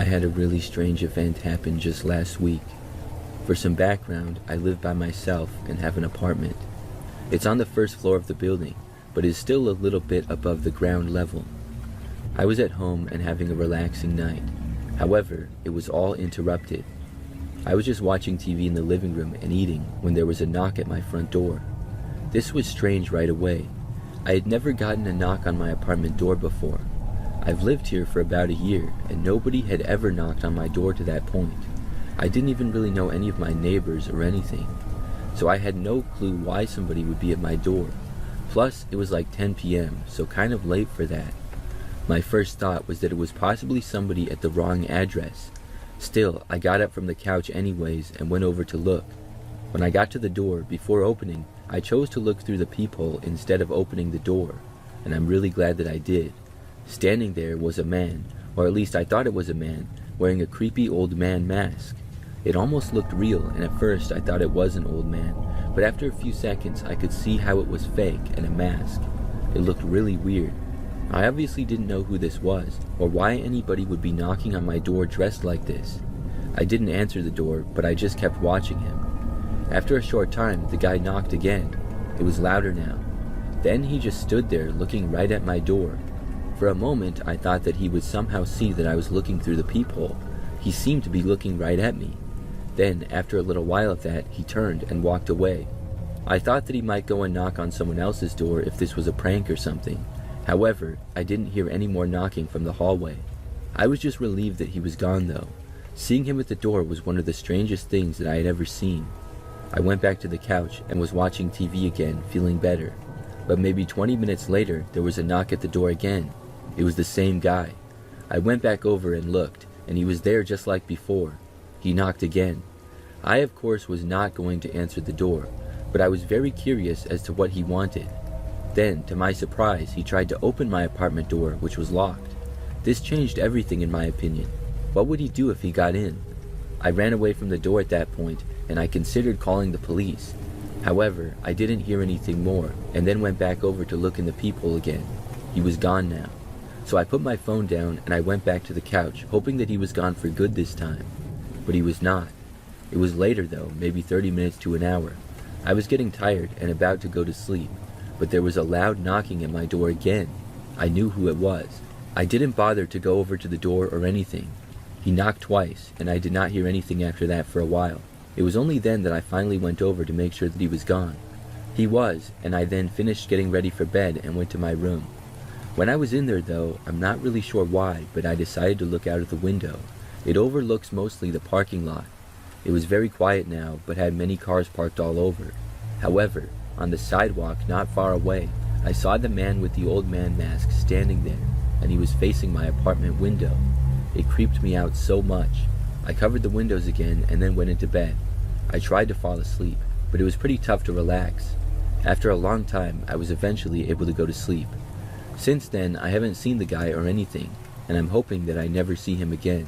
I had a really strange event happen just last week. For some background, I live by myself and have an apartment. It's on the first floor of the building, but is still a little bit above the ground level. I was at home and having a relaxing night. However, it was all interrupted. I was just watching TV in the living room and eating when there was a knock at my front door. This was strange right away. I had never gotten a knock on my apartment door before. I've lived here for about a year, and nobody had ever knocked on my door to that point. I didn't even really know any of my neighbors or anything, so I had no clue why somebody would be at my door. Plus, it was like 10 p.m., so kind of late for that. My first thought was that it was possibly somebody at the wrong address. Still, I got up from the couch anyways and went over to look. When I got to the door, before opening, I chose to look through the peephole instead of opening the door, and I'm really glad that I did. Standing there was a man, or at least I thought it was a man, wearing a creepy old man mask. It almost looked real, and at first I thought it was an old man, but after a few seconds I could see how it was fake and a mask. It looked really weird. I obviously didn't know who this was, or why anybody would be knocking on my door dressed like this. I didn't answer the door, but I just kept watching him. After a short time, the guy knocked again. It was louder now. Then he just stood there looking right at my door. For a moment, I thought that he would somehow see that I was looking through the peephole. He seemed to be looking right at me. Then, after a little while of that, he turned and walked away. I thought that he might go and knock on someone else's door if this was a prank or something. However, I didn't hear any more knocking from the hallway. I was just relieved that he was gone though. Seeing him at the door was one of the strangest things that I had ever seen. I went back to the couch and was watching TV again, feeling better. But maybe 20 minutes later, there was a knock at the door again. It was the same guy. I went back over and looked, and he was there just like before. He knocked again. I, of course, was not going to answer the door, but I was very curious as to what he wanted. Then, to my surprise, he tried to open my apartment door, which was locked. This changed everything in my opinion. What would he do if he got in? I ran away from the door at that point, and I considered calling the police. However, I didn't hear anything more, and then went back over to look in the peephole again. He was gone now. So I put my phone down and I went back to the couch, hoping that he was gone for good this time. But he was not. It was later though, maybe 30 minutes to an hour. I was getting tired and about to go to sleep, but there was a loud knocking at my door again. I knew who it was. I didn't bother to go over to the door or anything. He knocked twice, and I did not hear anything after that for a while. It was only then that I finally went over to make sure that he was gone. He was, and I then finished getting ready for bed and went to my room. When I was in there though, I'm not really sure why, but I decided to look out of the window. It overlooks mostly the parking lot. It was very quiet now, but had many cars parked all over. However, on the sidewalk not far away, I saw the man with the old man mask standing there, and he was facing my apartment window. It creeped me out so much. I covered the windows again and then went into bed. I tried to fall asleep, but it was pretty tough to relax. After a long time, I was eventually able to go to sleep. Since then, I haven't seen the guy or anything, and I'm hoping that I never see him again.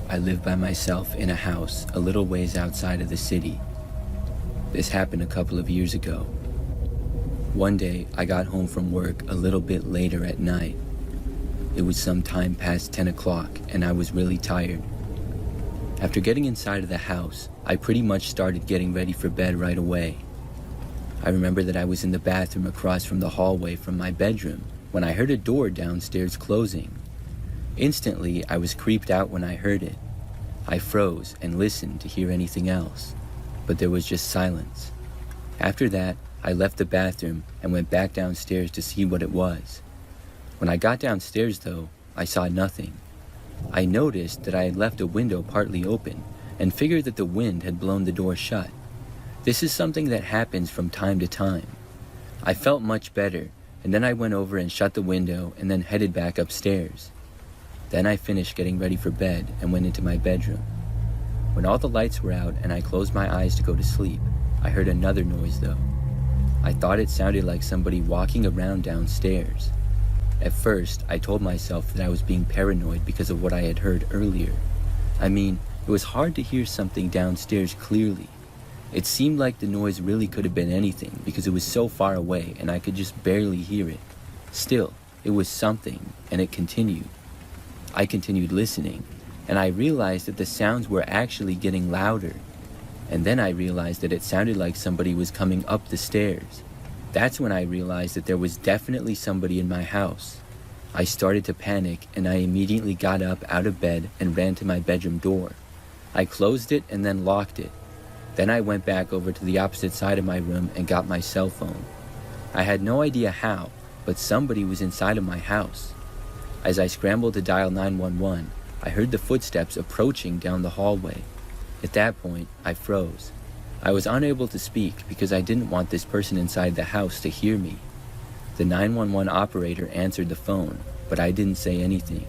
I live by myself in a house a little ways outside of the city. This happened a couple of years ago. One day, I got home from work a little bit later at night. It was some time past 10 o'clock, and I was really tired. After getting inside of the house, I pretty much started getting ready for bed right away. I remember that I was in the bathroom across from the hallway from my bedroom when I heard a door downstairs closing. Instantly, I was creeped out when I heard it. I froze and listened to hear anything else, but there was just silence. After that, I left the bathroom and went back downstairs to see what it was. When I got downstairs though, I saw nothing. I noticed that I had left a window partly open and figured that the wind had blown the door shut. This is something that happens from time to time. I felt much better, and then I went over and shut the window and then headed back upstairs. Then I finished getting ready for bed and went into my bedroom. When all the lights were out and I closed my eyes to go to sleep, I heard another noise though. I thought it sounded like somebody walking around downstairs. At first, I told myself that I was being paranoid because of what I had heard earlier. I mean, it was hard to hear something downstairs clearly. It seemed like the noise really could have been anything because it was so far away and I could just barely hear it. Still, it was something, and it continued. I continued listening, and I realized that the sounds were actually getting louder. And then I realized that it sounded like somebody was coming up the stairs. That's when I realized that there was definitely somebody in my house. I started to panic, and I immediately got up out of bed and ran to my bedroom door. I closed it and then locked it. Then I went back over to the opposite side of my room and got my cell phone. I had no idea how, but somebody was inside of my house. As I scrambled to dial 911, I heard the footsteps approaching down the hallway. At that point, I froze. I was unable to speak because I didn't want this person inside the house to hear me. The 911 operator answered the phone, but I didn't say anything.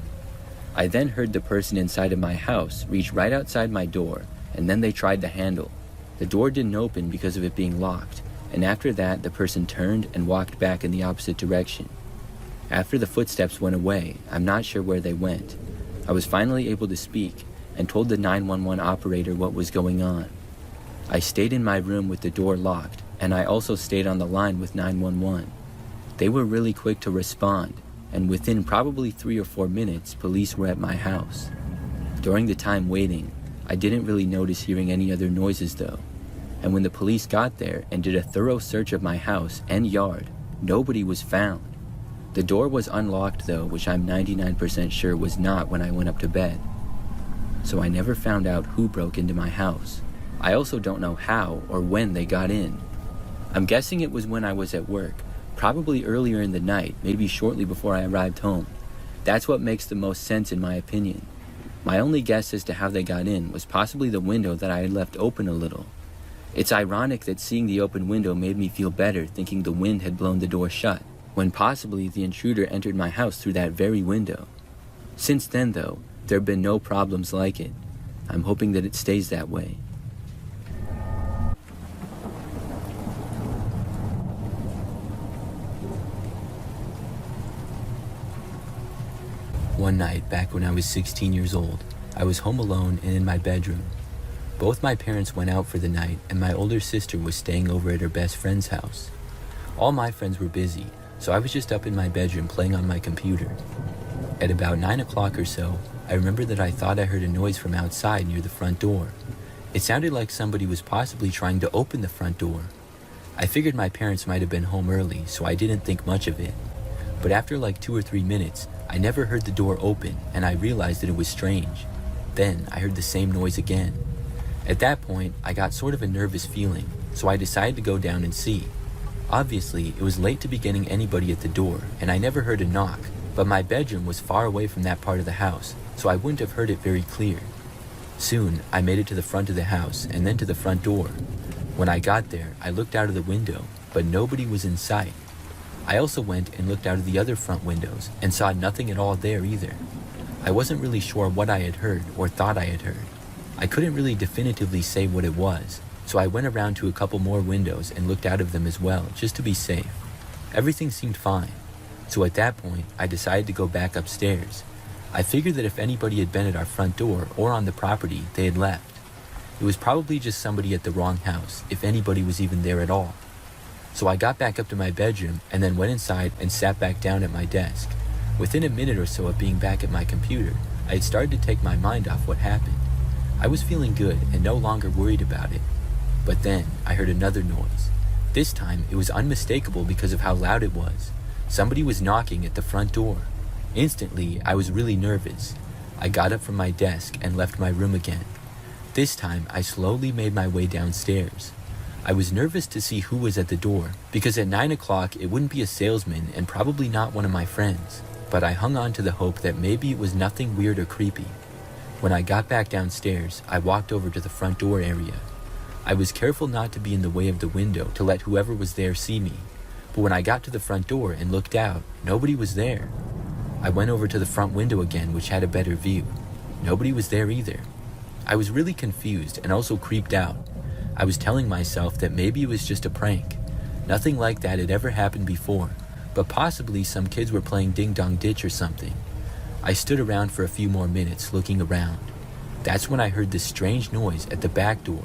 I then heard the person inside of my house reach right outside my door, and then they tried the handle. The door didn't open because of it being locked, and after that the person turned and walked back in the opposite direction. After the footsteps went away, I'm not sure where they went. I was finally able to speak and told the 911 operator what was going on. I stayed in my room with the door locked, and I also stayed on the line with 911. They were really quick to respond, and within probably 3 or 4 minutes, police were at my house. During the time waiting, I didn't really notice hearing any other noises though, and when the police got there and did a thorough search of my house and yard, nobody was found. The door was unlocked though, which I'm 99% sure was not when I went up to bed. So I never found out who broke into my house. I also don't know how or when they got in. I'm guessing it was when I was at work, probably earlier in the night, maybe shortly before I arrived home. That's what makes the most sense in my opinion. My only guess as to how they got in was possibly the window that I had left open a little. It's ironic that seeing the open window made me feel better thinking the wind had blown the door shut, when possibly the intruder entered my house through that very window. Since then though, there have been no problems like it. I'm hoping that it stays that way. One night, back when I was 16 years old, I was home alone and in my bedroom. Both my parents went out for the night, and my older sister was staying over at her best friend's house. All my friends were busy, so I was just up in my bedroom playing on my computer. At about 9 o'clock or so, I remember that I thought I heard a noise from outside near the front door. It sounded like somebody was possibly trying to open the front door. I figured my parents might have been home early, so I didn't think much of it. But after like 2 or 3 minutes, I never heard the door open, and I realized that it was strange. Then I heard the same noise again. At that point, I got sort of a nervous feeling, so I decided to go down and see. Obviously, it was late to be getting anybody at the door, and I never heard a knock, but my bedroom was far away from that part of the house, so I wouldn't have heard it very clear. Soon, I made it to the front of the house, and then to the front door. When I got there, I looked out of the window, but nobody was in sight. I also went and looked out of the other front windows and saw nothing at all there either. I wasn't really sure what I had heard or thought I had heard. I couldn't really definitively say what it was, so I went around to a couple more windows and looked out of them as well, just to be safe. Everything seemed fine, so at that point, I decided to go back upstairs. I figured that if anybody had been at our front door or on the property, they had left. It was probably just somebody at the wrong house, if anybody was even there at all. So I got back up to my bedroom and then went inside and sat back down at my desk. Within a minute or so of being back at my computer, I had started to take my mind off what happened. I was feeling good and no longer worried about it. But then I heard another noise. This time it was unmistakable because of how loud it was. Somebody was knocking at the front door. Instantly, I was really nervous. I got up from my desk and left my room again. This time, I slowly made my way downstairs. I was nervous to see who was at the door, because at 9 o'clock it wouldn't be a salesman and probably not one of my friends, but I hung on to the hope that maybe it was nothing weird or creepy. When I got back downstairs, I walked over to the front door area. I was careful not to be in the way of the window to let whoever was there see me, but when I got to the front door and looked out, nobody was there. I went over to the front window again, which had a better view. Nobody was there either. I was really confused and also creeped out. I was telling myself that maybe it was just a prank. Nothing like that had ever happened before, but possibly some kids were playing ding-dong ditch or something. I stood around for a few more minutes looking around. That's when I heard this strange noise at the back door.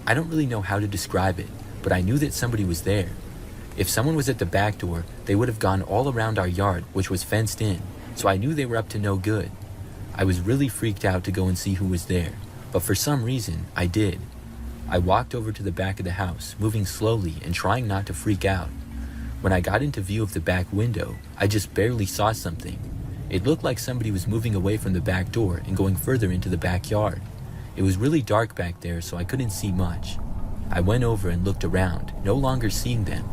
I don't really know how to describe it, but I knew that somebody was there. If someone was at the back door, they would have gone all around our yard, which was fenced in, so I knew they were up to no good. I was really freaked out to go and see who was there, but for some reason, I did. I walked over to the back of the house, moving slowly and trying not to freak out. When I got into view of the back window, I just barely saw something. It looked like somebody was moving away from the back door and going further into the backyard. It was really dark back there, so I couldn't see much. I went over and looked around, no longer seeing them.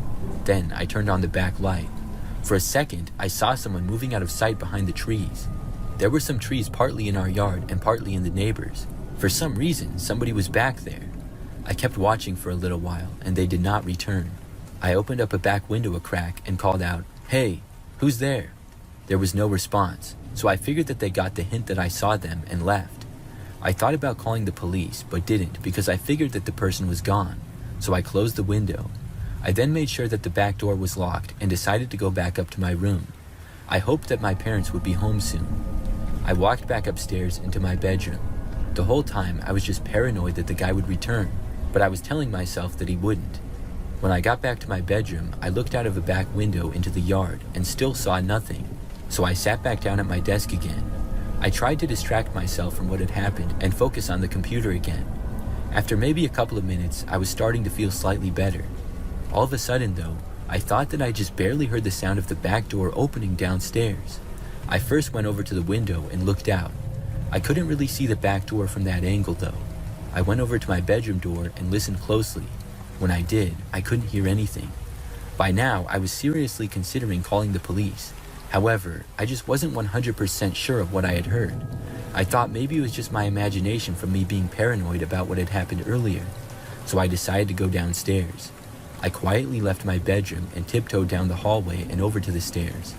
Then I turned on the back light. For a second, I saw someone moving out of sight behind the trees. There were some trees partly in our yard and partly in the neighbors. For some reason, somebody was back there. I kept watching for a little while, and they did not return. I opened up a back window a crack and called out, "Hey, who's there?" There was no response, so I figured that they got the hint that I saw them and left. I thought about calling the police, but didn't because I figured that the person was gone, so I closed the window. I then made sure that the back door was locked and decided to go back up to my room. I hoped that my parents would be home soon. I walked back upstairs into my bedroom. The whole time I was just paranoid that the guy would return, but I was telling myself that he wouldn't. When I got back to my bedroom, I looked out of a back window into the yard and still saw nothing, so I sat back down at my desk again. I tried to distract myself from what had happened and focus on the computer again. After maybe a couple of minutes, I was starting to feel slightly better. All of a sudden though, I thought that I just barely heard the sound of the back door opening downstairs. I first went over to the window and looked out. I couldn't really see the back door from that angle though. I went over to my bedroom door and listened closely. When I did, I couldn't hear anything. By now, I was seriously considering calling the police. However, I just wasn't 100% sure of what I had heard. I thought maybe it was just my imagination from me being paranoid about what had happened earlier, so I decided to go downstairs. I quietly left my bedroom and tiptoed down the hallway and over to the stairs.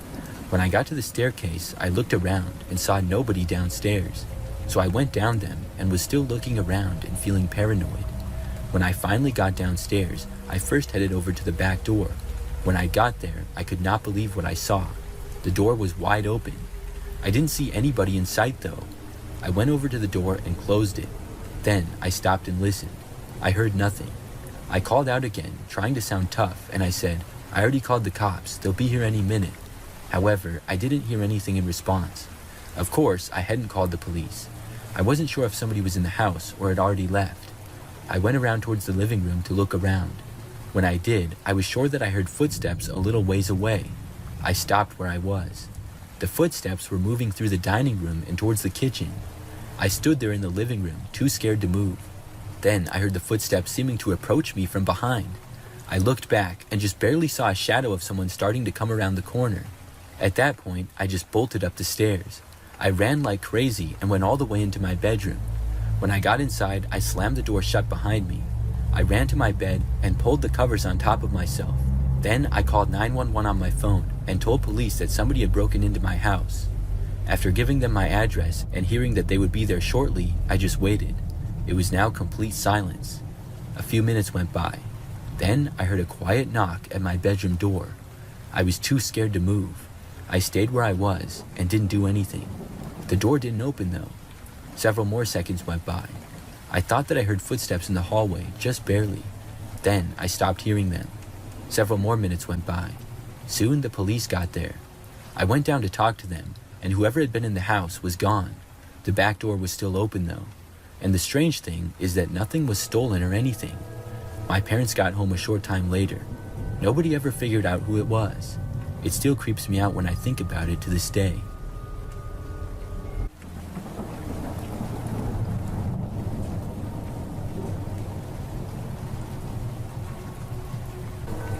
When I got to the staircase, I looked around and saw nobody downstairs, so I went down them and was still looking around and feeling paranoid. When I finally got downstairs, I first headed over to the back door. When I got there, I could not believe what I saw. The door was wide open. I didn't see anybody in sight though. I went over to the door and closed it. Then I stopped and listened. I heard nothing. I called out again, trying to sound tough, and I said, "I already called the cops. They'll be here any minute." However, I didn't hear anything in response. Of course, I hadn't called the police. I wasn't sure if somebody was in the house or had already left. I went around towards the living room to look around. When I did, I was sure that I heard footsteps a little ways away. I stopped where I was. The footsteps were moving through the dining room and towards the kitchen. I stood there in the living room, too scared to move. Then I heard the footsteps seeming to approach me from behind. I looked back and just barely saw a shadow of someone starting to come around the corner. At that point, I just bolted up the stairs. I ran like crazy and went all the way into my bedroom. When I got inside, I slammed the door shut behind me. I ran to my bed and pulled the covers on top of myself. Then I called 911 on my phone and told police that somebody had broken into my house. After giving them my address and hearing that they would be there shortly, I just waited. It was now complete silence. A few minutes went by. Then I heard a quiet knock at my bedroom door. I was too scared to move. I stayed where I was and didn't do anything. The door didn't open though. Several more seconds went by. I thought that I heard footsteps in the hallway, just barely. Then I stopped hearing them. Several more minutes went by. Soon the police got there. I went down to talk to them, and whoever had been in the house was gone. The back door was still open though. And the strange thing is that nothing was stolen or anything. My parents got home a short time later. Nobody ever figured out who it was. It still creeps me out when I think about it to this day.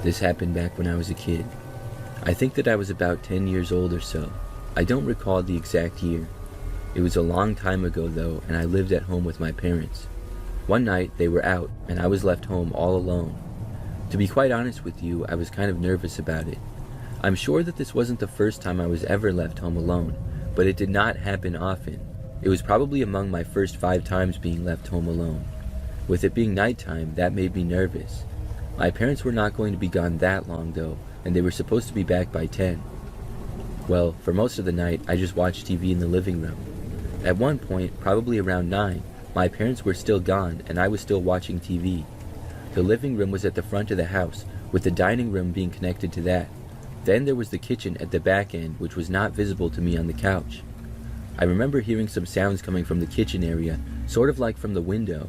This happened back when I was a kid. I think that I was about 10 years old or so. I don't recall the exact year. It was a long time ago though, and I lived at home with my parents. One night they were out and I was left home all alone. To be quite honest with you, I was kind of nervous about it. I'm sure that this wasn't the first time I was ever left home alone, but it did not happen often. It was probably among my first 5 times being left home alone. With it being nighttime, that made me nervous. My parents were not going to be gone that long though, and they were supposed to be back by 10. Well, for most of the night, I just watched TV in the living room. At one point, probably around 9, My parents were still gone, and I was still watching TV. The living room was at the front of the house, with the dining room being connected to that. Then there was the kitchen at the back end, which was not visible to me on the couch. I remember hearing some sounds coming from the kitchen area, sort of like from the window.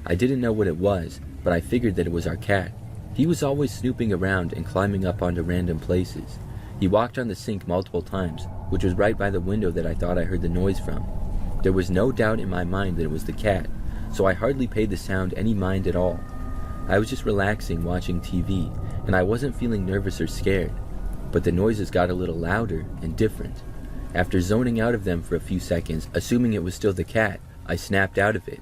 I didn't know what it was, but I figured that it was our cat. He was always snooping around and climbing up onto random places. He walked on the sink multiple times, which was right by the window that I thought I heard the noise from. There was no doubt in my mind that it was the cat, so I hardly paid the sound any mind at all. I was just relaxing watching TV, and I wasn't feeling nervous or scared. But the noises got a little louder and different. After zoning out of them for a few seconds, assuming it was still the cat, I snapped out of it.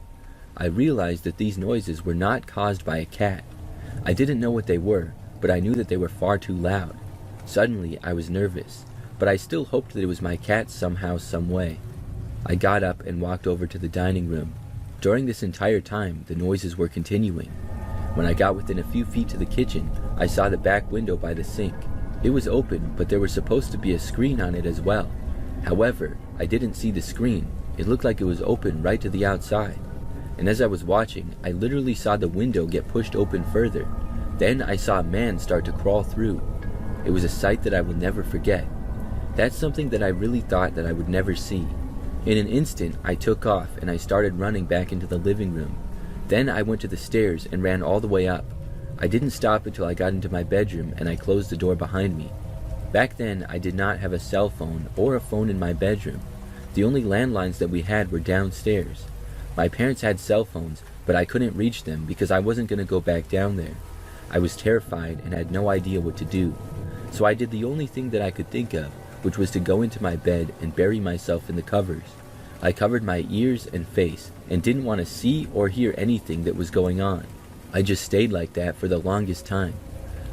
I realized that these noises were not caused by a cat. I didn't know what they were, but I knew that they were far too loud. Suddenly, I was nervous, but I still hoped that it was my cat somehow, some way. I got up and walked over to the dining room. During this entire time, the noises were continuing. When I got within a few feet to the kitchen, I saw the back window by the sink. It was open, but there was supposed to be a screen on it as well. However, I didn't see the screen. It looked like it was open right to the outside. And as I was watching, I literally saw the window get pushed open further. Then I saw a man start to crawl through. It was a sight that I will never forget. That's something that I really thought that I would never see. In an instant, I took off and I started running back into the living room. Then I went to the stairs and ran all the way up. I didn't stop until I got into my bedroom and I closed the door behind me. Back then, I did not have a cell phone or a phone in my bedroom. The only landlines that we had were downstairs. My parents had cell phones, but I couldn't reach them because I wasn't going to go back down there. I was terrified and had no idea what to do. So I did the only thing that I could think of, which was to go into my bed and bury myself in the covers. I covered my ears and face and didn't want to see or hear anything that was going on. I just stayed like that for the longest time.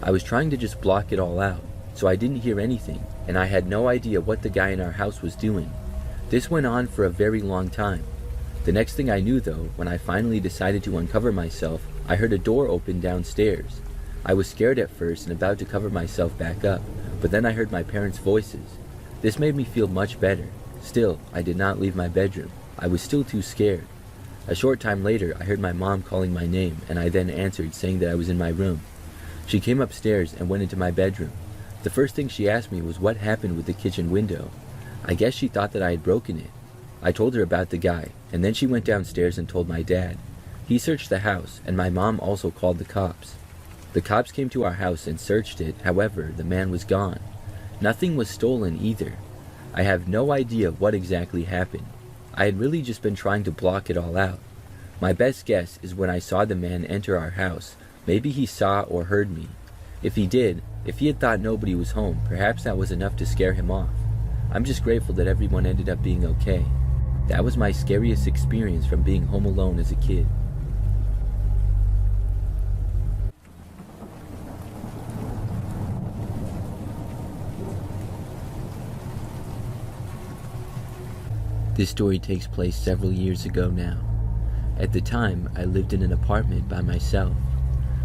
I was trying to just block it all out, so I didn't hear anything, and I had no idea what the guy in our house was doing. This went on for a very long time. The next thing I knew though, when I finally decided to uncover myself, I heard a door open downstairs. I was scared at first and about to cover myself back up, but then I heard my parents' voices. This made me feel much better. Still, I did not leave my bedroom. I was still too scared. A short time later, I heard my mom calling my name, and I then answered, saying that I was in my room. She came upstairs and went into my bedroom. The first thing she asked me was what happened with the kitchen window. I guess she thought that I had broken it. I told her about the guy, and then she went downstairs and told my dad. He searched the house, and my mom also called the cops. The cops came to our house and searched it, however, the man was gone. Nothing was stolen either. I have no idea what exactly happened. I had really just been trying to block it all out. My best guess is when I saw the man enter our house, maybe he saw or heard me. If he did, if he had thought nobody was home, perhaps that was enough to scare him off. I'm just grateful that everyone ended up being okay. That was my scariest experience from being home alone as a kid. This story takes place several years ago now. At the time, I lived in an apartment by myself.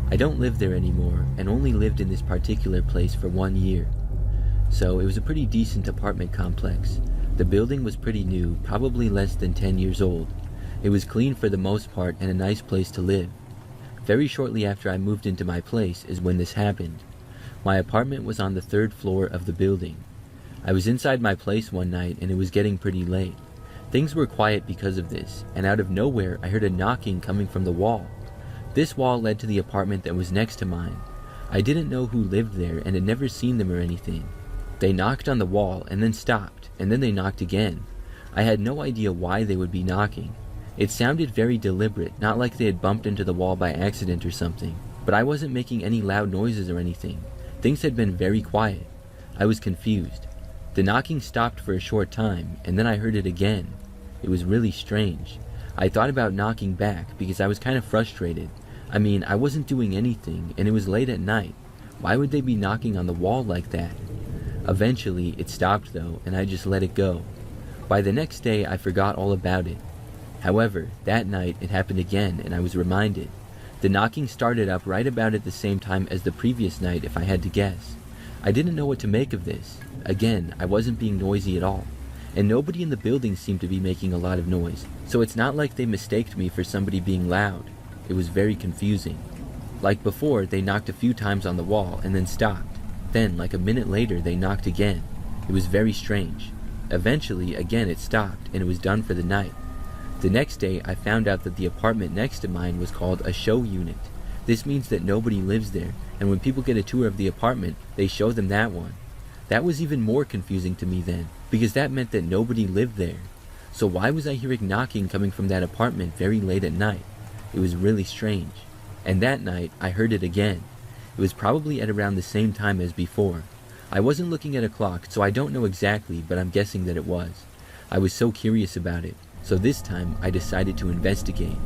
I don't live there anymore and only lived in this particular place for 1 year. So it was a pretty decent apartment complex. The building was pretty new, probably less than 10 years old. It was clean for the most part and a nice place to live. Very shortly after I moved into my place is when this happened. My apartment was on the 3rd floor of the building. I was inside my place one night and it was getting pretty late. Things were quiet because of this, and out of nowhere I heard a knocking coming from the wall. This wall led to the apartment that was next to mine. I didn't know who lived there and had never seen them or anything. They knocked on the wall and then stopped, and then they knocked again. I had no idea why they would be knocking. It sounded very deliberate, not like they had bumped into the wall by accident or something, but I wasn't making any loud noises or anything. Things had been very quiet. I was confused. The knocking stopped for a short time, and then I heard it again. It was really strange. I thought about knocking back because I was kind of frustrated. I mean, I wasn't doing anything, and it was late at night. Why would they be knocking on the wall like that? Eventually, it stopped though, and I just let it go. By the next day, I forgot all about it. However, that night, it happened again, and I was reminded. The knocking started up right about at the same time as the previous night, if I had to guess. I didn't know what to make of this. Again, I wasn't being noisy at all. and nobody in the building seemed to be making a lot of noise, so it's not like they mistaked me for somebody being loud. It was very confusing. Like before, they knocked a few times on the wall and then stopped. Then, like a minute later, they knocked again. It was very strange. Eventually, again it stopped, and it was done for the night. The next day, I found out that the apartment next to mine was called a show unit. This means that nobody lives there, and when people get a tour of the apartment, they show them that one. That was even more confusing to me then, because that meant that nobody lived there. So why was I hearing knocking coming from that apartment very late at night? It was really strange. And that night, I heard it again. It was probably at around the same time as before. I wasn't looking at a clock, so I don't know exactly, but I'm guessing that it was. I was so curious about it, so this time I decided to investigate.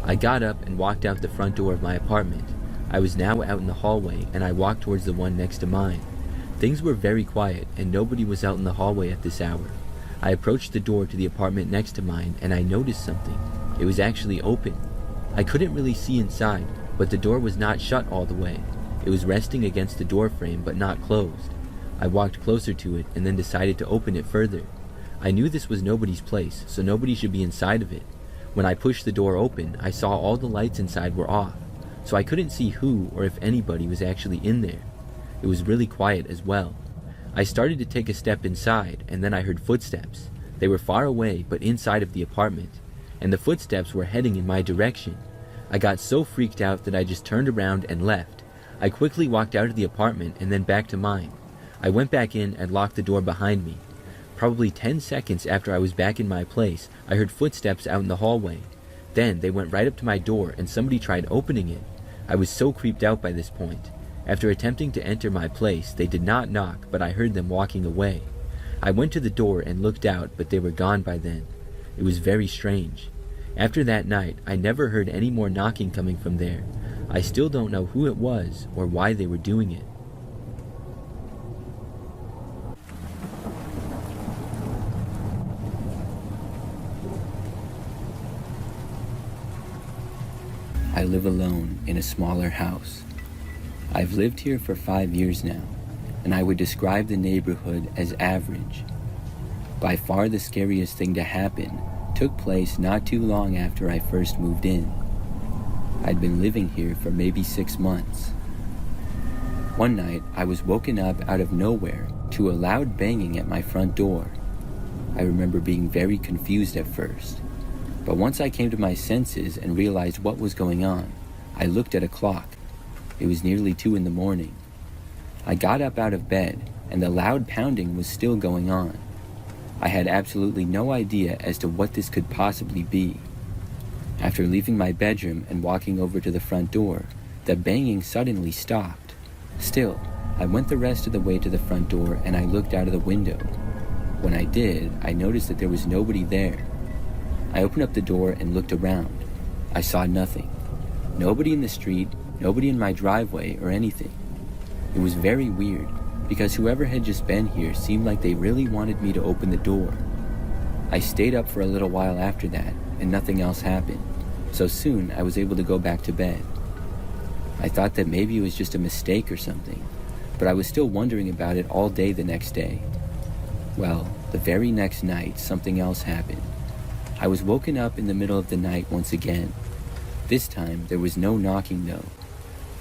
I got up and walked out the front door of my apartment. I was now out in the hallway, and I walked towards the one next to mine. Things were very quiet, and nobody was out in the hallway at this hour. I approached the door to the apartment next to mine, and I noticed something. It was actually open. I couldn't really see inside, but the door was not shut all the way. It was resting against the door frame, but not closed. I walked closer to it, and then decided to open it further. I knew this was nobody's place, so nobody should be inside of it. When I pushed the door open, I saw all the lights inside were off, so I couldn't see who or if anybody was actually in there. It was really quiet as well. I started to take a step inside, and then I heard footsteps. They were far away, but inside of the apartment, and the footsteps were heading in my direction. I got so freaked out that I just turned around and left. I quickly walked out of the apartment and then back to mine. I went back in and locked the door behind me. Probably 10 seconds after I was back in my place, I heard footsteps out in the hallway. Then they went right up to my door and somebody tried opening it. I was so creeped out by this point. After attempting to enter my place, they did not knock, but I heard them walking away. I went to the door and looked out, but they were gone by then. It was very strange. After that night, I never heard any more knocking coming from there. I still don't know who it was or why they were doing it. I live alone in a smaller house. I've lived here for 5 years now, and I would describe the neighborhood as average. By far the scariest thing to happen took place not too long after I first moved in. I'd been living here for maybe 6 months. One night, I was woken up out of nowhere to a loud banging at my front door. I remember being very confused at first, but once I came to my senses and realized what was going on, I looked at a clock. It was nearly 2 in the morning. I got up out of bed, and the loud pounding was still going on. I had absolutely no idea as to what this could possibly be. After leaving my bedroom and walking over to the front door, the banging suddenly stopped. Still, I went the rest of the way to the front door and I looked out of the window. When I did, I noticed that there was nobody there. I opened up the door and looked around. I saw nothing. Nobody in the street, nobody in my driveway or anything. It was very weird, because whoever had just been here seemed like they really wanted me to open the door. I stayed up for a little while after that, and nothing else happened, so soon I was able to go back to bed. I thought that maybe it was just a mistake or something, but I was still wondering about it all day the next day. Well, the very next night, something else happened. I was woken up in the middle of the night once again. This time, there was no knocking though.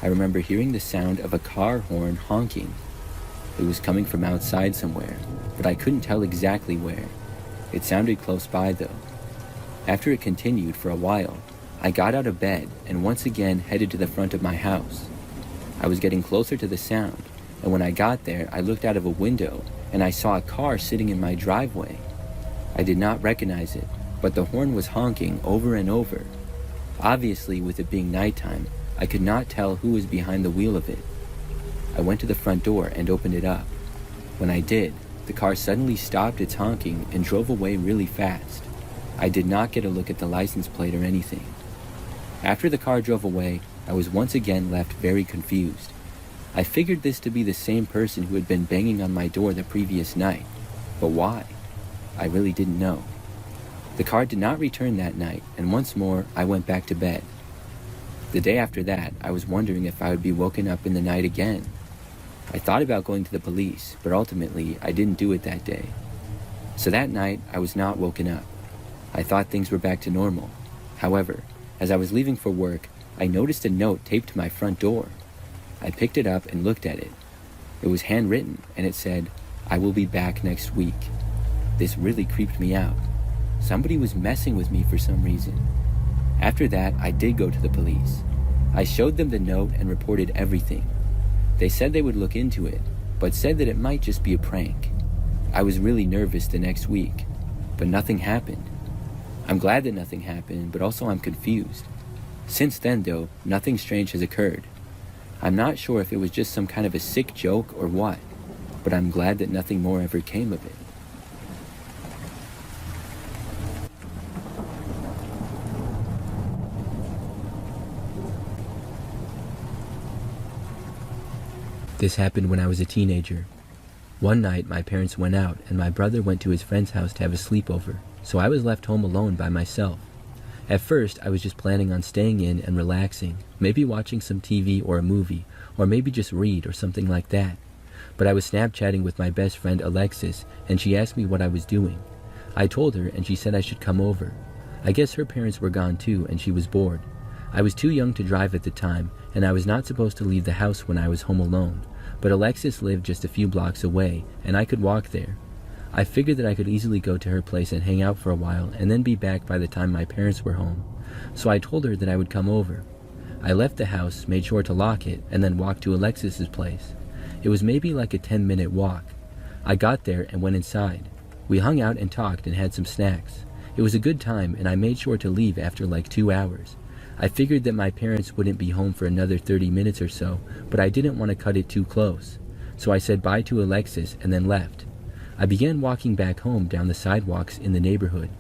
I remember hearing the sound of a car horn honking. It was coming from outside somewhere, but I couldn't tell exactly where. It sounded close by though. After it continued for a while, I got out of bed and once again headed to the front of my house. I was getting closer to the sound, and when I got there, I looked out of a window and I saw a car sitting in my driveway. I did not recognize it, but the horn was honking over and over. Obviously, with it being nighttime, I could not tell who was behind the wheel of it. I went to the front door and opened it up. When I did, the car suddenly stopped its honking and drove away really fast. I did not get a look at the license plate or anything. After the car drove away, I was once again left very confused. I figured this to be the same person who had been banging on my door the previous night, but why? I really didn't know. The car did not return that night, and once more, I went back to bed. The day after that, I was wondering if I would be woken up in the night again. I thought about going to the police, but ultimately, I didn't do it that day. So that night, I was not woken up. I thought things were back to normal. However, as I was leaving for work, I noticed a note taped to my front door. I picked it up and looked at it. It was handwritten, and it said, "I will be back next week." This really creeped me out. Somebody was messing with me for some reason. After that, I did go to the police. I showed them the note and reported everything. They said they would look into it, but said that it might just be a prank. I was really nervous the next week, but nothing happened. I'm glad that nothing happened, but also I'm confused. Since then, though, nothing strange has occurred. I'm not sure if it was just some kind of a sick joke or what, but I'm glad that nothing more ever came of it. This happened when I was a teenager. One night, my parents went out, and my brother went to his friend's house to have a sleepover, so I was left home alone by myself. At first, I was just planning on staying in and relaxing, maybe watching some TV or a movie, or maybe just read or something like that. But I was Snapchatting with my best friend Alexis, and she asked me what I was doing. I told her, and she said I should come over. I guess her parents were gone too, and she was bored. I was too young to drive at the time, and I was not supposed to leave the house when I was home alone, but Alexis lived just a few blocks away, and I could walk there. I figured that I could easily go to her place and hang out for a while, and then be back by the time my parents were home. So I told her that I would come over. I left the house, made sure to lock it, and then walked to Alexis's place. It was maybe like a 10-minute walk. I got there and went inside. We hung out and talked and had some snacks. It was a good time, and I made sure to leave after like 2 hours. I figured that my parents wouldn't be home for another 30 minutes or so, but I didn't want to cut it too close. So I said bye to Alexis and then left. I began walking back home down the sidewalks in the neighborhood.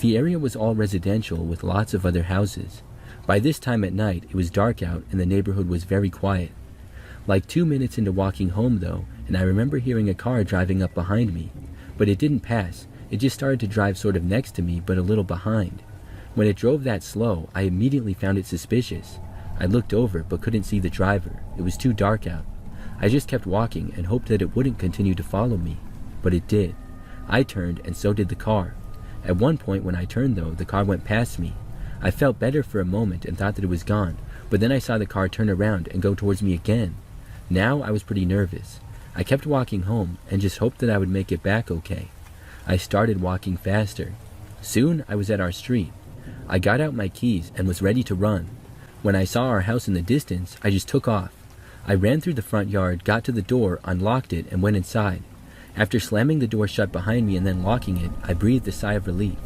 The area was all residential with lots of other houses. By this time at night, it was dark out and the neighborhood was very quiet. Like 2 minutes into walking home though, and I remember hearing a car driving up behind me. But it didn't pass, it just started to drive sort of next to me but a little behind. When it drove that slow, I immediately found it suspicious. I looked over but couldn't see the driver. It was too dark out. I just kept walking and hoped that it wouldn't continue to follow me. But it did. I turned and so did the car. At one point when I turned though, the car went past me. I felt better for a moment and thought that it was gone, but then I saw the car turn around and go towards me again. Now I was pretty nervous. I kept walking home and just hoped that I would make it back okay. I started walking faster. Soon I was at our street. I got out my keys and was ready to run. When I saw our house in the distance, I just took off. I ran through the front yard, got to the door, unlocked it, and went inside. After slamming the door shut behind me and then locking it, I breathed a sigh of relief.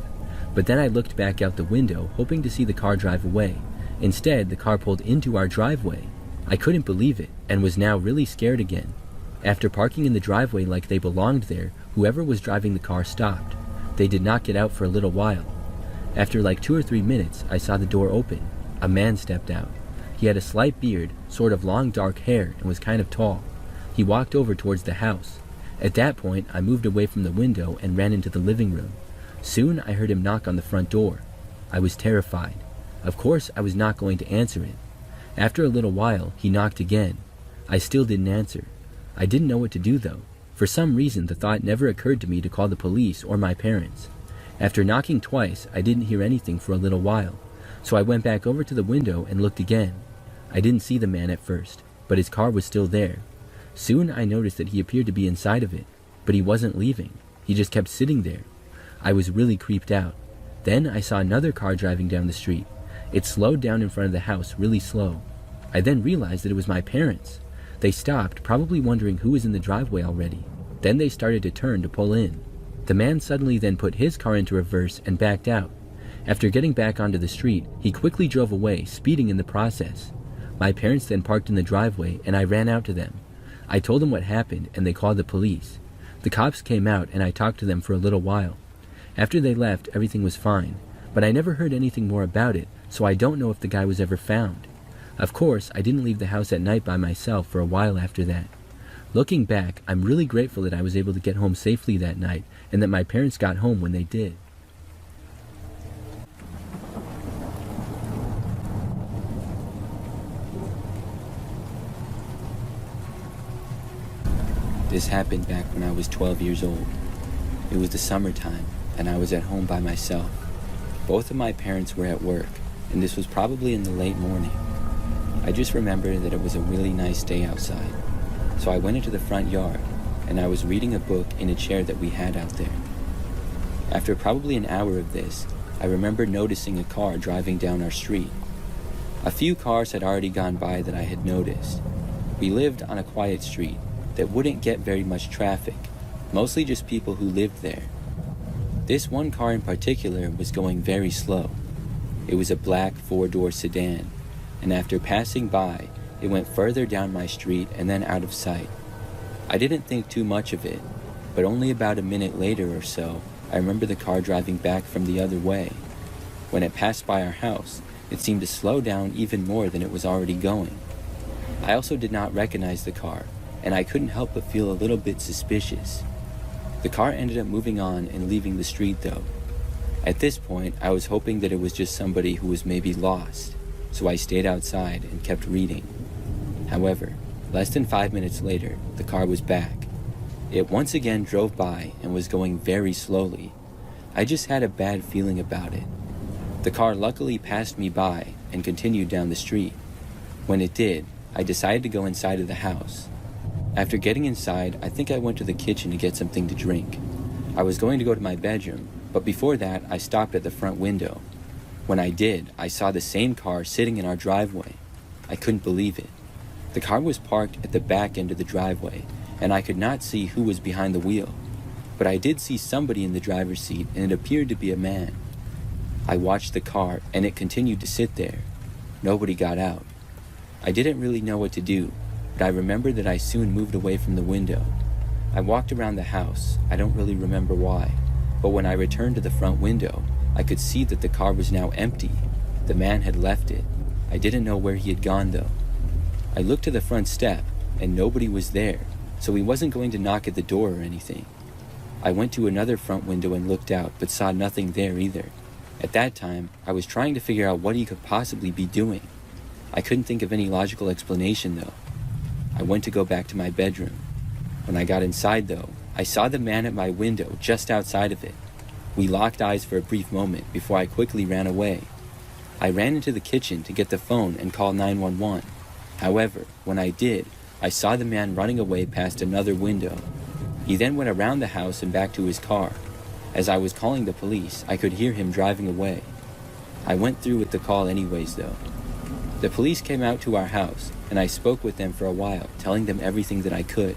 But then I looked back out the window, hoping to see the car drive away. Instead, the car pulled into our driveway. I couldn't believe it, and was now really scared again. After parking in the driveway like they belonged there, whoever was driving the car stopped. They did not get out for a little while. After like 2 or 3 minutes, I saw the door open. A man stepped out. He had a slight beard, sort of long dark hair, and was kind of tall. He walked over towards the house. At that point, I moved away from the window and ran into the living room. Soon, I heard him knock on the front door. I was terrified. Of course, I was not going to answer it. After a little while, he knocked again. I still didn't answer. I didn't know what to do though. For some reason, the thought never occurred to me to call the police or my parents. After knocking twice, I didn't hear anything for a little while, so I went back over to the window and looked again. I didn't see the man at first, but his car was still there. Soon I noticed that he appeared to be inside of it, but he wasn't leaving. He just kept sitting there. I was really creeped out. Then I saw another car driving down the street. It slowed down in front of the house really slow. I then realized that it was my parents. They stopped, probably wondering who was in the driveway already. Then they started to turn to pull in. The man suddenly then put his car into reverse and backed out. After getting back onto the street, he quickly drove away, speeding in the process. My parents then parked in the driveway and I ran out to them. I told them what happened and they called the police. The cops came out and I talked to them for a little while. After they left, everything was fine, but I never heard anything more about it, so I don't know if the guy was ever found. Of course, I didn't leave the house at night by myself for a while after that. Looking back, I'm really grateful that I was able to get home safely that night and that my parents got home when they did. This happened back when I was 12 years old. It was the summertime, and I was at home by myself. Both of my parents were at work, and this was probably in the late morning. I just remember that it was a really nice day outside, so I went into the front yard, and I was reading a book in a chair that we had out there. After probably an hour of this, I remember noticing a car driving down our street. A few cars had already gone by that I had noticed. We lived on a quiet street that wouldn't get very much traffic, mostly just people who lived there. This one car in particular was going very slow. It was a black 4-door sedan, and after passing by, it went further down my street and then out of sight. I didn't think too much of it, but only about a minute later or so, I remember the car driving back from the other way. When it passed by our house, it seemed to slow down even more than it was already going. I also did not recognize the car, and I couldn't help but feel a little bit suspicious. The car ended up moving on and leaving the street though. At this point, I was hoping that it was just somebody who was maybe lost, so I stayed outside and kept reading. However, less than 5 minutes later, the car was back. It once again drove by and was going very slowly. I just had a bad feeling about it. The car luckily passed me by and continued down the street. When it did, I decided to go inside of the house. After getting inside, I think I went to the kitchen to get something to drink. I was going to go to my bedroom, but before that, I stopped at the front window. When I did, I saw the same car sitting in our driveway. I couldn't believe it. The car was parked at the back end of the driveway, and I could not see who was behind the wheel. But I did see somebody in the driver's seat, and it appeared to be a man. I watched the car, and it continued to sit there. Nobody got out. I didn't really know what to do, but I remember that I soon moved away from the window. I walked around the house. I don't really remember why, but when I returned to the front window, I could see that the car was now empty. The man had left it. I didn't know where he had gone though. I looked to the front step, and nobody was there, so he wasn't going to knock at the door or anything. I went to another front window and looked out, but saw nothing there either. At that time, I was trying to figure out what he could possibly be doing. I couldn't think of any logical explanation though. I went to go back to my bedroom. When I got inside though, I saw the man at my window just outside of it. We locked eyes for a brief moment before I quickly ran away. I ran into the kitchen to get the phone and call 911. However, when I did, I saw the man running away past another window. He then went around the house and back to his car. As I was calling the police, I could hear him driving away. I went through with the call anyways though. The police came out to our house, and I spoke with them for a while, telling them everything that I could.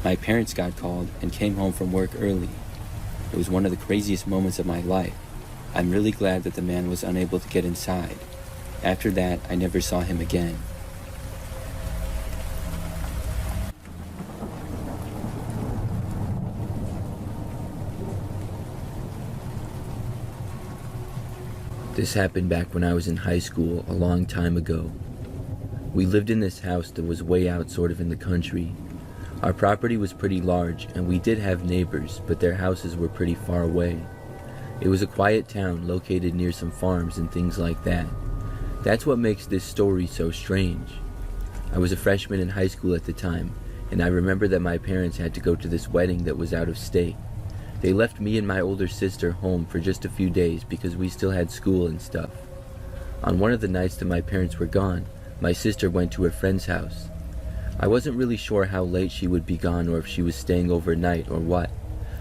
My parents got called and came home from work early. It was one of the craziest moments of my life. I'm really glad that the man was unable to get inside. After that, I never saw him again. This happened back when I was in high school a long time ago. We lived in this house that was way out sort of in the country. Our property was pretty large and we did have neighbors, but their houses were pretty far away. It was a quiet town located near some farms and things like that. That's what makes this story so strange. I was a freshman in high school at the time, and I remember that my parents had to go to this wedding that was out of state. They left me and my older sister home for just a few days because we still had school and stuff. On one of the nights that my parents were gone, my sister went to her friend's house. I wasn't really sure how late she would be gone or if she was staying overnight or what,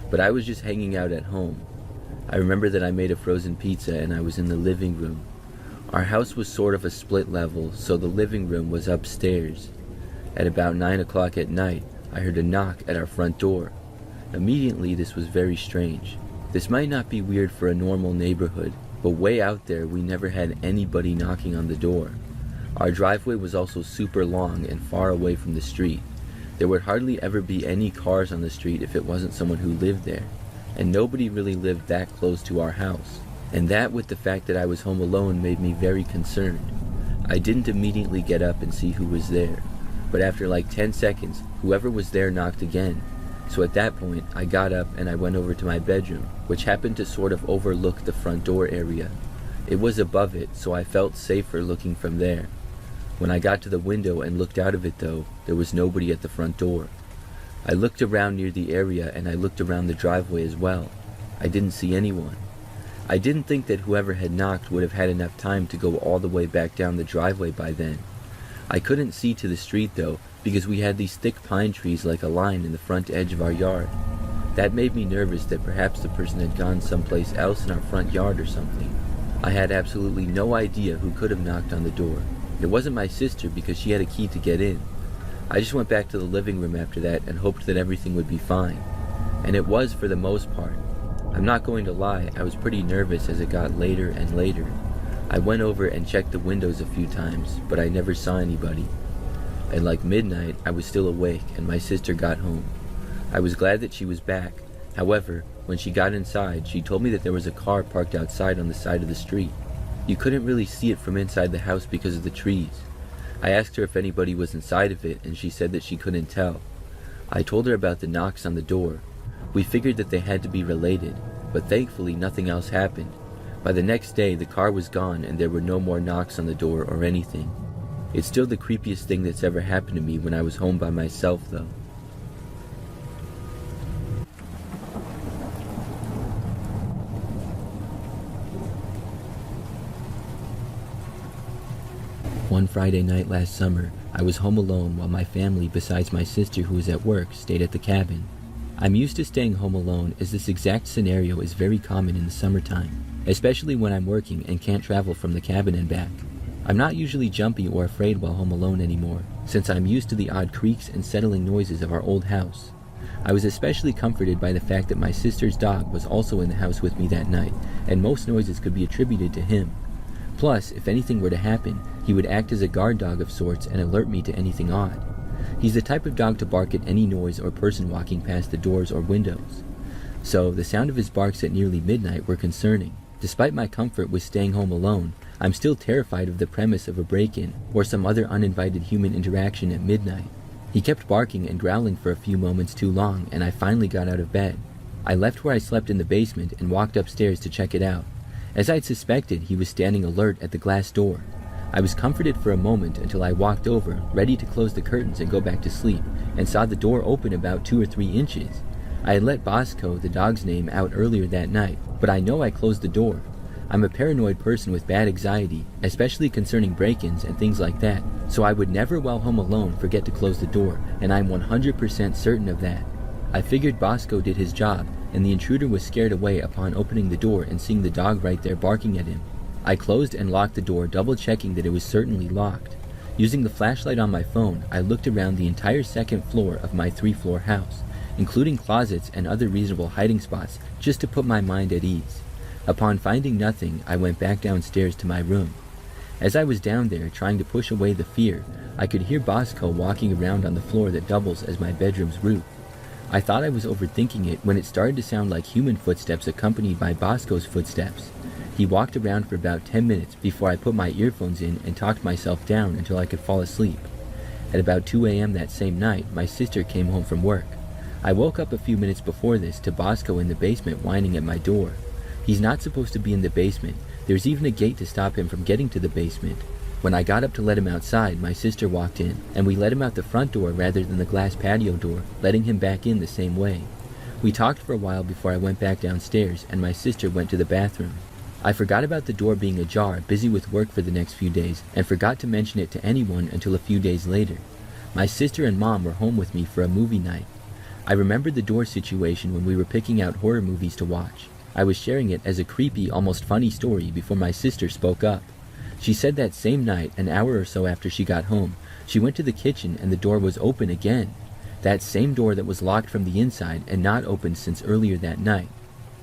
but I was just hanging out at home. I remember that I made a frozen pizza and I was in the living room. Our house was sort of a split level, so the living room was upstairs. At about 9 o'clock at night, I heard a knock at our front door. Immediately, this was very strange. This might not be weird for a normal neighborhood, but way out there we never had anybody knocking on the door. Our driveway was also super long and far away from the street. There would hardly ever be any cars on the street if it wasn't someone who lived there, and nobody really lived that close to our house. And that, with the fact that I was home alone, made me very concerned. I didn't immediately get up and see who was there, but after like 10 seconds, whoever was there knocked again. So at that point, I got up and I went over to my bedroom, which happened to sort of overlook the front door area. It was above it, so I felt safer looking from there. When I got to the window and looked out of it though, there was nobody at the front door. I looked around near the area and I looked around the driveway as well. I didn't see anyone. I didn't think that whoever had knocked would have had enough time to go all the way back down the driveway by then. I couldn't see to the street though, because we had these thick pine trees like a line in the front edge of our yard. That made me nervous that perhaps the person had gone someplace else in our front yard or something. I had absolutely no idea who could have knocked on the door. It wasn't my sister because she had a key to get in. I just went back to the living room after that and hoped that everything would be fine. And it was for the most part. I'm not going to lie, I was pretty nervous as it got later and later. I went over and checked the windows a few times, but I never saw anybody. At like midnight, I was still awake and my sister got home. I was glad that she was back. However, when she got inside, she told me that there was a car parked outside on the side of the street. You couldn't really see it from inside the house because of the trees. I asked her if anybody was inside of it and she said that she couldn't tell. I told her about the knocks on the door. We figured that they had to be related, but thankfully nothing else happened. By the next day, the car was gone and there were no more knocks on the door or anything. It's still the creepiest thing that's ever happened to me when I was home by myself though. One Friday night last summer, I was home alone while my family, besides my sister who was at work, stayed at the cabin. I'm used to staying home alone as this exact scenario is very common in the summertime, especially when I'm working and can't travel from the cabin and back. I'm not usually jumpy or afraid while home alone anymore, since I'm used to the odd creaks and settling noises of our old house. I was especially comforted by the fact that my sister's dog was also in the house with me that night, and most noises could be attributed to him. Plus, if anything were to happen, he would act as a guard dog of sorts and alert me to anything odd. He's the type of dog to bark at any noise or person walking past the doors or windows. So, the sound of his barks at nearly midnight were concerning. Despite my comfort with staying home alone, I'm still terrified of the premise of a break-in or some other uninvited human interaction at midnight. He kept barking and growling for a few moments too long, and I finally got out of bed. I left where I slept in the basement and walked upstairs to check it out. As I'd suspected, he was standing alert at the glass door. I was comforted for a moment until I walked over, ready to close the curtains and go back to sleep, and saw the door open about 2 or 3 inches. I had let Bosco, the dog's name, out earlier that night, but I know I closed the door. I'm a paranoid person with bad anxiety, especially concerning break-ins and things like that, so I would never while home alone forget to close the door, and I'm 100% certain of that. I figured Bosco did his job, and the intruder was scared away upon opening the door and seeing the dog right there barking at him. I closed and locked the door, double-checking that it was certainly locked. Using the flashlight on my phone, I looked around the entire second floor of my 3-floor house, including closets and other reasonable hiding spots, just to put my mind at ease. Upon finding nothing, I went back downstairs to my room. As I was down there trying to push away the fear, I could hear Bosco walking around on the floor that doubles as my bedroom's roof. I thought I was overthinking it when it started to sound like human footsteps accompanied by Bosco's footsteps. He walked around for about 10 minutes before I put my earphones in and talked myself down until I could fall asleep. At about 2 a.m. that same night, my sister came home from work. I woke up a few minutes before this to Bosco in the basement whining at my door. He's not supposed to be in the basement. There's even a gate to stop him from getting to the basement. When I got up to let him outside, my sister walked in, and we let him out the front door rather than the glass patio door, letting him back in the same way. We talked for a while before I went back downstairs, and my sister went to the bathroom. I forgot about the door being ajar, busy with work for the next few days, and forgot to mention it to anyone until a few days later. My sister and mom were home with me for a movie night. I remembered the door situation when we were picking out horror movies to watch. I was sharing it as a creepy, almost funny story before my sister spoke up. She said that same night, an hour or so after she got home, she went to the kitchen and the door was open again. That same door that was locked from the inside and not opened since earlier that night.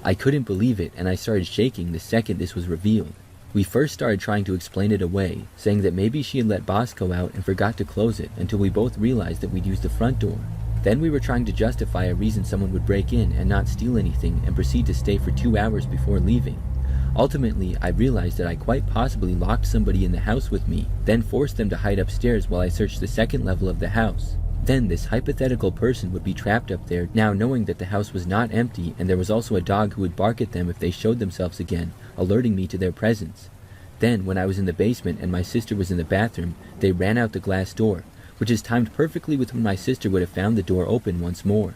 I couldn't believe it, and I started shaking the second this was revealed. We first started trying to explain it away, saying that maybe she had let Bosco out and forgot to close it until we both realized that we'd used the front door. Then we were trying to justify a reason someone would break in and not steal anything and proceed to stay for 2 hours before leaving. Ultimately, I realized that I quite possibly locked somebody in the house with me, then forced them to hide upstairs while I searched the second level of the house. Then this hypothetical person would be trapped up there, now knowing that the house was not empty and there was also a dog who would bark at them if they showed themselves again, alerting me to their presence. Then, when I was in the basement and my sister was in the bathroom, they ran out the glass door, which is timed perfectly with when my sister would have found the door open once more.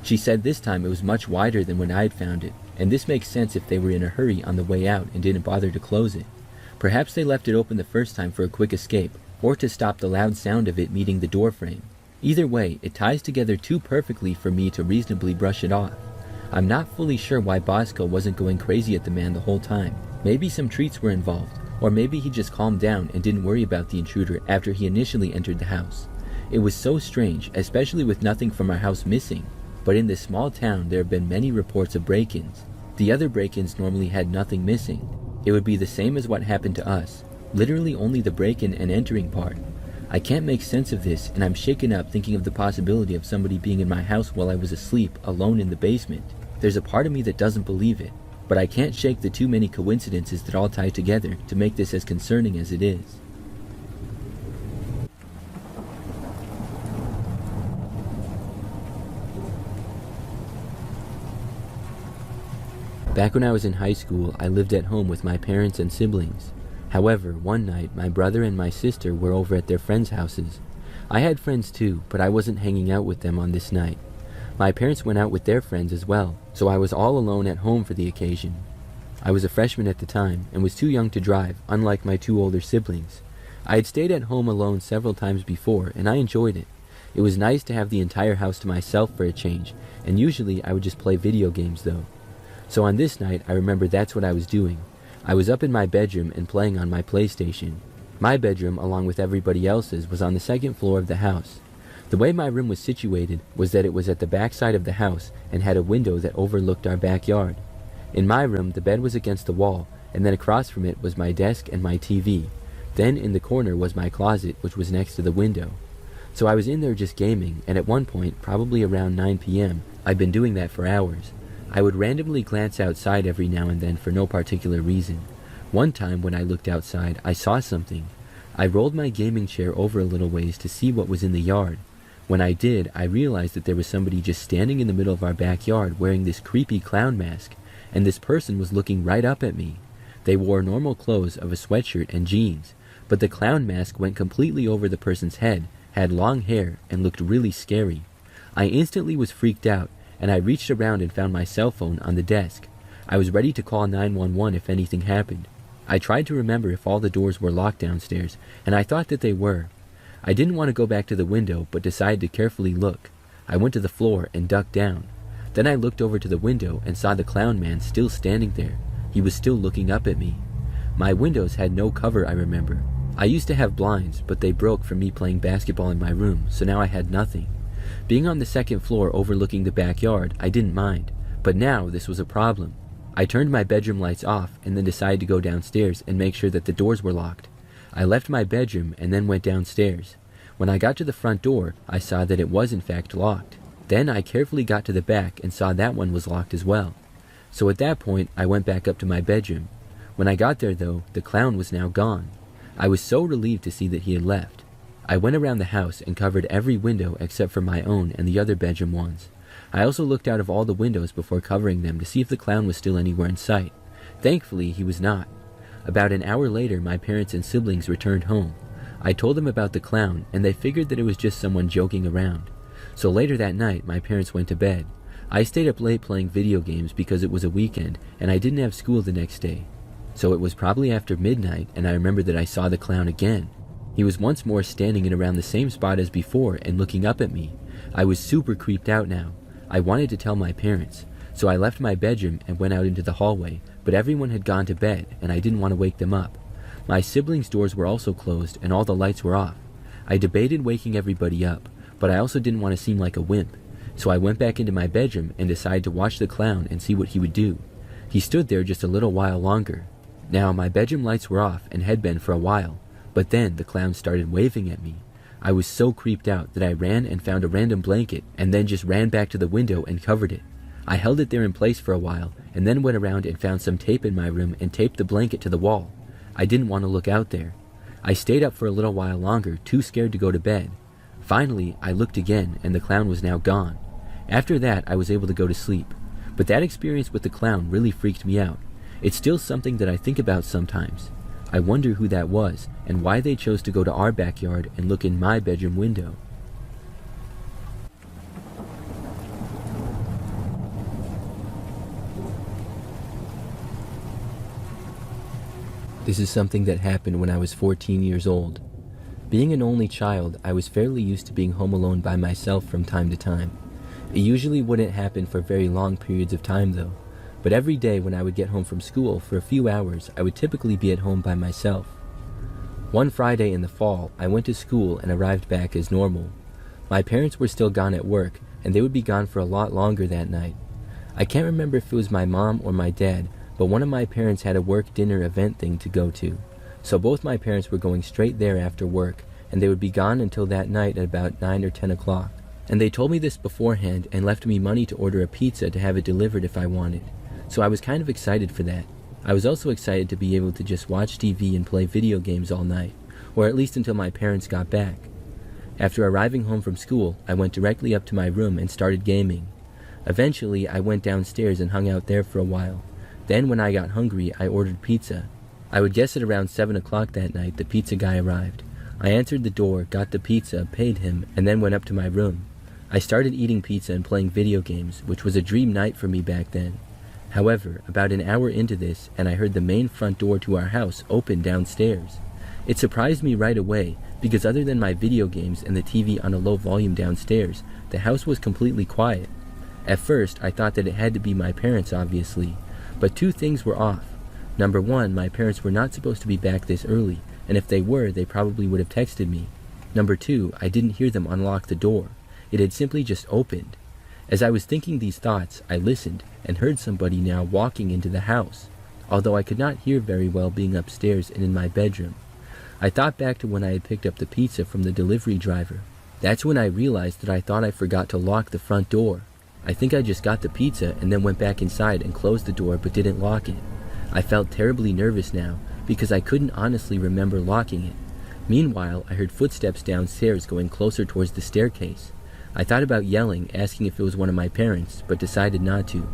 She said this time it was much wider than when I had found it, and this makes sense if they were in a hurry on the way out and didn't bother to close it. Perhaps they left it open the first time for a quick escape, or to stop the loud sound of it meeting the door frame. Either way, it ties together too perfectly for me to reasonably brush it off. I'm not fully sure why Bosco wasn't going crazy at the man the whole time. Maybe some treats were involved, or maybe he just calmed down and didn't worry about the intruder after he initially entered the house. It was so strange, especially with nothing from our house missing. But in this small town, there have been many reports of break-ins. The other break-ins normally had nothing missing. It would be the same as what happened to us, literally only the break-in and entering part. I can't make sense of this, and I'm shaken up thinking of the possibility of somebody being in my house while I was asleep, alone in the basement. There's a part of me that doesn't believe it, but I can't shake the too many coincidences that all tie together to make this as concerning as it is. Back when I was in high school, I lived at home with my parents and siblings. However, one night, my brother and my sister were over at their friends' houses. I had friends too, but I wasn't hanging out with them on this night. My parents went out with their friends as well, so I was all alone at home for the occasion. I was a freshman at the time, and was too young to drive, unlike my two older siblings. I had stayed at home alone several times before, and I enjoyed it. It was nice to have the entire house to myself for a change, and usually I would just play video games though. So on this night, I remember that's what I was doing. I was up in my bedroom and playing on my PlayStation. My bedroom, along with everybody else's, was on the second floor of the house. The way my room was situated was that it was at the back side of the house and had a window that overlooked our backyard. In my room, the bed was against the wall, and then across from it was my desk and my TV. Then in the corner was my closet, which was next to the window. So I was in there just gaming, and at one point, probably around 9 p.m., I'd been doing that for hours. I would randomly glance outside every now and then for no particular reason. One time when I looked outside, I saw something. I rolled my gaming chair over a little ways to see what was in the yard. When I did, I realized that there was somebody just standing in the middle of our backyard wearing this creepy clown mask, and this person was looking right up at me. They wore normal clothes of a sweatshirt and jeans, but the clown mask went completely over the person's head, had long hair, and looked really scary. I instantly was freaked out, and I reached around and found my cell phone on the desk. I was ready to call 911 if anything happened. I tried to remember if all the doors were locked downstairs, and I thought that they were. I didn't want to go back to the window, but decided to carefully look. I went to the floor and ducked down. Then I looked over to the window and saw the clown man still standing there. He was still looking up at me. My windows had no cover, I remember. I used to have blinds, but they broke from me playing basketball in my room, so now I had nothing. Being on the second floor overlooking the backyard, I didn't mind, but now this was a problem. I turned my bedroom lights off and then decided to go downstairs and make sure that the doors were locked. I left my bedroom and then went downstairs. When I got to the front door, I saw that it was in fact locked. Then I carefully got to the back and saw that one was locked as well. So at that point, I went back up to my bedroom. When I got there though, the clown was now gone. I was so relieved to see that he had left. I went around the house and covered every window except for my own and the other bedroom ones. I also looked out of all the windows before covering them to see if the clown was still anywhere in sight. Thankfully, he was not. About an hour later, my parents and siblings returned home. I told them about the clown, and they figured that it was just someone joking around. So later that night, my parents went to bed. I stayed up late playing video games because it was a weekend, and I didn't have school the next day. So it was probably after midnight, and I remember that I saw the clown again. He was once more standing in around the same spot as before and looking up at me. I was super creeped out now. I wanted to tell my parents, so I left my bedroom and went out into the hallway, but everyone had gone to bed and I didn't want to wake them up. My siblings' doors were also closed and all the lights were off. I debated waking everybody up, but I also didn't want to seem like a wimp, so I went back into my bedroom and decided to watch the clown and see what he would do. He stood there just a little while longer. Now my bedroom lights were off and had been for a while. But then the clown started waving at me. I was so creeped out that I ran and found a random blanket and then just ran back to the window and covered it. I held it there in place for a while and then went around and found some tape in my room and taped the blanket to the wall. I didn't want to look out there. I stayed up for a little while longer, too scared to go to bed. Finally, I looked again and the clown was now gone. After that, I was able to go to sleep. But that experience with the clown really freaked me out. It's still something that I think about sometimes. I wonder who that was and why they chose to go to our backyard and look in my bedroom window. This is something that happened when I was 14 years old. Being an only child, I was fairly used to being home alone by myself from time to time. It usually wouldn't happen for very long periods of time though, but every day when I would get home from school for a few hours, I would typically be at home by myself. One Friday in the fall, I went to school and arrived back as normal. My parents were still gone at work, and they would be gone for a lot longer that night. I can't remember if it was my mom or my dad, but one of my parents had a work dinner event thing to go to. So both my parents were going straight there after work, and they would be gone until that night at about 9 or 10 o'clock. And they told me this beforehand and left me money to order a pizza to have it delivered if I wanted. So I was kind of excited for that. I was also excited to be able to just watch TV and play video games all night, or at least until my parents got back. After arriving home from school, I went directly up to my room and started gaming. Eventually, I went downstairs and hung out there for a while. Then when I got hungry, I ordered pizza. I would guess at around 7 o'clock that night, the pizza guy arrived. I answered the door, got the pizza, paid him, and then went up to my room. I started eating pizza and playing video games, which was a dream night for me back then. However, about an hour into this, and I heard the main front door to our house open downstairs. It surprised me right away, because other than my video games and the TV on a low volume downstairs, the house was completely quiet. At first, I thought that it had to be my parents, obviously, but two things were off. Number one, my parents were not supposed to be back this early, and if they were, they probably would have texted me. Number two, I didn't hear them unlock the door. It had simply just opened. As I was thinking these thoughts, I listened and heard somebody now walking into the house, although I could not hear very well being upstairs and in my bedroom. I thought back to when I had picked up the pizza from the delivery driver. That's when I realized that I thought I forgot to lock the front door. I think I just got the pizza and then went back inside and closed the door but didn't lock it. I felt terribly nervous now because I couldn't honestly remember locking it. Meanwhile, I heard footsteps downstairs going closer towards the staircase. I thought about yelling, asking if it was one of my parents, but decided not to.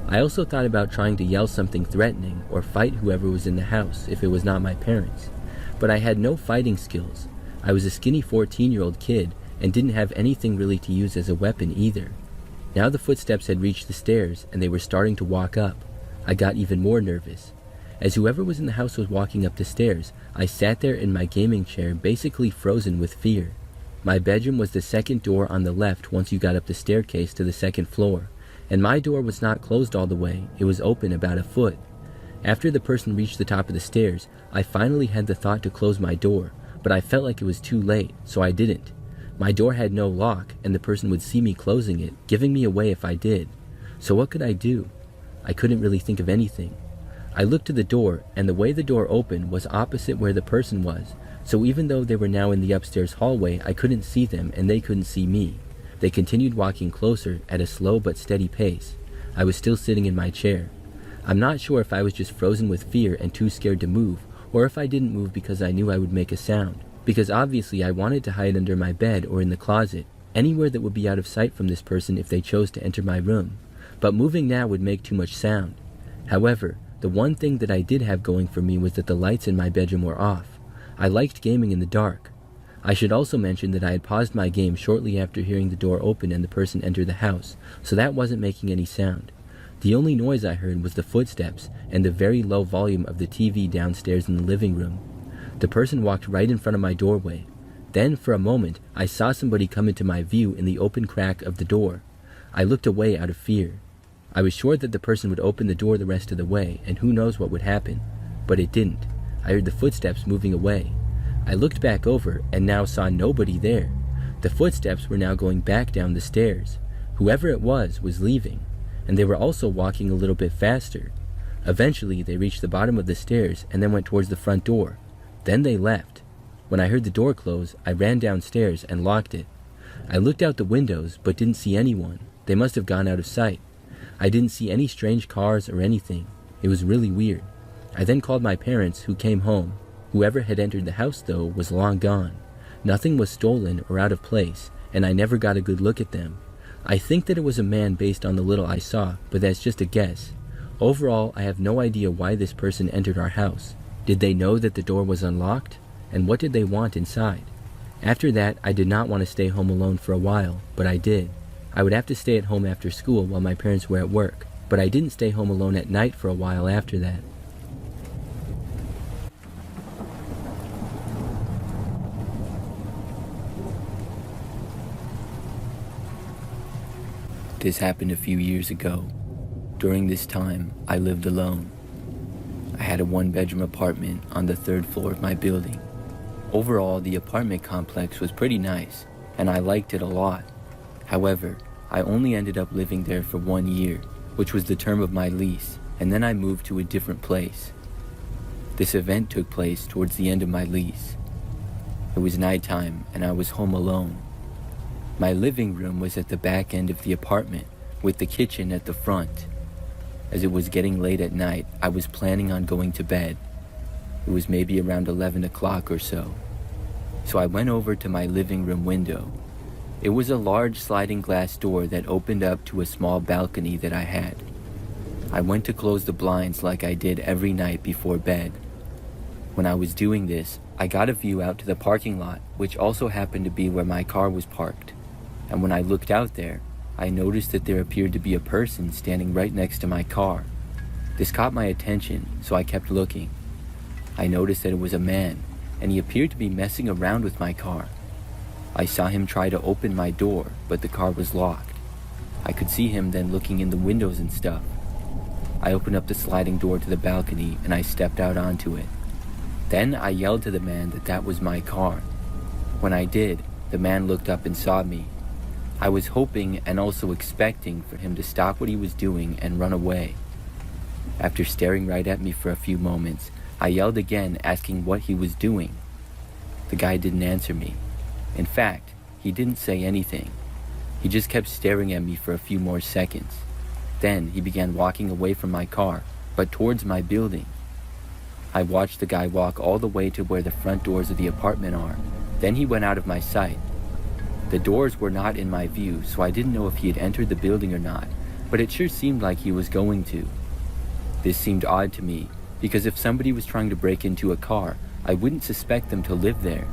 I also thought about trying to yell something threatening or fight whoever was in the house if it was not my parents. But I had no fighting skills. I was a skinny 14-year-old kid and didn't have anything really to use as a weapon either. Now the footsteps had reached the stairs and they were starting to walk up. I got even more nervous. As whoever was in the house was walking up the stairs, I sat there in my gaming chair basically frozen with fear. My bedroom was the second door on the left once you got up the staircase to the second floor, and my door was not closed all the way, it was open about a foot. After the person reached the top of the stairs, I finally had the thought to close my door, but I felt like it was too late, so I didn't. My door had no lock, and the person would see me closing it, giving me away if I did. So what could I do? I couldn't really think of anything. I looked to the door, and the way the door opened was opposite where the person was, so even though they were now in the upstairs hallway, I couldn't see them and they couldn't see me. They continued walking closer at a slow but steady pace. I was still sitting in my chair. I'm not sure if I was just frozen with fear and too scared to move, or if I didn't move because I knew I would make a sound. Because obviously I wanted to hide under my bed or in the closet, anywhere that would be out of sight from this person if they chose to enter my room. But moving now would make too much sound. However, the one thing that I did have going for me was that the lights in my bedroom were off. I liked gaming in the dark. I should also mention that I had paused my game shortly after hearing the door open and the person enter the house, so that wasn't making any sound. The only noise I heard was the footsteps and the very low volume of the TV downstairs in the living room. The person walked right in front of my doorway. Then, for a moment, I saw somebody come into my view in the open crack of the door. I looked away out of fear. I was sure that the person would open the door the rest of the way, and who knows what would happen. But it didn't. I heard the footsteps moving away. I looked back over and now saw nobody there. The footsteps were now going back down the stairs. Whoever it was leaving, and they were also walking a little bit faster. Eventually, they reached the bottom of the stairs and then went towards the front door. Then they left. When I heard the door close, I ran downstairs and locked it. I looked out the windows but didn't see anyone. They must have gone out of sight. I didn't see any strange cars or anything. It was really weird. I then called my parents, who came home. Whoever had entered the house, though, was long gone. Nothing was stolen or out of place, and I never got a good look at them. I think that it was a man based on the little I saw, but that's just a guess. Overall, I have no idea why this person entered our house. Did they know that the door was unlocked? And what did they want inside? After that, I did not want to stay home alone for a while, but I did. I would have to stay at home after school while my parents were at work, but I didn't stay home alone at night for a while after that. This happened a few years ago. During this time, I lived alone. I had a one-bedroom apartment on the 3rd floor of my building. Overall, the apartment complex was pretty nice, and I liked it a lot. However, I only ended up living there for 1 year, which was the term of my lease, and then I moved to a different place. This event took place towards the end of my lease. It was nighttime, and I was home alone. My living room was at the back end of the apartment, with the kitchen at the front. As it was getting late at night, I was planning on going to bed. It was maybe around 11 o'clock or so. So I went over to my living room window. It was a large sliding glass door that opened up to a small balcony that I had. I went to close the blinds like I did every night before bed. When I was doing this, I got a view out to the parking lot, which also happened to be where my car was parked. And when I looked out there, I noticed that there appeared to be a person standing right next to my car. This caught my attention, so I kept looking. I noticed that it was a man, and he appeared to be messing around with my car. I saw him try to open my door, but the car was locked. I could see him then looking in the windows and stuff. I opened up the sliding door to the balcony, and I stepped out onto it. Then I yelled to the man that that was my car. When I did, the man looked up and saw me. I was hoping and also expecting for him to stop what he was doing and run away. After staring right at me for a few moments, I yelled again, asking what he was doing. The guy didn't answer me. In fact, he didn't say anything. He just kept staring at me for a few more seconds. Then he began walking away from my car, but towards my building. I watched the guy walk all the way to where the front doors of the apartment are. Then he went out of my sight. The doors were not in my view, so I didn't know if he had entered the building or not, but it sure seemed like he was going to. This seemed odd to me, because if somebody was trying to break into a car, I wouldn't suspect them to live there.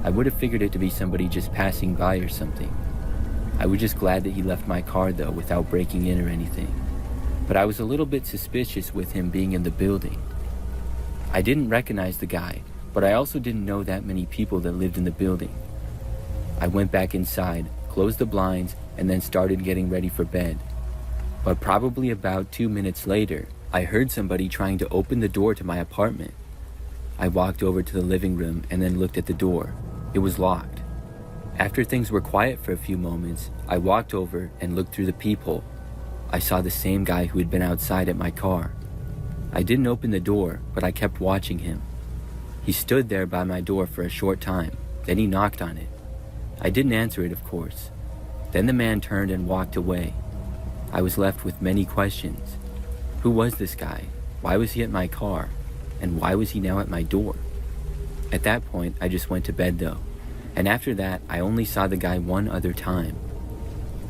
I would have figured it to be somebody just passing by or something. I was just glad that he left my car though, without breaking in or anything. But I was a little bit suspicious with him being in the building. I didn't recognize the guy, but I also didn't know that many people that lived in the building. I went back inside, closed the blinds, and then started getting ready for bed. But probably about 2 minutes later, I heard somebody trying to open the door to my apartment. I walked over to the living room and then looked at the door. It was locked. After things were quiet for a few moments, I walked over and looked through the peephole. I saw the same guy who had been outside at my car. I didn't open the door, but I kept watching him. He stood there by my door for a short time, then he knocked on it. I didn't answer it, of course. Then the man turned and walked away. I was left with many questions. Who was this guy? Why was he at my car? And why was he now at my door? At that point, I just went to bed though. And after that, I only saw the guy one other time.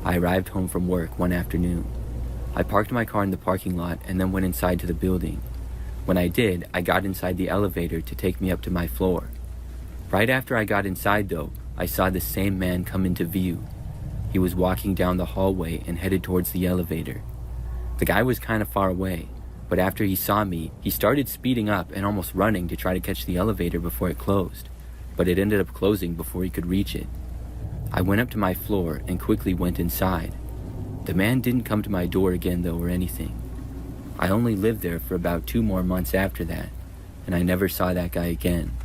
I arrived home from work one afternoon. I parked my car in the parking lot and then went inside to the building. When I did, I got inside the elevator to take me up to my floor. Right after I got inside though, I saw the same man come into view. He was walking down the hallway and headed towards the elevator. The guy was kind of far away, but after he saw me, he started speeding up and almost running to try to catch the elevator before it closed, but it ended up closing before he could reach it. I went up to my floor and quickly went inside. The man didn't come to my door again though or anything. I only lived there for about 2 more months after that, and I never saw that guy again.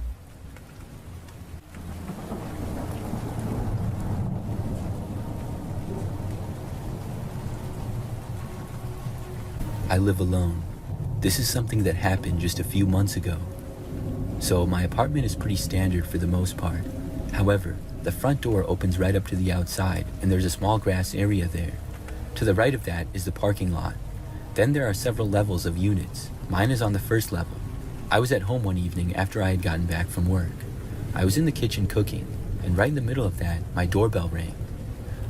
I live alone. This is something that happened just a few months ago. So my apartment is pretty standard for the most part. However, the front door opens right up to the outside and there's a small grass area there. To the right of that is the parking lot. Then there are several levels of units. Mine is on the first level. I was at home one evening after I had gotten back from work. I was in the kitchen cooking, and right in the middle of that, my doorbell rang.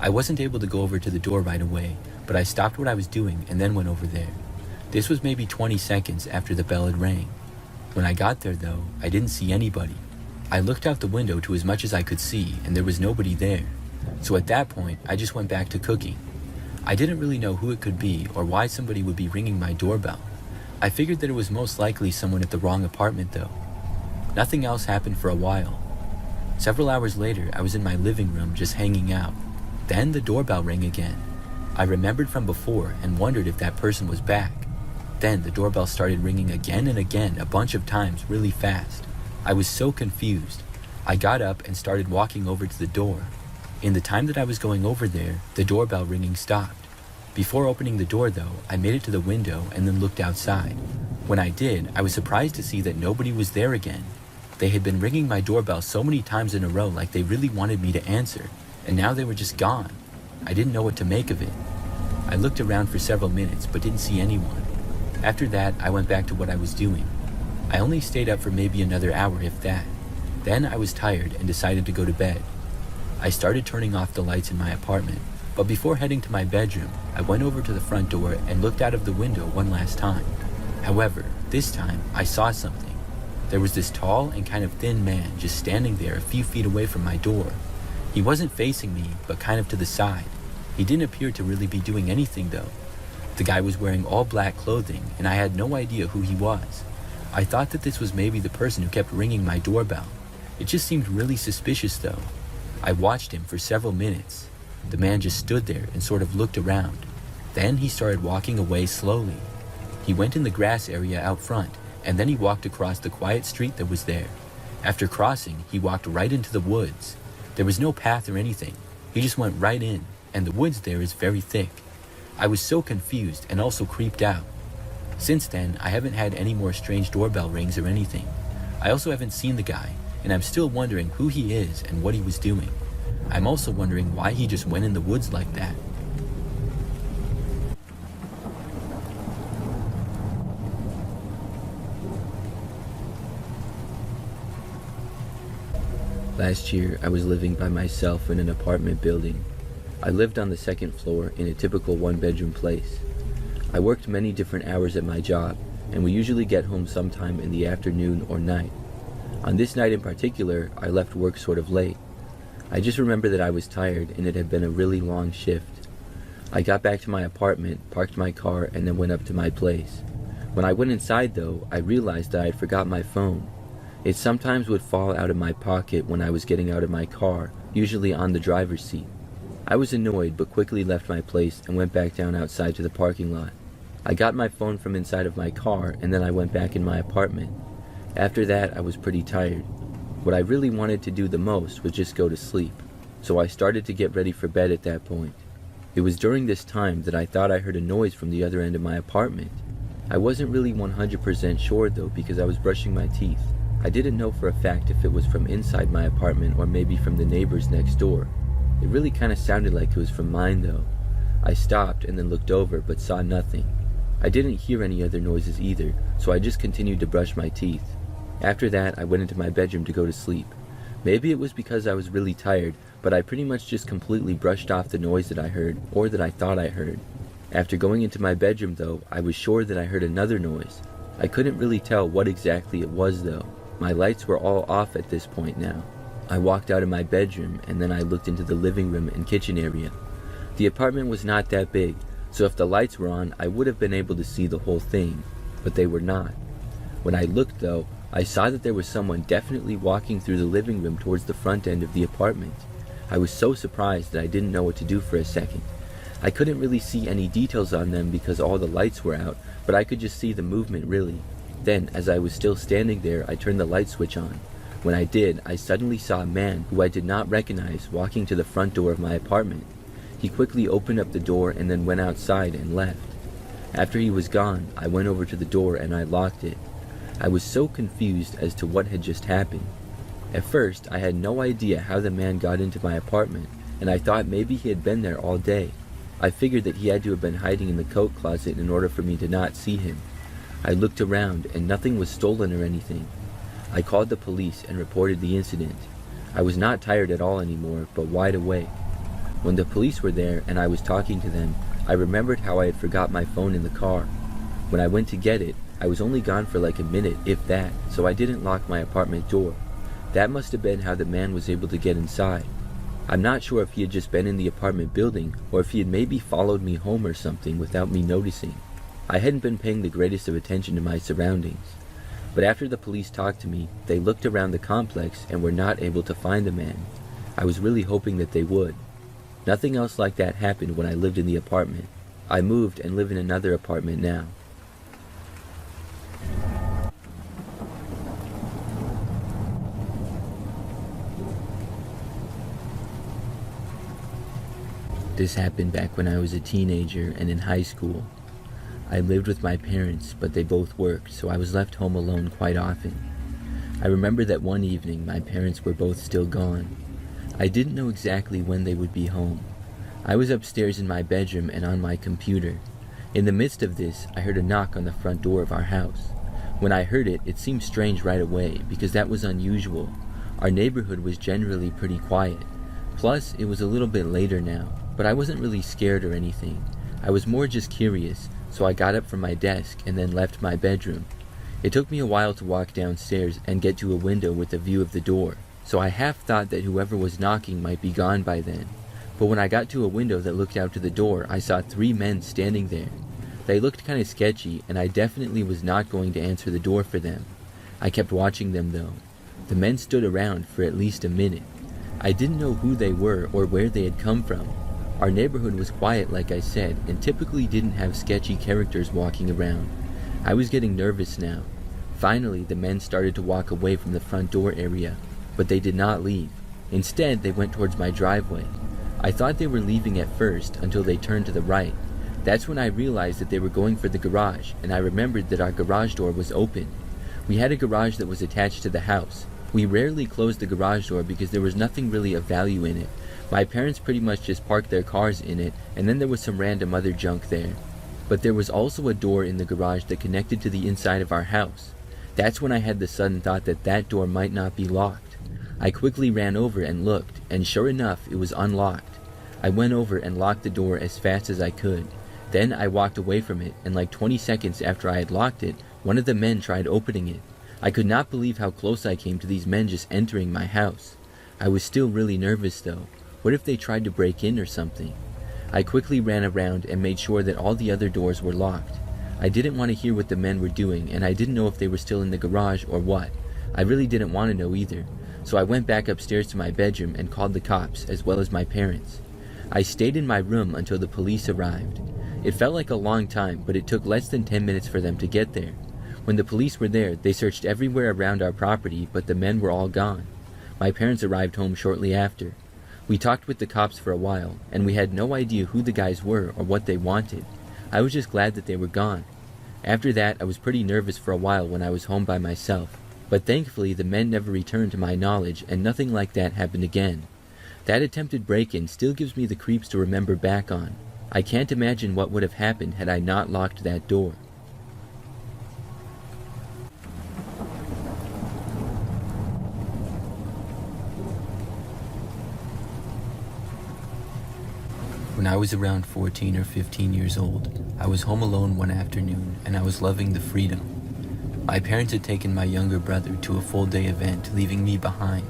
I wasn't able to go over to the door right away, but I stopped what I was doing and then went over there. This was maybe 20 seconds after the bell had rang. When I got there though, I didn't see anybody. I looked out the window to as much as I could see and there was nobody there. So at that point, I just went back to cooking. I didn't really know who it could be or why somebody would be ringing my doorbell. I figured that it was most likely someone at the wrong apartment though. Nothing else happened for a while. Several hours later, I was in my living room just hanging out. Then the doorbell rang again. I remembered from before and wondered if that person was back. Then the doorbell started ringing again and again a bunch of times really fast. I was so confused. I got up and started walking over to the door. In the time that I was going over there, the doorbell ringing stopped. Before opening the door though, I made it to the window and then looked outside. When I did, I was surprised to see that nobody was there again. They had been ringing my doorbell so many times in a row like they really wanted me to answer, and now they were just gone. I didn't know what to make of it. I looked around for several minutes but didn't see anyone. After that, I went back to what I was doing. I only stayed up for maybe another hour if that. Then I was tired and decided to go to bed. I started turning off the lights in my apartment, but before heading to my bedroom, I went over to the front door and looked out of the window one last time. However, this time I saw something. There was this tall and kind of thin man just standing there a few feet away from my door. He wasn't facing me, but kind of to the side. He didn't appear to really be doing anything though. The guy was wearing all black clothing and I had no idea who he was. I thought that this was maybe the person who kept ringing my doorbell. It just seemed really suspicious though. I watched him for several minutes. The man just stood there and sort of looked around. Then he started walking away slowly. He went in the grass area out front, and then he walked across the quiet street that was there. After crossing, he walked right into the woods. There was no path or anything. He just went right in, and the woods there is very thick. I was so confused and also creeped out. Since then, I haven't had any more strange doorbell rings or anything. I also haven't seen the guy, and I'm still wondering who he is and what he was doing. I'm also wondering why he just went in the woods like that. Last year, I was living by myself in an apartment building. I lived on the second floor in a typical one-bedroom place. I worked many different hours at my job, and we usually get home sometime in the afternoon or night. On this night in particular, I left work sort of late. I just remember that I was tired and it had been a really long shift. I got back to my apartment, parked my car, and then went up to my place. When I went inside though, I realized that I had forgot my phone. It sometimes would fall out of my pocket when I was getting out of my car, usually on the driver's seat. I was annoyed but quickly left my place and went back down outside to the parking lot. I got my phone from inside of my car and then I went back in my apartment. After that, I was pretty tired. What I really wanted to do the most was just go to sleep, so I started to get ready for bed at that point. It was during this time that I thought I heard a noise from the other end of my apartment. I wasn't really 100% sure though because I was brushing my teeth. I didn't know for a fact if it was from inside my apartment or maybe from the neighbors next door. It really kind of sounded like it was from mine though. I stopped and then looked over but saw nothing. I didn't hear any other noises either, so I just continued to brush my teeth. After that, I went into my bedroom to go to sleep. Maybe it was because I was really tired, but I pretty much just completely brushed off the noise that I heard, or that I thought I heard. After going into my bedroom though, I was sure that I heard another noise. I couldn't really tell what exactly it was though. My lights were all off at this point now. I walked out of my bedroom and then I looked into the living room and kitchen area. The apartment was not that big, so if the lights were on, I would have been able to see the whole thing, but they were not. When I looked though, I saw that there was someone definitely walking through the living room towards the front end of the apartment. I was so surprised that I didn't know what to do for a second. I couldn't really see any details on them because all the lights were out, but I could just see the movement really. Then, as I was still standing there, I turned the light switch on. When I did, I suddenly saw a man who I did not recognize walking to the front door of my apartment. He quickly opened up the door and then went outside and left. After he was gone, I went over to the door and I locked it. I was so confused as to what had just happened. At first, I had no idea how the man got into my apartment, and I thought maybe he had been there all day. I figured that he had to have been hiding in the coat closet in order for me to not see him. I looked around and nothing was stolen or anything. I called the police and reported the incident. I was not tired at all anymore, but wide awake. When the police were there and I was talking to them, I remembered how I had forgot my phone in the car. When I went to get it, I was only gone for like a minute, if that, so I didn't lock my apartment door. That must have been how the man was able to get inside. I'm not sure if he had just been in the apartment building, or if he had maybe followed me home or something without me noticing. I hadn't been paying the greatest of attention to my surroundings. But after the police talked to me, they looked around the complex and were not able to find the man. I was really hoping that they would. Nothing else like that happened when I lived in the apartment. I moved and live in another apartment now. This happened back when I was a teenager and in high school. I lived with my parents, but they both worked, so I was left home alone quite often. I remember that one evening my parents were both still gone. I didn't know exactly when they would be home. I was upstairs in my bedroom and on my computer. In the midst of this, I heard a knock on the front door of our house. When I heard it, it seemed strange right away because that was unusual. Our neighborhood was generally pretty quiet. Plus, it was a little bit later now, but I wasn't really scared or anything. I was more just curious, so I got up from my desk and then left my bedroom. It took me a while to walk downstairs and get to a window with a view of the door, so I half thought that whoever was knocking might be gone by then. But when I got to a window that looked out to the door, I saw 3 men standing there. They looked kind of sketchy, and I definitely was not going to answer the door for them. I kept watching them though. The men stood around for at least a minute. I didn't know who they were or where they had come from. Our neighborhood was quiet, like I said, and typically didn't have sketchy characters walking around. I was getting nervous now. Finally, the men started to walk away from the front door area, but they did not leave. Instead, they went towards my driveway. I thought they were leaving at first until they turned to the right. That's when I realized that they were going for the garage, and I remembered that our garage door was open. We had a garage that was attached to the house. We rarely closed the garage door because there was nothing really of value in it. My parents pretty much just parked their cars in it, and then there was some random other junk there. But there was also a door in the garage that connected to the inside of our house. That's when I had the sudden thought that that door might not be locked. I quickly ran over and looked, and sure enough, it was unlocked. I went over and locked the door as fast as I could. Then I walked away from it, and like 20 seconds after I had locked it, one of the men tried opening it. I could not believe how close I came to these men just entering my house. I was still really nervous though. What if they tried to break in or something? I quickly ran around and made sure that all the other doors were locked. I didn't want to hear what the men were doing, and I didn't know if they were still in the garage or what. I really didn't want to know either. So I went back upstairs to my bedroom and called the cops, as well as my parents. I stayed in my room until the police arrived. It felt like a long time, but it took less than 10 minutes for them to get there. When the police were there, they searched everywhere around our property, but the men were all gone. My parents arrived home shortly after. We talked with the cops for a while, and we had no idea who the guys were or what they wanted. I was just glad that they were gone. After that, I was pretty nervous for a while when I was home by myself, but thankfully the men never returned to my knowledge and nothing like that happened again. That attempted break-in still gives me the creeps to remember back on. I can't imagine what would have happened had I not locked that door. When I was around 14 or 15 years old, I was home alone one afternoon and I was loving the freedom. My parents had taken my younger brother to a full-day event, leaving me behind.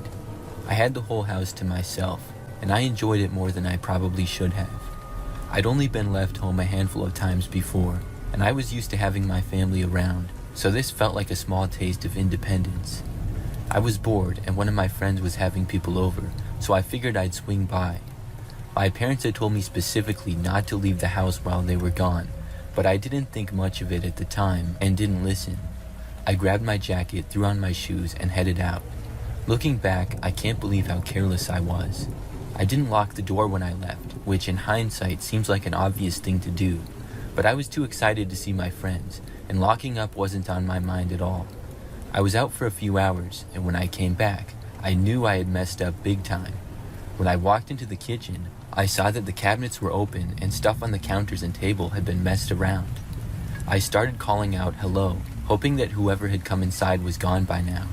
I had the whole house to myself, and I enjoyed it more than I probably should have. I'd only been left home a handful of times before, and I was used to having my family around, so this felt like a small taste of independence. I was bored, and one of my friends was having people over, so I figured I'd swing by. My parents had told me specifically not to leave the house while they were gone, but I didn't think much of it at the time and didn't listen. I grabbed my jacket, threw on my shoes, and headed out. Looking back, I can't believe how careless I was. I didn't lock the door when I left, which in hindsight seems like an obvious thing to do, but I was too excited to see my friends, and locking up wasn't on my mind at all. I was out for a few hours, and when I came back, I knew I had messed up big time. When I walked into the kitchen, I saw that the cabinets were open and stuff on the counters and table had been messed around. I started calling out hello, hoping that whoever had come inside was gone by now.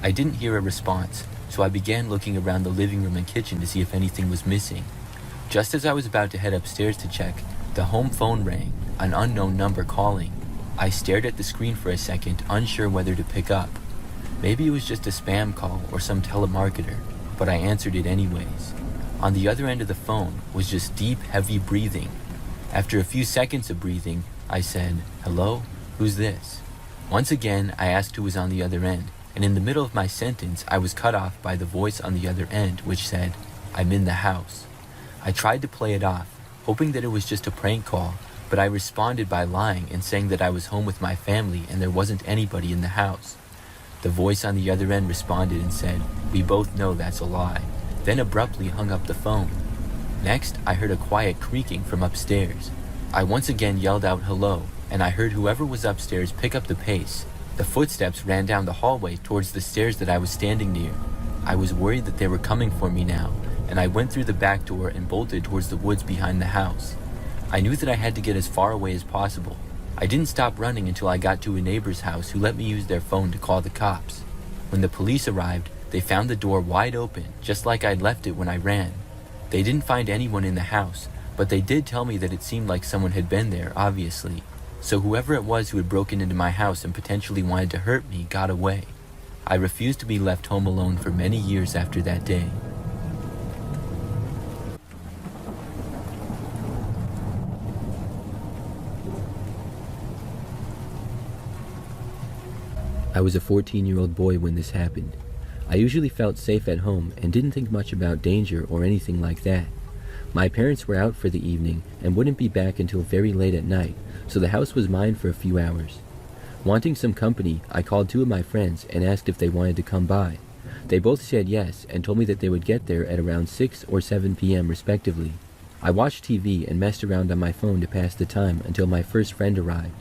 I didn't hear a response, so I began looking around the living room and kitchen to see if anything was missing. Just as I was about to head upstairs to check, the home phone rang, an unknown number calling. I stared at the screen for a second, unsure whether to pick up. Maybe it was just a spam call or some telemarketer, but I answered it anyways. On the other end of the phone was just deep, heavy breathing. After a few seconds of breathing, I said, "Hello? Who's this?" Once again, I asked who was on the other end, and in the middle of my sentence, I was cut off by the voice on the other end, which said, "I'm in the house." I tried to play it off, hoping that it was just a prank call, but I responded by lying and saying that I was home with my family and there wasn't anybody in the house. The voice on the other end responded and said, "We both know that's a lie," then abruptly hung up the phone. Next, I heard a quiet creaking from upstairs. I once again yelled out hello, and I heard whoever was upstairs pick up the pace. The footsteps ran down the hallway towards the stairs that I was standing near. I was worried that they were coming for me now, and I went through the back door and bolted towards the woods behind the house. I knew that I had to get as far away as possible. I didn't stop running until I got to a neighbor's house who let me use their phone to call the cops. When the police arrived, they found the door wide open, just like I'd left it when I ran. They didn't find anyone in the house, but they did tell me that it seemed like someone had been there, obviously. So whoever it was who had broken into my house and potentially wanted to hurt me got away. I refused to be left home alone for many years after that day. I was a 14-year-old boy when this happened. I usually felt safe at home and didn't think much about danger or anything like that. My parents were out for the evening and wouldn't be back until very late at night, so the house was mine for a few hours. Wanting some company, I called two of my friends and asked if they wanted to come by. They both said yes and told me that they would get there at around 6 or 7 p.m. respectively. I watched TV and messed around on my phone to pass the time until my first friend arrived.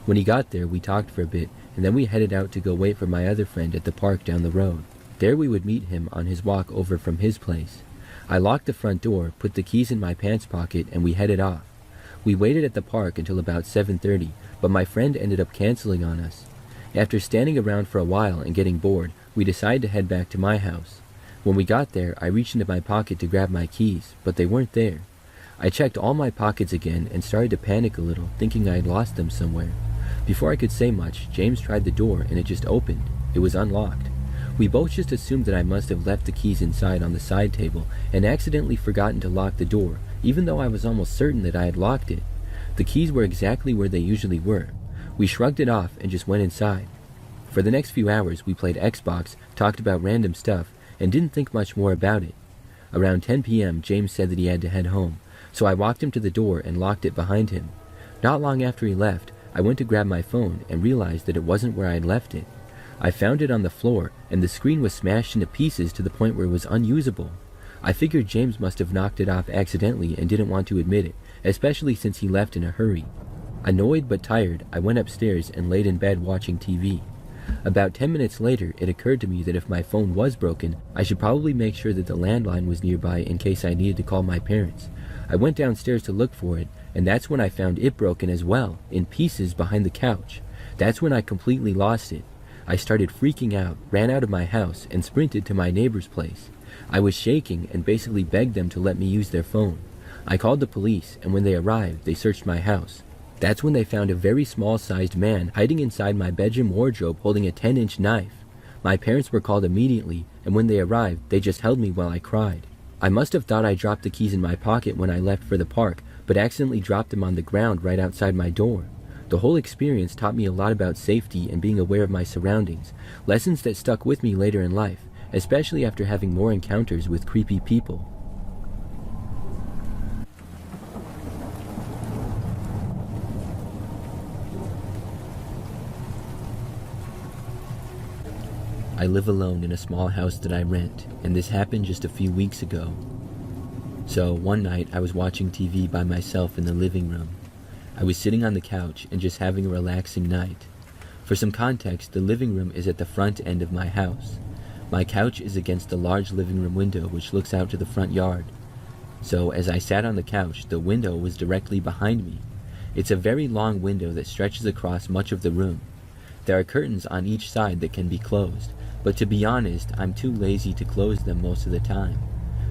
When he got there, we talked for a bit, and then we headed out to go wait for my other friend at the park down the road. There we would meet him on his walk over from his place. I locked the front door, put the keys in my pants pocket, and we headed off. We waited at the park until about 7:30, but my friend ended up canceling on us. After standing around for a while and getting bored, we decided to head back to my house. When we got there, I reached into my pocket to grab my keys, but they weren't there. I checked all my pockets again and started to panic a little, thinking I had lost them somewhere. Before I could say much, James tried the door and it just opened. It was unlocked. We both just assumed that I must have left the keys inside on the side table and accidentally forgotten to lock the door, even though I was almost certain that I had locked it. The keys were exactly where they usually were. We shrugged it off and just went inside. For the next few hours, we played Xbox, talked about random stuff, and didn't think much more about it. Around 10 p.m., James said that he had to head home, so I walked him to the door and locked it behind him. Not long after he left, I went to grab my phone and realized that it wasn't where I had left it. I found it on the floor, and the screen was smashed into pieces to the point where it was unusable. I figured James must have knocked it off accidentally and didn't want to admit it, especially since he left in a hurry. Annoyed but tired, I went upstairs and laid in bed watching TV. About 10 minutes later, it occurred to me that if my phone was broken, I should probably make sure that the landline was nearby in case I needed to call my parents. I went downstairs to look for it, and that's when I found it broken as well, in pieces behind the couch. That's when I completely lost it. I started freaking out, ran out of my house, and sprinted to my neighbor's place. I was shaking and basically begged them to let me use their phone. I called the police, and when they arrived, they searched my house. That's when they found a very small-sized man hiding inside my bedroom wardrobe holding a 10-inch knife. My parents were called immediately, and when they arrived, they just held me while I cried. I must have thought I dropped the keys in my pocket when I left for the park, but accidentally dropped them on the ground right outside my door. The whole experience taught me a lot about safety and being aware of my surroundings, lessons that stuck with me later in life, especially after having more encounters with creepy people. I live alone in a small house that I rent, and this happened just a few weeks ago. So, one night I was watching TV by myself in the living room. I was sitting on the couch and just having a relaxing night. For some context, the living room is at the front end of my house. My couch is against the large living room window which looks out to the front yard. So, as I sat on the couch, the window was directly behind me. It's a very long window that stretches across much of the room. There are curtains on each side that can be closed, but to be honest, I'm too lazy to close them most of the time.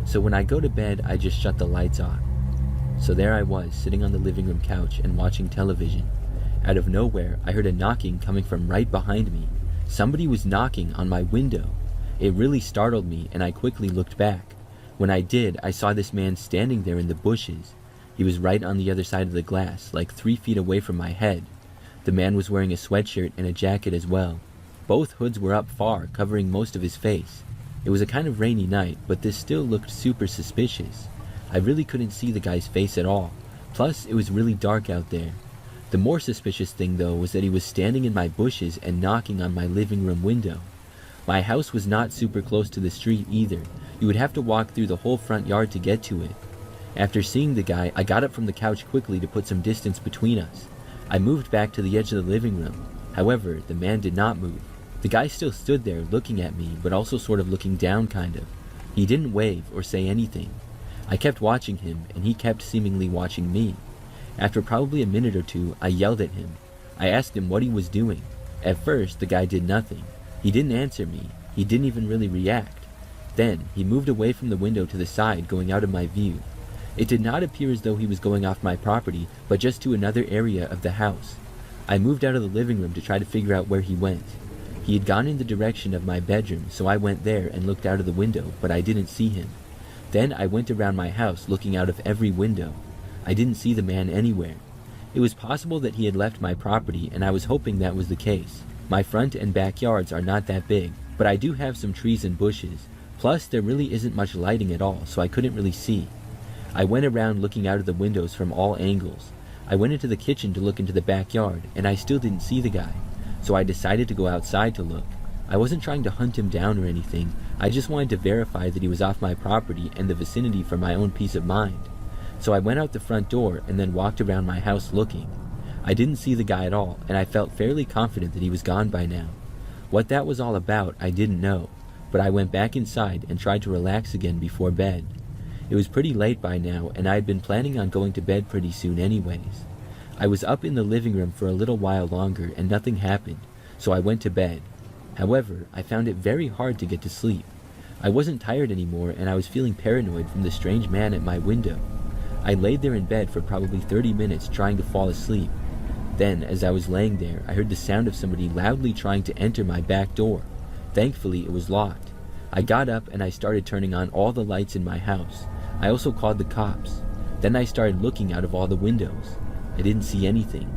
So when I go to bed, I just shut the lights off. So there I was, sitting on the living room couch and watching television. Out of nowhere, I heard a knocking coming from right behind me. Somebody was knocking on my window. It really startled me, and I quickly looked back. When I did, I saw this man standing there in the bushes. He was right on the other side of the glass, like 3 feet away from my head. The man was wearing a sweatshirt and a jacket as well. Both hoods were up far, covering most of his face. It was a kind of rainy night, but this still looked super suspicious. I really couldn't see the guy's face at all. Plus, it was really dark out there. The more suspicious thing, though, was that he was standing in my bushes and knocking on my living room window. My house was not super close to the street either. You would have to walk through the whole front yard to get to it. After seeing the guy, I got up from the couch quickly to put some distance between us. I moved back to the edge of the living room. However, the man did not move. The guy still stood there looking at me, but also sort of looking down kind of. He didn't wave or say anything. I kept watching him, and he kept seemingly watching me. After probably a minute or two, I yelled at him. I asked him what he was doing. At first, the guy did nothing. He didn't answer me. He didn't even really react. Then, he moved away from the window to the side, going out of my view. It did not appear as though he was going off my property, but just to another area of the house. I moved out of the living room to try to figure out where he went. He had gone in the direction of my bedroom, so I went there and looked out of the window, but I didn't see him. Then I went around my house looking out of every window. I didn't see the man anywhere. It was possible that he had left my property, and I was hoping that was the case. My front and backyards are not that big, but I do have some trees and bushes. Plus, there really isn't much lighting at all, so I couldn't really see. I went around looking out of the windows from all angles. I went into the kitchen to look into the backyard, and I still didn't see the guy. So I decided to go outside to look. I wasn't trying to hunt him down or anything. I just wanted to verify that he was off my property and the vicinity for my own peace of mind. So I went out the front door and then walked around my house looking. I didn't see the guy at all, and I felt fairly confident that he was gone by now. What that was all about, I didn't know, but I went back inside and tried to relax again before bed. It was pretty late by now, and I had been planning on going to bed pretty soon anyways. I was up in the living room for a little while longer and nothing happened, so I went to bed. However, I found it very hard to get to sleep. I wasn't tired anymore, and I was feeling paranoid from the strange man at my window. I laid there in bed for probably 30 minutes trying to fall asleep. Then, as I was laying there, I heard the sound of somebody loudly trying to enter my back door. Thankfully, it was locked. I got up and I started turning on all the lights in my house. I also called the cops. Then I started looking out of all the windows. I didn't see anything.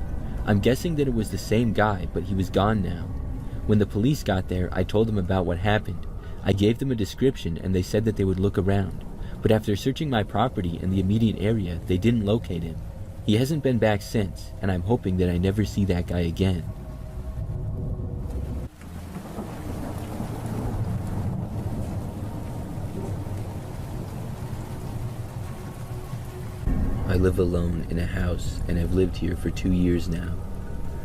I'm guessing that it was the same guy, but he was gone now. When the police got there, I told them about what happened. I gave them a description and they said that they would look around. But after searching my property and the immediate area, they didn't locate him. He hasn't been back since, and I'm hoping that I never see that guy again. I live alone in a house, and I've lived here for 2 years now.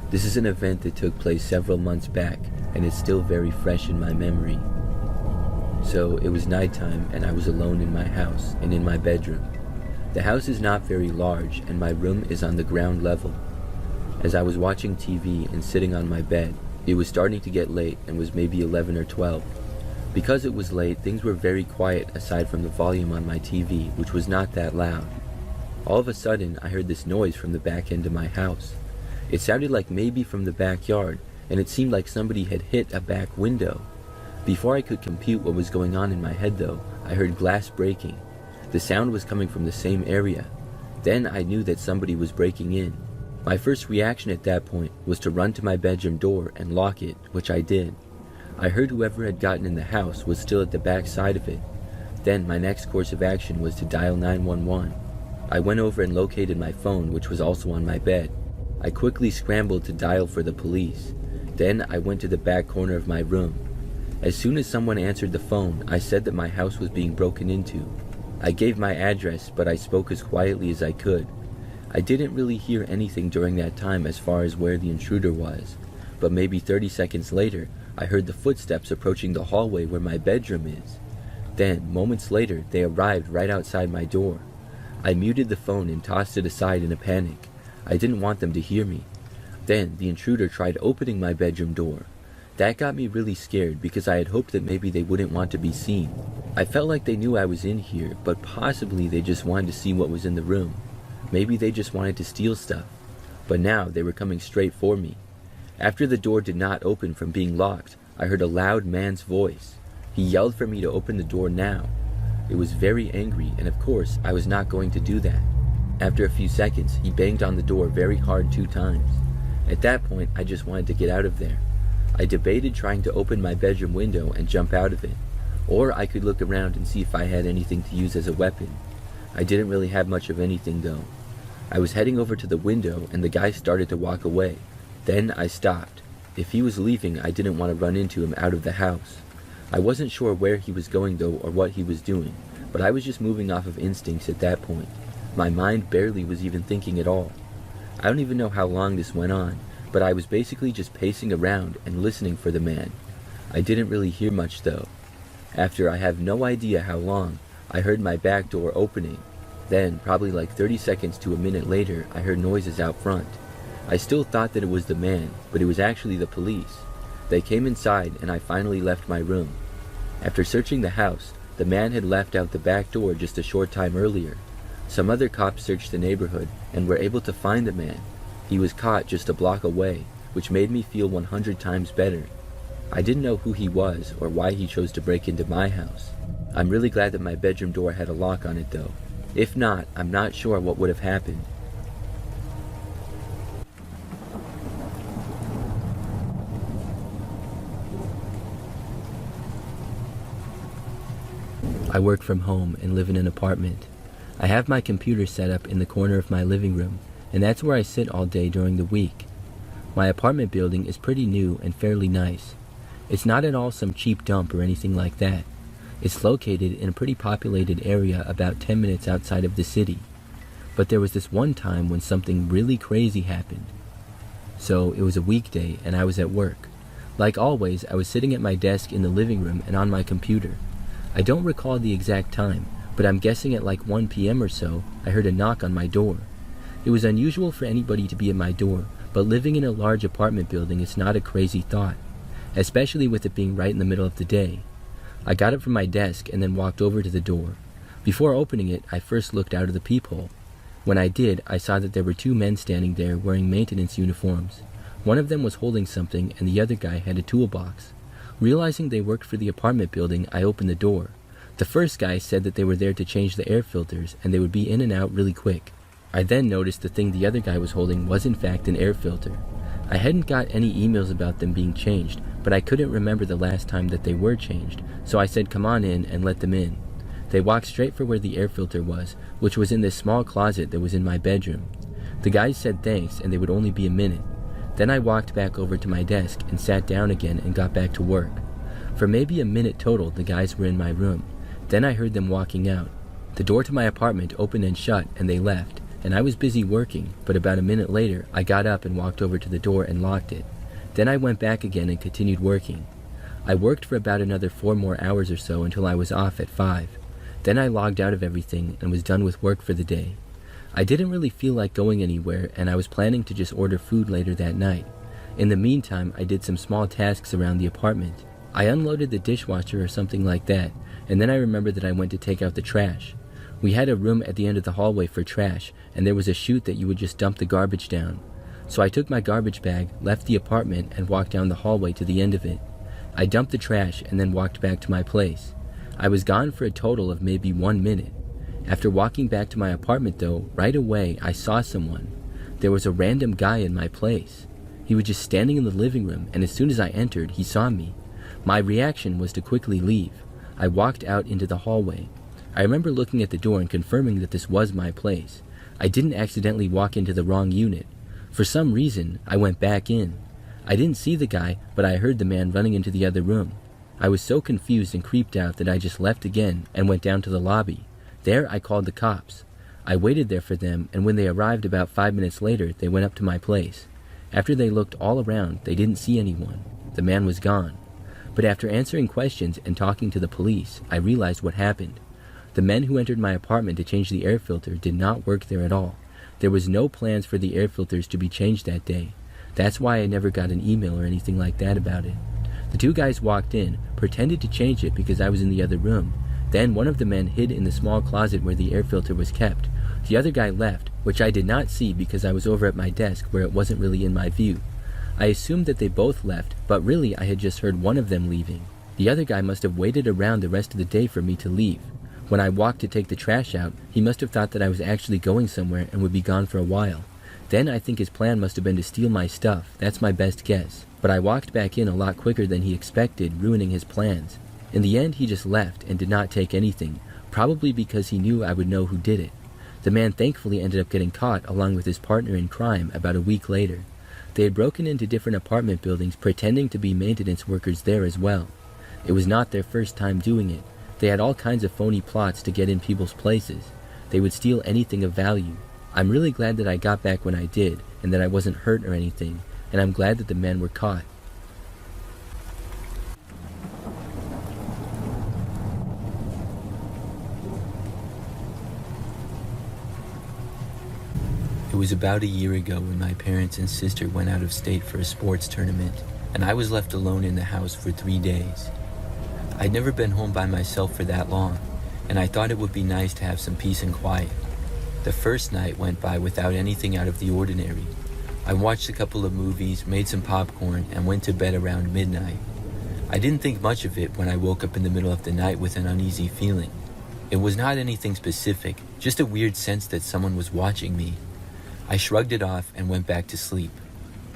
This is an event that took place several months back, and it's still very fresh in my memory. So, it was nighttime, and I was alone in my house, and in my bedroom. The house is not very large, and my room is on the ground level. As I was watching TV and sitting on my bed, it was starting to get late and was maybe 11 or 12. Because it was late, things were very quiet aside from the volume on my TV, which was not that loud. All of a sudden, I heard this noise from the back end of my house. It sounded like maybe from the backyard, and it seemed like somebody had hit a back window. Before I could compute what was going on in my head though, I heard glass breaking. The sound was coming from the same area. Then I knew that somebody was breaking in. My first reaction at that point was to run to my bedroom door and lock it, which I did. I heard whoever had gotten in the house was still at the back side of it. Then my next course of action was to dial 911. I went over and located my phone, which was also on my bed. I quickly scrambled to dial for the police. Then I went to the back corner of my room. As soon as someone answered the phone, I said that my house was being broken into. I gave my address, but I spoke as quietly as I could. I didn't really hear anything during that time as far as where the intruder was, but maybe 30 seconds later, I heard the footsteps approaching the hallway where my bedroom is. Then, moments later, they arrived right outside my door. I muted the phone and tossed it aside in a panic. I didn't want them to hear me. Then, the intruder tried opening my bedroom door. That got me really scared because I had hoped that maybe they wouldn't want to be seen. I felt like they knew I was in here, but possibly they just wanted to see what was in the room. Maybe they just wanted to steal stuff. but now they were coming straight for me. After the door did not open from being locked, I heard a loud man's voice. He yelled for me to open the door now. It was very angry, and of course, I was not going to do that. After a few seconds, he banged on the door very hard 2 times. At that point, I just wanted to get out of there. I debated trying to open my bedroom window and jump out of it, or I could look around and see if I had anything to use as a weapon. I didn't really have much of anything though. I was heading over to the window and the guy started to walk away. Then I stopped. If he was leaving, I didn't want to run into him out of the house. I wasn't sure where he was going though or what he was doing, but I was just moving off of instincts at that point. My mind barely was even thinking at all. I don't even know how long this went on, but I was basically just pacing around and listening for the man. I didn't really hear much though. After I have no idea how long, I heard my back door opening. Then, probably like 30 seconds to a minute later, I heard noises out front. I still thought that it was the man, but it was actually the police. They came inside and I finally left my room. After searching the house, the man had left out the back door just a short time earlier. Some other cops searched the neighborhood and were able to find the man. He was caught just a block away, which made me feel 100 times better. I didn't know who he was or why he chose to break into my house. I'm really glad that my bedroom door had a lock on it though. If not, I'm not sure what would have happened. I work from home and live in an apartment. I have my computer set up in the corner of my living room, and that's where I sit all day during the week. My apartment building is pretty new and fairly nice. It's not at all some cheap dump or anything like that. It's located in a pretty populated area about 10 minutes outside of the city. But there was this one time when something really crazy happened. So it was a weekday and I was at work. Like always, I was sitting at my desk in the living room and on my computer. I don't recall the exact time, but I'm guessing at like 1 p.m. or so, I heard a knock on my door. It was unusual for anybody to be at my door, but living in a large apartment building is not a crazy thought, especially with it being right in the middle of the day. I got up from my desk and then walked over to the door. Before opening it, I first looked out of the peephole. When I did, I saw that there were 2 men standing there wearing maintenance uniforms. One of them was holding something and the other guy had a toolbox. Realizing they worked for the apartment building, I opened the door. The first guy said that they were there to change the air filters and they would be in and out really quick. I then noticed the thing the other guy was holding was in fact an air filter. I hadn't got any emails about them being changed, but I couldn't remember the last time that they were changed, so I said come on in and let them in. They walked straight for where the air filter was, which was in this small closet that was in my bedroom. The guys said thanks and they would only be a minute. Then I walked back over to my desk and sat down again and got back to work. For maybe a minute total, the guys were in my room. Then I heard them walking out. The door to my apartment opened and shut and they left, and I was busy working, but about a minute later, I got up and walked over to the door and locked it. Then I went back again and continued working. I worked for about another 4 more hours or so until I was off at 5. Then I logged out of everything and was done with work for the day. I didn't really feel like going anywhere and I was planning to just order food later that night. In the meantime, I did some small tasks around the apartment. I unloaded the dishwasher or something like that, and then I remembered that I went to take out the trash. We had a room at the end of the hallway for trash, and there was a chute that you would just dump the garbage down. So I took my garbage bag, left the apartment, and walked down the hallway to the end of it. I dumped the trash and then walked back to my place. I was gone for a total of maybe 1 minute. After walking back to my apartment though, right away I saw someone. There was a random guy in my place. He was just standing in the living room, and as soon as I entered, he saw me. My reaction was to quickly leave. I walked out into the hallway. I remember looking at the door and confirming that this was my place. I didn't accidentally walk into the wrong unit. For some reason, I went back in. I didn't see the guy, but I heard the man running into the other room. I was so confused and creeped out that I just left again and went down to the lobby. There I called the cops. I waited there for them, and when they arrived about 5 minutes later, they went up to my place. After they looked all around, they didn't see anyone. The man was gone. But after answering questions and talking to the police, I realized what happened. The men who entered my apartment to change the air filter did not work there at all. There was no plans for the air filters to be changed that day. That's why I never got an email or anything like that about it. The 2 guys walked in, pretended to change it because I was in the other room. Then one of the men hid in the small closet where the air filter was kept. The other guy left, which I did not see because I was over at my desk where it wasn't really in my view. I assumed that they both left, but really I had just heard one of them leaving. The other guy must have waited around the rest of the day for me to leave. When I walked to take the trash out, he must have thought that I was actually going somewhere and would be gone for a while. Then I think his plan must have been to steal my stuff. That's my best guess. But I walked back in a lot quicker than he expected, ruining his plans. In the end, he just left and did not take anything, probably because he knew I would know who did it. The man thankfully ended up getting caught along with his partner in crime about a week later. They had broken into different apartment buildings pretending to be maintenance workers there as well. It was not their first time doing it. They had all kinds of phony plots to get in people's places. They would steal anything of value. I'm really glad that I got back when I did, and that I wasn't hurt or anything, and I'm glad that the men were caught. It was about a year ago when my parents and sister went out of state for a sports tournament, and I was left alone in the house for 3 days. I'd never been home by myself for that long, and I thought it would be nice to have some peace and quiet. The first night went by without anything out of the ordinary. I watched a couple of movies, made some popcorn, and went to bed around midnight. I didn't think much of it when I woke up in the middle of the night with an uneasy feeling. It was not anything specific, just a weird sense that someone was watching me. I shrugged it off and went back to sleep.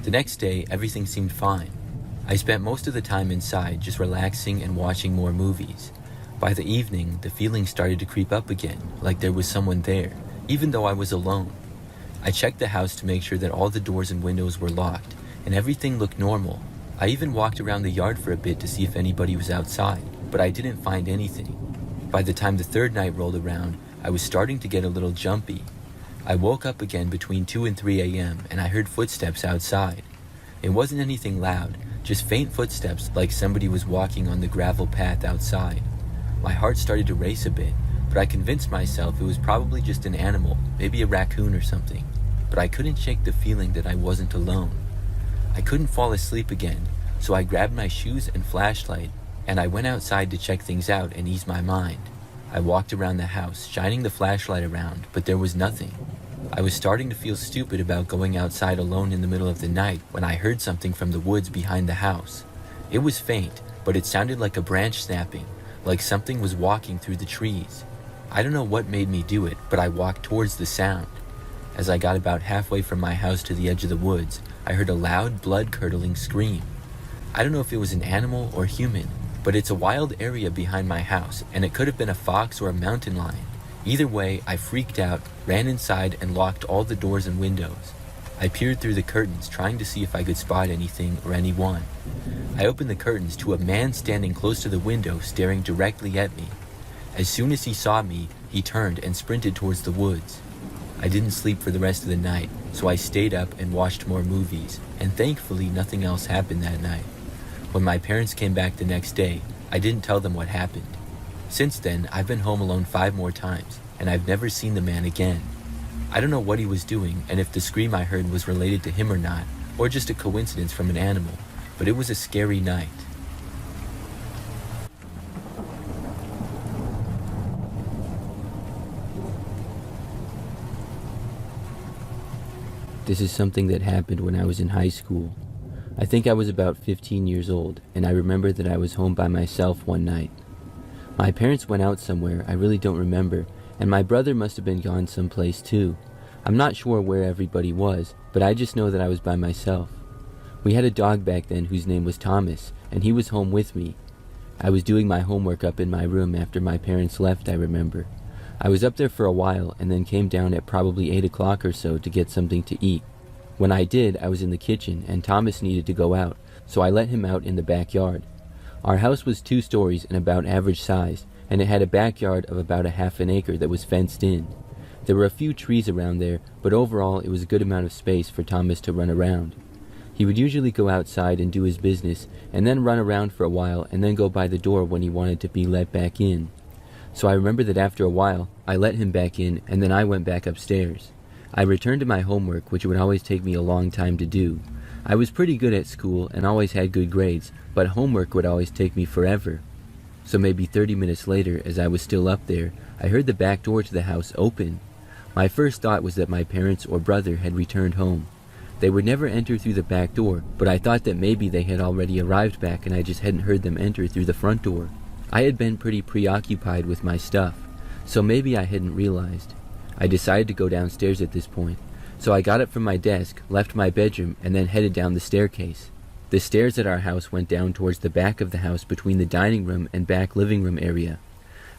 The next day, everything seemed fine. I spent most of the time inside, just relaxing and watching more movies. By the evening, the feeling started to creep up again, like there was someone there, even though I was alone. I checked the house to make sure that all the doors and windows were locked, and everything looked normal. I even walked around the yard for a bit to see if anybody was outside, but I didn't find anything. By the time the third night rolled around, I was starting to get a little jumpy. I woke up again between 2 and 3 a.m. and I heard footsteps outside. It wasn't anything loud, just faint footsteps like somebody was walking on the gravel path outside. My heart started to race a bit, but I convinced myself it was probably just an animal, maybe a raccoon or something. But I couldn't shake the feeling that I wasn't alone. I couldn't fall asleep again, so I grabbed my shoes and flashlight, and I went outside to check things out and ease my mind. I walked around the house, shining the flashlight around, but there was nothing. I was starting to feel stupid about going outside alone in the middle of the night when I heard something from the woods behind the house. It was faint, but it sounded like a branch snapping, like something was walking through the trees. I don't know what made me do it, but I walked towards the sound. As I got about halfway from my house to the edge of the woods, I heard a loud, blood-curdling scream. I don't know if it was an animal or human, but it's a wild area behind my house, and it could have been a fox or a mountain lion. Either way, I freaked out, ran inside, and locked all the doors and windows. I peered through the curtains, trying to see if I could spot anything or anyone. I opened the curtains to a man standing close to the window, staring directly at me. As soon as he saw me, he turned and sprinted towards the woods. I didn't sleep for the rest of the night, so I stayed up and watched more movies, and thankfully nothing else happened that night. When my parents came back the next day, I didn't tell them what happened. Since then, I've been home alone 5 more times, and I've never seen the man again. I don't know what he was doing, and if the scream I heard was related to him or not, or just a coincidence from an animal, but it was a scary night. This is something that happened when I was in high school. I think I was about 15 years old, and I remember that I was home by myself one night. My parents went out somewhere, I really don't remember, and my brother must have been gone someplace too. I'm not sure where everybody was, but I just know that I was by myself. We had a dog back then whose name was Thomas, and he was home with me. I was doing my homework up in my room after my parents left, I remember. I was up there for a while and then came down at probably 8 o'clock or so to get something to eat. When I did, I was in the kitchen and Thomas needed to go out, so I let him out in the backyard. Our house was 2 stories and about average size, and it had a backyard of about a half an acre that was fenced in. There were a few trees around there, but overall it was a good amount of space for Thomas to run around. He would usually go outside and do his business, and then run around for a while and then go by the door when he wanted to be let back in. So I remember that after a while, I let him back in and then I went back upstairs. I returned to my homework, which would always take me a long time to do. I was pretty good at school and always had good grades, but homework would always take me forever. So maybe 30 minutes later, as I was still up there, I heard the back door to the house open. My first thought was that my parents or brother had returned home. They would never enter through the back door, but I thought that maybe they had already arrived back and I just hadn't heard them enter through the front door. I had been pretty preoccupied with my stuff, so maybe I hadn't realized. I decided to go downstairs at this point, so I got up from my desk, left my bedroom, and then headed down the staircase. The stairs at our house went down towards the back of the house between the dining room and back living room area.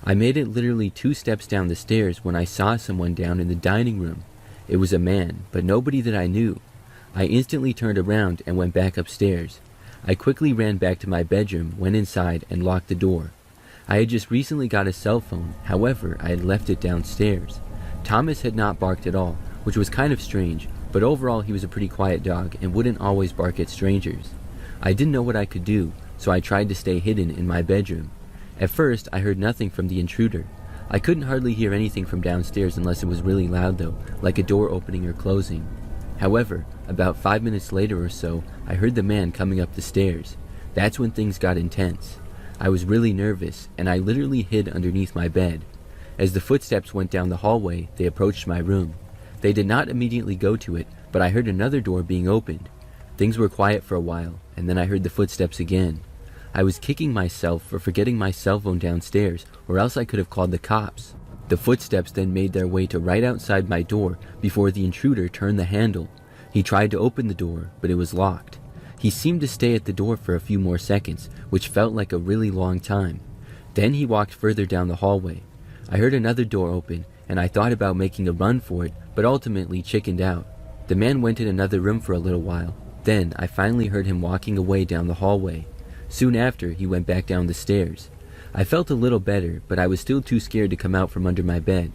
I made it literally 2 steps down the stairs when I saw someone down in the dining room. It was a man, but nobody that I knew. I instantly turned around and went back upstairs. I quickly ran back to my bedroom, went inside, and locked the door. I had just recently got a cell phone, however, I had left it downstairs. Thomas had not barked at all, which was kind of strange, but overall he was a pretty quiet dog and wouldn't always bark at strangers. I didn't know what I could do, so I tried to stay hidden in my bedroom. At first, I heard nothing from the intruder. I couldn't hardly hear anything from downstairs unless it was really loud though, like a door opening or closing. However, about 5 minutes later or so, I heard the man coming up the stairs. That's when things got intense. I was really nervous, and I literally hid underneath my bed. As the footsteps went down the hallway, they approached my room. They did not immediately go to it, but I heard another door being opened. Things were quiet for a while, and then I heard the footsteps again. I was kicking myself for forgetting my cell phone downstairs, or else I could have called the cops. The footsteps then made their way to right outside my door before the intruder turned the handle. He tried to open the door, but it was locked. He seemed to stay at the door for a few more seconds, which felt like a really long time. Then he walked further down the hallway. I heard another door open, and I thought about making a run for it, but ultimately chickened out. The man went in another room for a little while. Then I finally heard him walking away down the hallway. Soon after, he went back down the stairs. I felt a little better, but I was still too scared to come out from under my bed,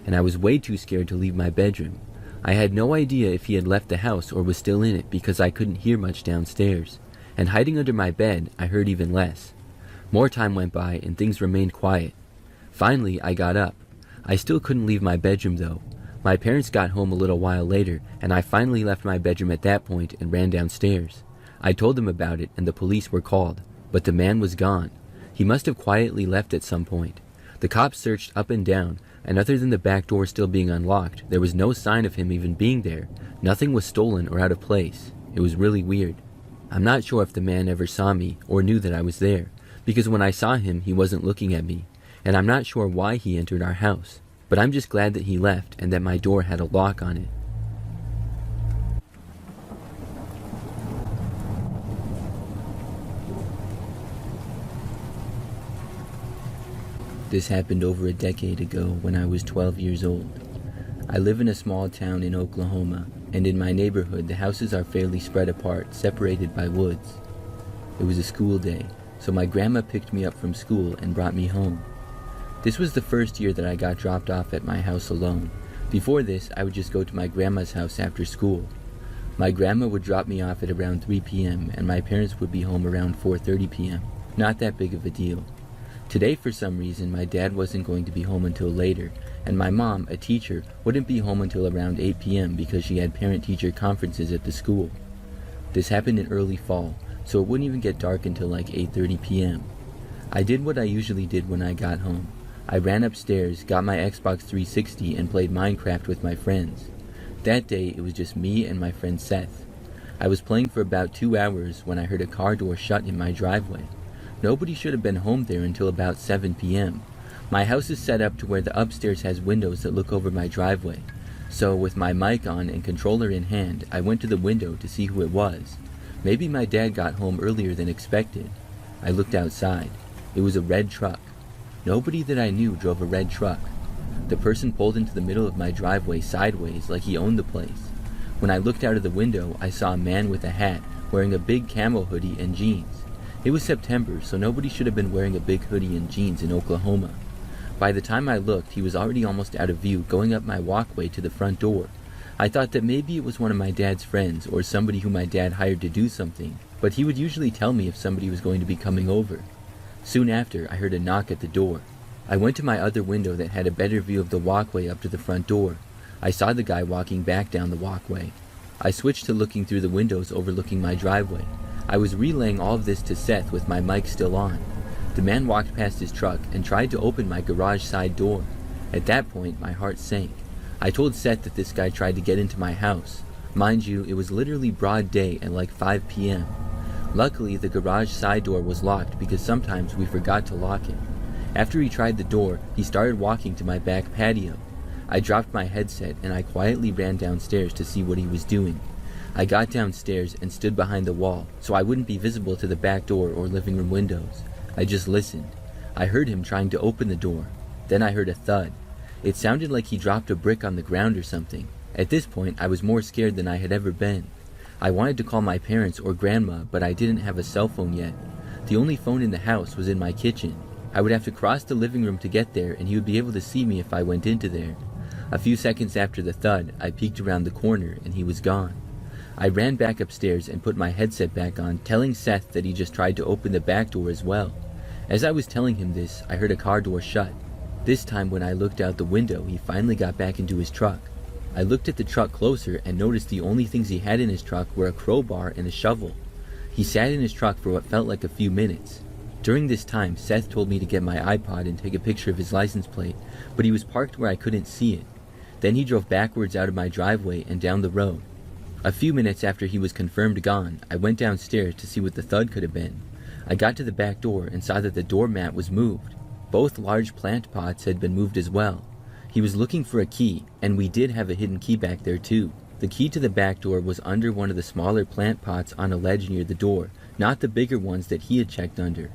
and I was way too scared to leave my bedroom. I had no idea if he had left the house or was still in it because I couldn't hear much downstairs, and hiding under my bed, I heard even less. More time went by and things remained quiet. Finally, I got up. I still couldn't leave my bedroom though. My parents got home a little while later, and I finally left my bedroom at that point and ran downstairs. I told them about it and the police were called, but the man was gone. He must have quietly left at some point. The cops searched up and down, and other than the back door still being unlocked, there was no sign of him even being there. Nothing was stolen or out of place. It was really weird. I'm not sure if the man ever saw me or knew that I was there, because when I saw him, he wasn't looking at me, and I'm not sure why he entered our house, but I'm just glad that he left and that my door had a lock on it. This happened over a decade ago when I was 12 years old. I live in a small town in Oklahoma, and in my neighborhood the houses are fairly spread apart, separated by woods. It was a school day, so my grandma picked me up from school and brought me home. This was the first year that I got dropped off at my house alone. Before this, I would just go to my grandma's house after school. My grandma would drop me off at around 3 p.m. and my parents would be home around 4:30 p.m. Not that big of a deal. Today, for some reason, my dad wasn't going to be home until later, and my mom, a teacher, wouldn't be home until around 8 p.m. because she had parent-teacher conferences at the school. This happened in early fall, so it wouldn't even get dark until like 8:30 p.m. I did what I usually did when I got home. I ran upstairs, got my Xbox 360, and played Minecraft with my friends. That day, it was just me and my friend Seth. I was playing for about 2 hours when I heard a car door shut in my driveway. Nobody should have been home there until about 7 p.m. My house is set up to where the upstairs has windows that look over my driveway. So with my mic on and controller in hand, I went to the window to see who it was. Maybe my dad got home earlier than expected. I looked outside. It was a red truck. Nobody that I knew drove a red truck. The person pulled into the middle of my driveway sideways like he owned the place. When I looked out of the window, I saw a man with a hat wearing a big camo hoodie and jeans. It was September, so nobody should have been wearing a big hoodie and jeans in Oklahoma. By the time I looked, he was already almost out of view going up my walkway to the front door. I thought that maybe it was one of my dad's friends or somebody who my dad hired to do something, but he would usually tell me if somebody was going to be coming over. Soon after, I heard a knock at the door. I went to my other window that had a better view of the walkway up to the front door. I saw the guy walking back down the walkway. I switched to looking through the windows overlooking my driveway. I was relaying all of this to Seth with my mic still on. The man walked past his truck and tried to open my garage side door. At that point, my heart sank. I told Seth that this guy tried to get into my house. Mind you, it was literally broad day at like 5 p.m. Luckily, the garage side door was locked because sometimes we forgot to lock it. After he tried the door, he started walking to my back patio. I dropped my headset and I quietly ran downstairs to see what he was doing. I got downstairs and stood behind the wall so I wouldn't be visible to the back door or living room windows. I just listened. I heard him trying to open the door. Then I heard a thud. It sounded like he dropped a brick on the ground or something. At this point, I was more scared than I had ever been. I wanted to call my parents or grandma, but I didn't have a cell phone yet. The only phone in the house was in my kitchen. I would have to cross the living room to get there, and he would be able to see me if I went into there. A few seconds after the thud, I peeked around the corner, and he was gone. I ran back upstairs and put my headset back on, telling Seth that he just tried to open the back door as well. As I was telling him this, I heard a car door shut. This time when I looked out the window, he finally got back into his truck. I looked at the truck closer and noticed the only things he had in his truck were a crowbar and a shovel. He sat in his truck for what felt like a few minutes. During this time, Seth told me to get my iPod and take a picture of his license plate, but he was parked where I couldn't see it. Then he drove backwards out of my driveway and down the road. A few minutes after he was confirmed gone, I went downstairs to see what the thud could have been. I got to the back door and saw that the doormat was moved. Both large plant pots had been moved as well. He was looking for a key, and we did have a hidden key back there too. The key to the back door was under one of the smaller plant pots on a ledge near the door, not the bigger ones that he had checked under.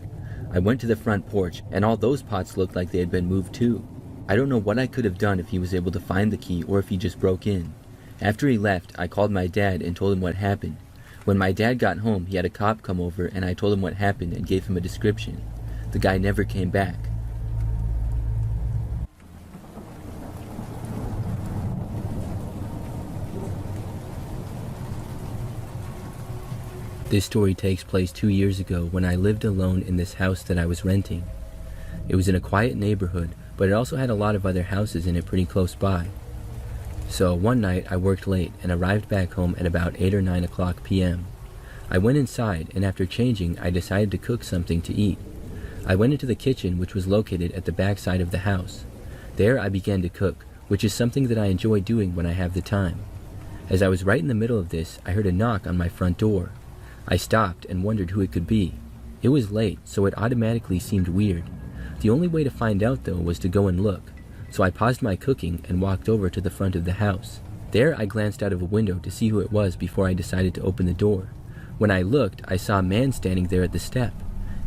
I went to the front porch, and all those pots looked like they had been moved too. I don't know what I could have done if he was able to find the key or if he just broke in. After he left, I called my dad and told him what happened. When my dad got home, he had a cop come over and I told him what happened and gave him a description. The guy never came back. This story takes place 2 years ago when I lived alone in this house that I was renting. It was in a quiet neighborhood, but it also had a lot of other houses in it pretty close by. So one night I worked late and arrived back home at about 8 or 9 o'clock p.m. I went inside and after changing I decided to cook something to eat. I went into the kitchen, which was located at the back side of the house. There I began to cook, which is something that I enjoy doing when I have the time. As I was right in the middle of this, I heard a knock on my front door. I stopped and wondered who it could be. It was late, so it automatically seemed weird. The only way to find out though was to go and look. So I paused my cooking and walked over to the front of the house. There I glanced out of a window to see who it was before I decided to open the door. When I looked, I saw a man standing there at the step.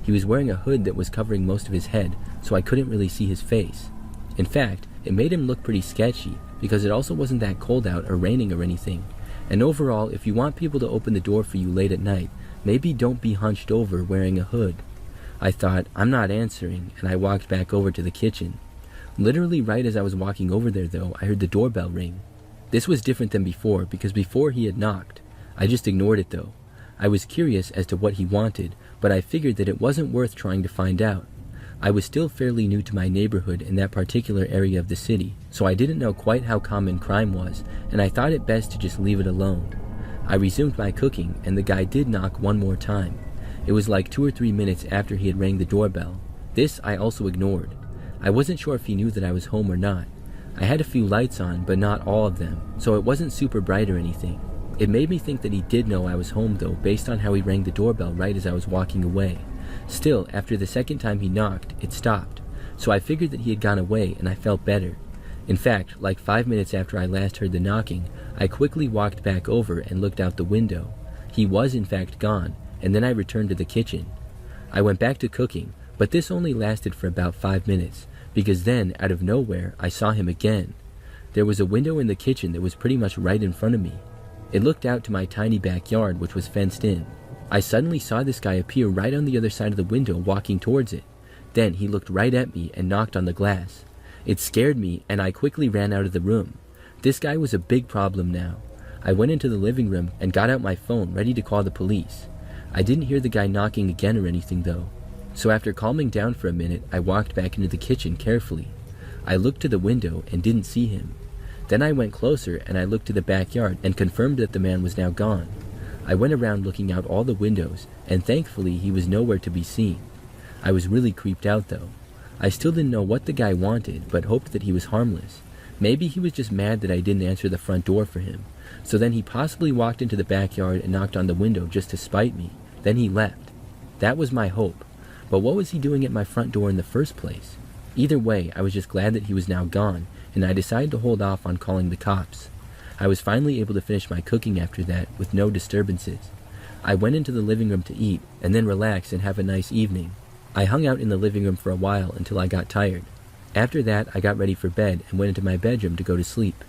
He was wearing a hood that was covering most of his head, so I couldn't really see his face. In fact, it made him look pretty sketchy because it also wasn't that cold out or raining or anything. And overall, if you want people to open the door for you late at night, maybe don't be hunched over wearing a hood. I thought, I'm not answering, and I walked back over to the kitchen. Literally right as I was walking over there though, I heard the doorbell ring. This was different than before because before he had knocked. I just ignored it though. I was curious as to what he wanted, but I figured that it wasn't worth trying to find out. I was still fairly new to my neighborhood in that particular area of the city, so I didn't know quite how common crime was, and I thought it best to just leave it alone. I resumed my cooking, and the guy did knock one more time. It was like 2 or 3 minutes after he had rang the doorbell. This I also ignored. I wasn't sure if he knew that I was home or not. I had a few lights on, but not all of them, so it wasn't super bright or anything. It made me think that he did know I was home though, based on how he rang the doorbell right as I was walking away. Still, after the second time he knocked, it stopped, so I figured that he had gone away and I felt better. In fact, like 5 minutes after I last heard the knocking, I quickly walked back over and looked out the window. He was in fact gone, and then I returned to the kitchen. I went back to cooking, but this only lasted for about 5 minutes, because then, out of nowhere, I saw him again. There was a window in the kitchen that was pretty much right in front of me. It looked out to my tiny backyard, which was fenced in. I suddenly saw this guy appear right on the other side of the window, walking towards it. Then he looked right at me and knocked on the glass. It scared me, and I quickly ran out of the room. This guy was a big problem now. I went into the living room and got out my phone, ready to call the police. I didn't hear the guy knocking again or anything though. So after calming down for a minute, I walked back into the kitchen carefully. I looked to the window and didn't see him. Then I went closer and I looked to the backyard and confirmed that the man was now gone. I went around looking out all the windows, and thankfully he was nowhere to be seen. I was really creeped out though. I still didn't know what the guy wanted, but hoped that he was harmless. Maybe he was just mad that I didn't answer the front door for him. So then he possibly walked into the backyard and knocked on the window just to spite me. Then he left. That was my hope. But what was he doing at my front door in the first place? Either way, I was just glad that he was now gone, and I decided to hold off on calling the cops. I was finally able to finish my cooking after that with no disturbances. I went into the living room to eat, and then relax and have a nice evening. I hung out in the living room for a while until I got tired. After that, I got ready for bed and went into my bedroom to go to sleep.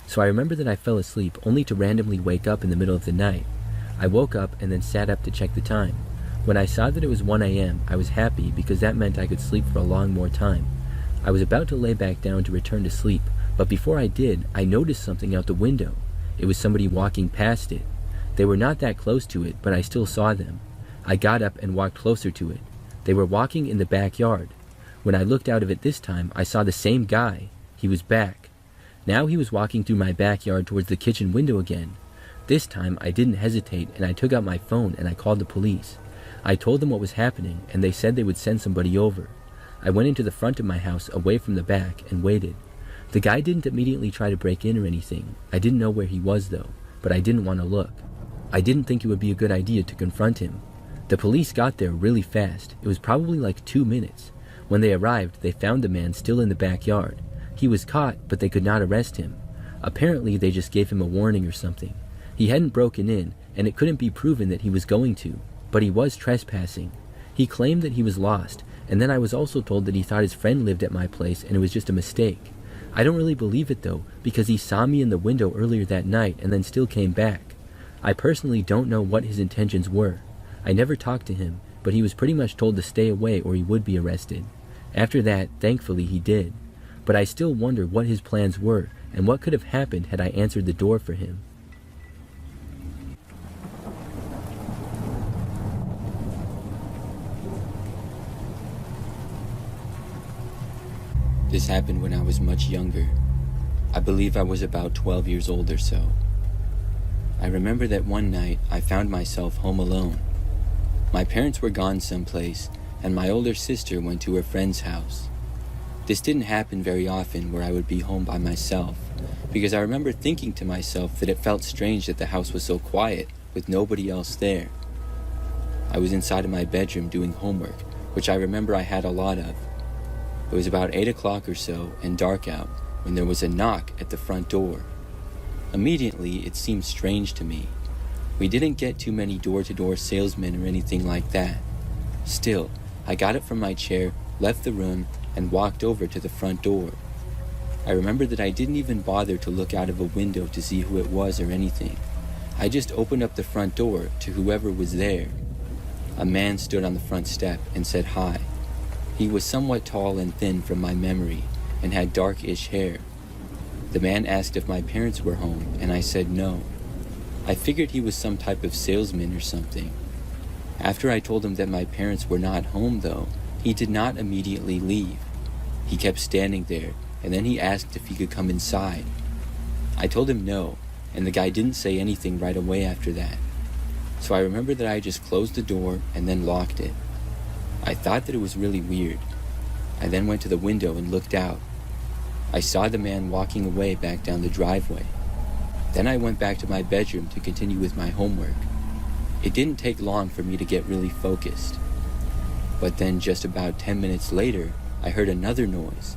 So I remember that I fell asleep only to randomly wake up in the middle of the night. I woke up and then sat up to check the time. When I saw that it was 1 a.m., I was happy because that meant I could sleep for a long more time. I was about to lay back down to return to sleep, but before I did, I noticed something out the window. It was somebody walking past it. They were not that close to it, but I still saw them. I got up and walked closer to it. They were walking in the backyard. When I looked out of it this time, I saw the same guy. He was back. Now he was walking through my backyard towards the kitchen window again. This time, I didn't hesitate, and I took out my phone and I called the police. I told them what was happening, and they said they would send somebody over. I went into the front of my house, away from the back, and waited. The guy didn't immediately try to break in or anything. I didn't know where he was, though, but I didn't want to look. I didn't think it would be a good idea to confront him. The police got there really fast. It was probably like 2 minutes. When they arrived, they found the man still in the backyard. He was caught, but they could not arrest him. Apparently, they just gave him a warning or something. He hadn't broken in, and it couldn't be proven that he was going to, but he was trespassing. He claimed that he was lost, and then I was also told that he thought his friend lived at my place and it was just a mistake. I don't really believe it though, because he saw me in the window earlier that night and then still came back. I personally don't know what his intentions were. I never talked to him, but he was pretty much told to stay away or he would be arrested. After that, thankfully he did. But I still wonder what his plans were and what could have happened had I answered the door for him. This happened when I was much younger. I believe I was about 12 years old or so. I remember that one night I found myself home alone. My parents were gone someplace, and my older sister went to her friend's house. This didn't happen very often where I would be home by myself, because I remember thinking to myself that it felt strange that the house was so quiet with nobody else there. I was inside of my bedroom doing homework, which I remember I had a lot of. It was about 8 o'clock or so and dark out when there was a knock at the front door. Immediately, it seemed strange to me. We didn't get too many door-to-door salesmen or anything like that. Still, I got up from my chair, left the room, and walked over to the front door. I remember that I didn't even bother to look out of a window to see who it was or anything. I just opened up the front door to whoever was there. A man stood on the front step and said hi. He was somewhat tall and thin from my memory, and had darkish hair. The man asked if my parents were home, and I said no. I figured he was some type of salesman or something. After I told him that my parents were not home though, he did not immediately leave. He kept standing there, and then he asked if he could come inside. I told him no, and the guy didn't say anything right away after that. So I remember that I just closed the door and then locked it. I thought that it was really weird. I then went to the window and looked out. I saw the man walking away back down the driveway. Then I went back to my bedroom to continue with my homework. It didn't take long for me to get really focused. But then just about 10 minutes later, I heard another noise.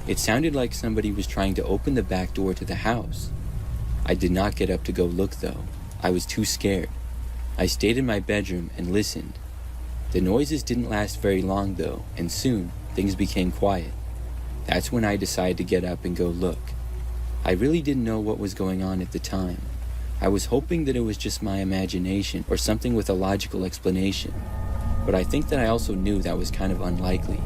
It sounded like somebody was trying to open the back door to the house. I did not get up to go look though. I was too scared. I stayed in my bedroom and listened. The noises didn't last very long though, and soon things became quiet. That's when I decided to get up and go look. I really didn't know what was going on at the time. I was hoping that it was just my imagination or something with a logical explanation, but I think that I also knew that was kind of unlikely.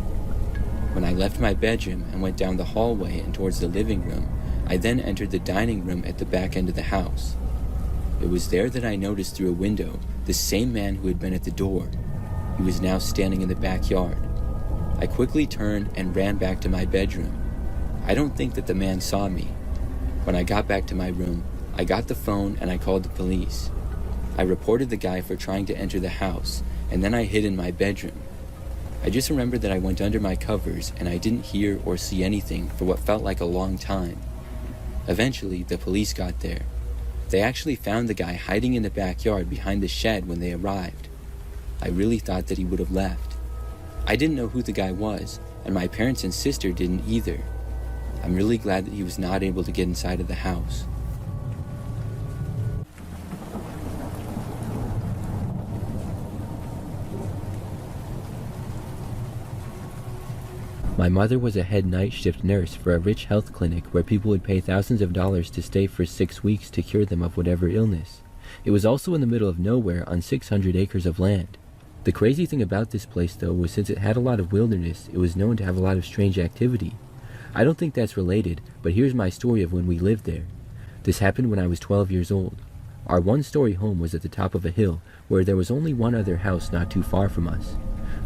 When I left my bedroom and went down the hallway and towards the living room, I then entered the dining room at the back end of the house. It was there that I noticed through a window the same man who had been at the door. He was now standing in the backyard. I quickly turned and ran back to my bedroom. I don't think that the man saw me. When I got back to my room, I got the phone and I called the police. I reported the guy for trying to enter the house, and then I hid in my bedroom. I just remembered that I went under my covers and I didn't hear or see anything for what felt like a long time, Eventually, the police got there. They actually found the guy hiding in the backyard behind the shed when they arrived. I really thought that he would have left. I didn't know who the guy was, and my parents and sister didn't either. I'm really glad that he was not able to get inside of the house. My mother was a head night shift nurse for a rich health clinic where people would pay thousands of dollars to stay for 6 weeks to cure them of whatever illness. It was also in the middle of nowhere on 600 acres of land. The crazy thing about this place, though, was since it had a lot of wilderness, it was known to have a lot of strange activity. I don't think that's related, but here's my story of when we lived there. This happened when I was 12 years old. Our one-story home was at the top of a hill where there was only one other house not too far from us.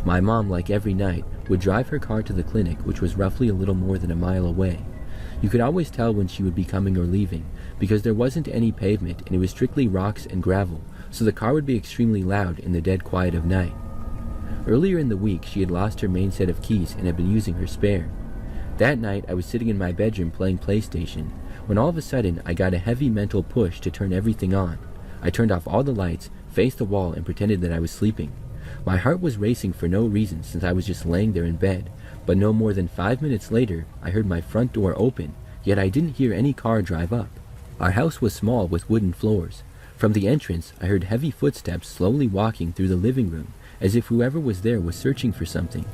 My mom, like every night, would drive her car to the clinic, which was roughly a little more than a mile away. You could always tell when she would be coming or leaving, because there wasn't any pavement and it was strictly rocks and gravel, so the car would be extremely loud in the dead quiet of night. Earlier in the week, she had lost her main set of keys and had been using her spare. That night, I was sitting in my bedroom playing PlayStation, when all of a sudden I got a heavy mental push to turn everything on. I turned off all the lights, faced the wall, and pretended that I was sleeping. My heart was racing for no reason since I was just laying there in bed, but no more than 5 minutes later, I heard my front door open, yet I didn't hear any car drive up. Our house was small with wooden floors. From the entrance, I heard heavy footsteps slowly walking through the living room, as if whoever was there was searching for something.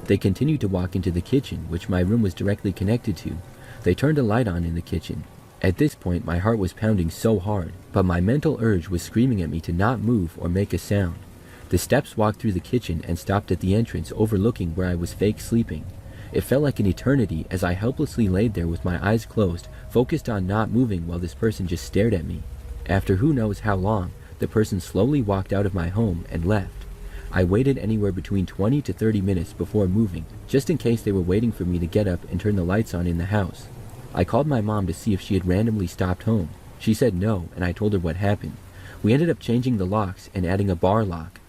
They continued to walk into the kitchen, which my room was directly connected to. They turned a light on in the kitchen. At this point, my heart was pounding so hard, but my mental urge was screaming at me to not move or make a sound. The steps walked through the kitchen and stopped at the entrance overlooking where I was fake sleeping. It felt like an eternity as I helplessly laid there with my eyes closed, focused on not moving while this person just stared at me. After who knows how long, the person slowly walked out of my home and left. I waited anywhere between 20 to 30 minutes before moving, just in case they were waiting for me to get up and turn the lights on in the house. I called my mom to see if she had randomly stopped home. She said no, and I told her what happened. We ended up changing the locks and adding a bar lock.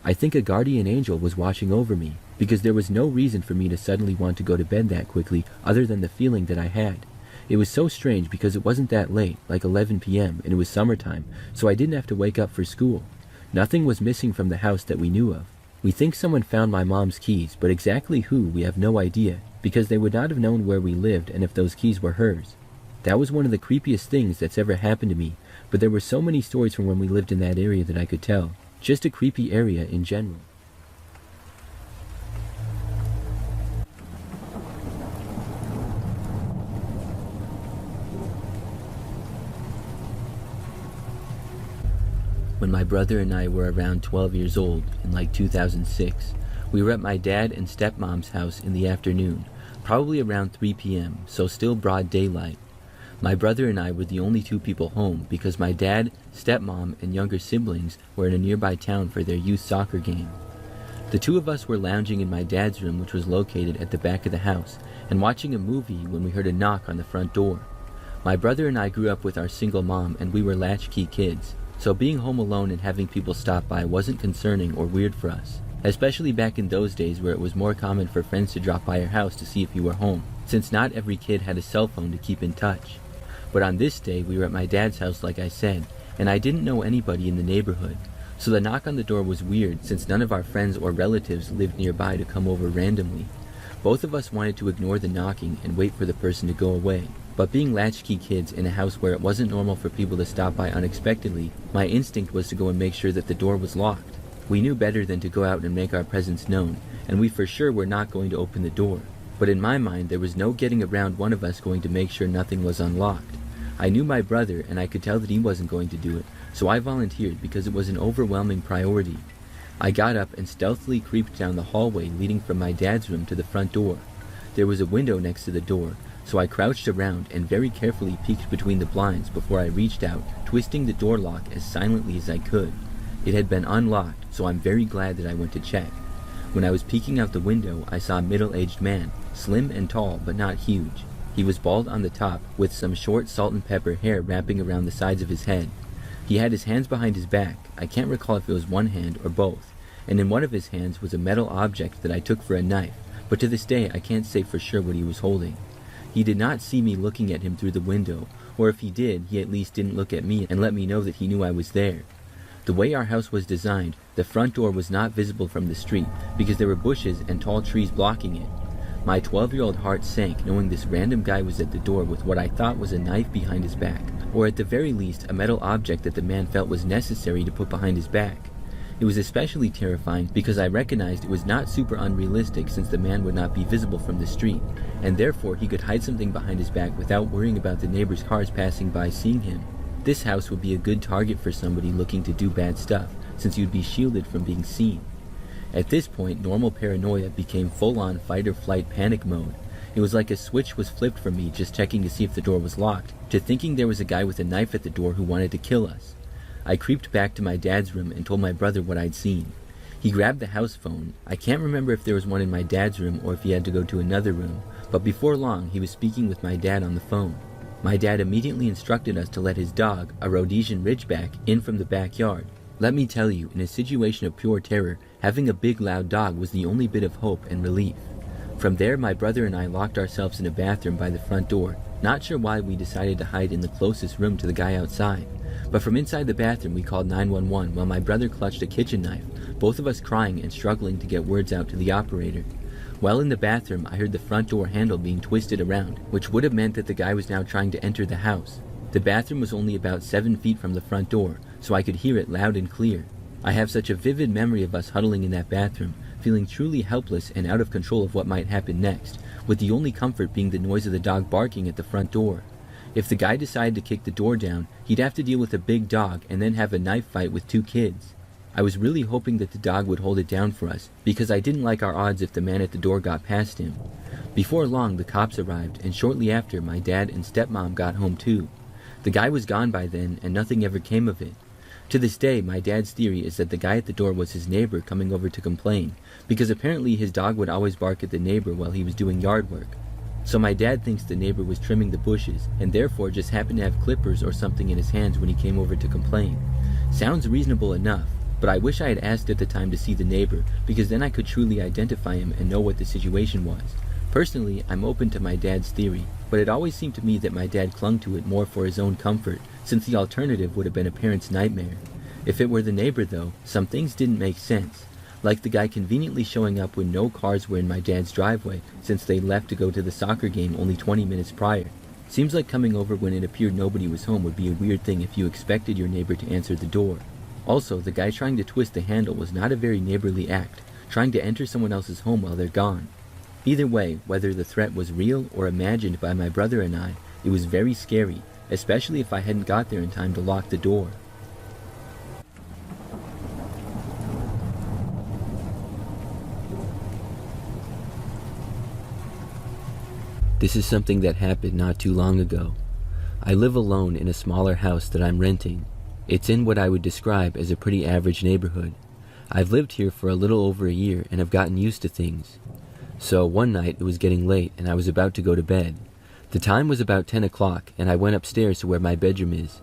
I think a guardian angel was watching over me, because there was no reason for me to suddenly want to go to bed that quickly other than the feeling that I had. It was so strange because it wasn't that late, like 11 p.m., and it was summertime, so I didn't have to wake up for school. Nothing was missing from the house that we knew of. We think someone found my mom's keys, but exactly who, we have no idea, because they would not have known where we lived and if those keys were hers. That was one of the creepiest things that's ever happened to me, but there were so many stories from when we lived in that area that I could tell. Just a creepy area in general. When my brother and I were around 12 years old, in like 2006, we were at my dad and stepmom's house in the afternoon, probably around 3 p.m., so still broad daylight. My brother and I were the only two people home because my dad, stepmom, and younger siblings were in a nearby town for their youth soccer game. The two of us were lounging in my dad's room, which was located at the back of the house, and watching a movie when we heard a knock on the front door. My brother and I grew up with our single mom, and we were latchkey kids, so being home alone and having people stop by wasn't concerning or weird for us, especially back in those days where it was more common for friends to drop by your house to see if you were home, since not every kid had a cell phone to keep in touch. But on this day, we were at my dad's house, like I said, and I didn't know anybody in the neighborhood, so the knock on the door was weird since none of our friends or relatives lived nearby to come over randomly. Both of us wanted to ignore the knocking and wait for the person to go away, but being latchkey kids in a house where it wasn't normal for people to stop by unexpectedly, my instinct was to go and make sure that the door was locked. We knew better than to go out and make our presence known, and we for sure were not going to open the door. But in my mind, there was no getting around one of us going to make sure nothing was unlocked. I knew my brother, and I could tell that he wasn't going to do it, so I volunteered because it was an overwhelming priority. I got up and stealthily creeped down the hallway leading from my dad's room to the front door. There was a window next to the door, so I crouched around and very carefully peeked between the blinds before I reached out, twisting the door lock as silently as I could. It had been unlocked, so I'm very glad that I went to check. When I was peeking out the window, I saw a middle-aged man, slim and tall but not huge. He was bald on the top, with some short salt and pepper hair wrapping around the sides of his head. He had his hands behind his back. I can't recall if it was one hand or both, and in one of his hands was a metal object that I took for a knife, but to this day I can't say for sure what he was holding. He did not see me looking at him through the window, or if he did, he at least didn't look at me and let me know that he knew I was there. The way our house was designed, the front door was not visible from the street because there were bushes and tall trees blocking it. My 12-year-old heart sank knowing this random guy was at the door with what I thought was a knife behind his back, or at the very least a metal object that the man felt was necessary to put behind his back. It was especially terrifying because I recognized it was not super unrealistic since the man would not be visible from the street, and therefore he could hide something behind his back without worrying about the neighbors' cars passing by seeing him. This house would be a good target for somebody looking to do bad stuff, since you'd be shielded from being seen. At this point, normal paranoia became full-on fight-or-flight panic mode. It was like a switch was flipped from me just checking to see if the door was locked, to thinking there was a guy with a knife at the door who wanted to kill us. I creeped back to my dad's room and told my brother what I'd seen. He grabbed the house phone. I can't remember if there was one in my dad's room or if he had to go to another room, but before long he was speaking with my dad on the phone. My dad immediately instructed us to let his dog, a Rhodesian Ridgeback, in from the backyard. Let me tell you, in a situation of pure terror, having a big loud dog was the only bit of hope and relief. From there, my brother and I locked ourselves in a bathroom by the front door, not sure why we decided to hide in the closest room to the guy outside. But from inside the bathroom we called 911 while my brother clutched a kitchen knife, both of us crying and struggling to get words out to the operator. While in the bathroom, I heard the front door handle being twisted around, which would have meant that the guy was now trying to enter the house. The bathroom was only about 7 feet from the front door, so I could hear it loud and clear. I have such a vivid memory of us huddling in that bathroom, feeling truly helpless and out of control of what might happen next, with the only comfort being the noise of the dog barking at the front door. If the guy decided to kick the door down, he'd have to deal with a big dog and then have a knife fight with 2 kids. I was really hoping that the dog would hold it down for us, because I didn't like our odds if the man at the door got past him. Before long, the cops arrived, and shortly after, my dad and stepmom got home too. The guy was gone by then, and nothing ever came of it. To this day, my dad's theory is that the guy at the door was his neighbor coming over to complain, because apparently his dog would always bark at the neighbor while he was doing yard work. So my dad thinks the neighbor was trimming the bushes, and therefore just happened to have clippers or something in his hands when he came over to complain. Sounds reasonable enough, but I wish I had asked at the time to see the neighbor, because then I could truly identify him and know what the situation was. Personally, I'm open to my dad's theory, but it always seemed to me that my dad clung to it more for his own comfort, since the alternative would have been a parent's nightmare. If it were the neighbor though, some things didn't make sense. Like the guy conveniently showing up when no cars were in my dad's driveway since they left to go to the soccer game only 20 minutes prior. Seems like coming over when it appeared nobody was home would be a weird thing if you expected your neighbor to answer the door. Also, the guy trying to twist the handle was not a very neighborly act, trying to enter someone else's home while they're gone. Either way, whether the threat was real or imagined by my brother and I, it was very scary, especially if I hadn't got there in time to lock the door. This is something that happened not too long ago. I live alone in a smaller house that I'm renting. It's in what I would describe as a pretty average neighborhood. I've lived here for a little over a year and have gotten used to things. So one night it was getting late and I was about to go to bed. The time was about 10 o'clock and I went upstairs to where my bedroom is.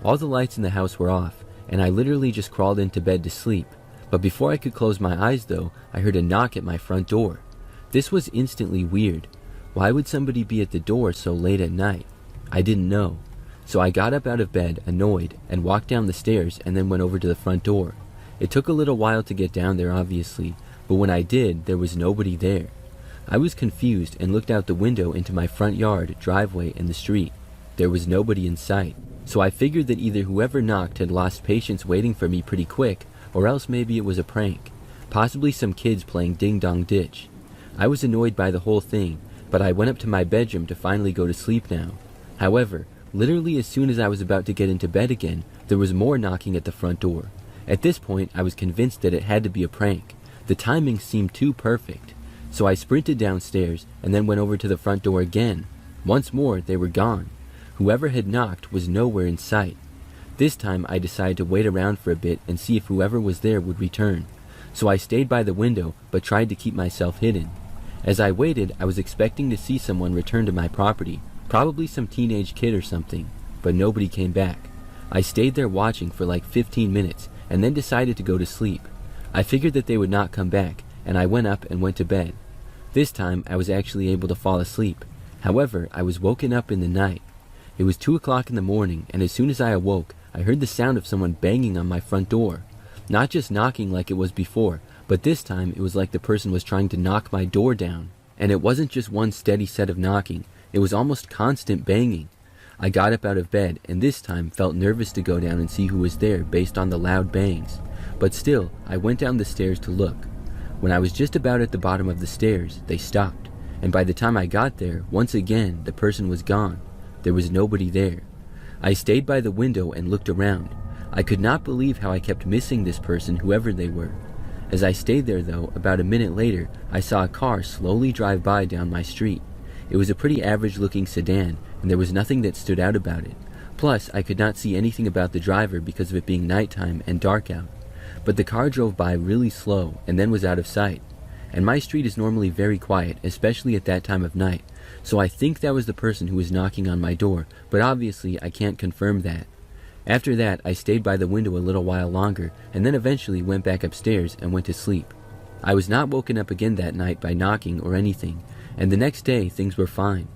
All the lights in the house were off and I literally just crawled into bed to sleep. But before I could close my eyes though, I heard a knock at my front door. This was instantly weird. Why would somebody be at the door so late at night? I didn't know. So I got up out of bed, annoyed, and walked down the stairs and then went over to the front door. It took a little while to get down there obviously, but when I did, there was nobody there. I was confused and looked out the window into my front yard, driveway, and the street. There was nobody in sight. So I figured that either whoever knocked had lost patience waiting for me pretty quick, or else maybe it was a prank. Possibly some kids playing ding-dong ditch. I was annoyed by the whole thing, but I went up to my bedroom to finally go to sleep now. However, literally as soon as I was about to get into bed again, there was more knocking at the front door. At this point, I was convinced that it had to be a prank. The timing seemed too perfect. So I sprinted downstairs and then went over to the front door again. Once more, they were gone. Whoever had knocked was nowhere in sight. This time, I decided to wait around for a bit and see if whoever was there would return. So I stayed by the window, but tried to keep myself hidden. As I waited, I was expecting to see someone return to my property, probably some teenage kid or something, but nobody came back. I stayed there watching for like 15 minutes and then decided to go to sleep. I figured that they would not come back, and I went up and went to bed. This time, I was actually able to fall asleep. However, I was woken up in the night. It was 2 o'clock in the morning, and as soon as I awoke, I heard the sound of someone banging on my front door. Not just knocking like it was before, but this time it was like the person was trying to knock my door down. And it wasn't just one steady set of knocking, it was almost constant banging. I got up out of bed, and this time felt nervous to go down and see who was there based on the loud bangs. But still, I went down the stairs to look. When I was just about at the bottom of the stairs, they stopped. And by the time I got there, once again, the person was gone. There was nobody there. I stayed by the window and looked around. I could not believe how I kept missing this person, whoever they were. As I stayed there though, about a minute later, I saw a car slowly drive by down my street. It was a pretty average looking sedan, and there was nothing that stood out about it. Plus, I could not see anything about the driver because of it being nighttime and dark out. But the car drove by really slow and then was out of sight. And my street is normally very quiet, especially at that time of night, so I think that was the person who was knocking on my door, but obviously I can't confirm that. After that, I stayed by the window a little while longer, and then eventually went back upstairs and went to sleep. I was not woken up again that night by knocking or anything, and the next day things were fine.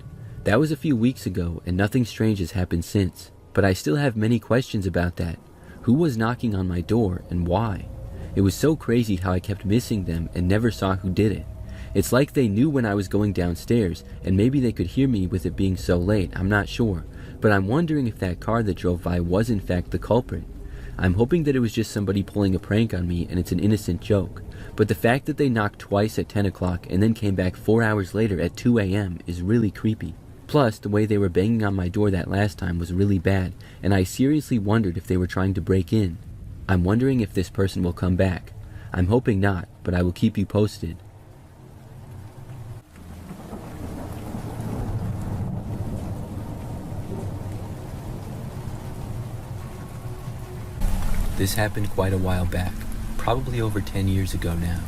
That was a few weeks ago, and nothing strange has happened since, but I still have many questions about that. Who was knocking on my door, and why? It was so crazy how I kept missing them and never saw who did it. It's like they knew when I was going downstairs, and maybe they could hear me with it being so late, I'm not sure. But I'm wondering if that car that drove by was in fact the culprit. I'm hoping that it was just somebody pulling a prank on me and it's an innocent joke. But the fact that they knocked twice at 10 o'clock and then came back 4 hours later at 2 a.m. is really creepy. Plus, the way they were banging on my door that last time was really bad, and I seriously wondered if they were trying to break in. I'm wondering if this person will come back. I'm hoping not, but I will keep you posted. This happened quite a while back, probably over 10 years ago now.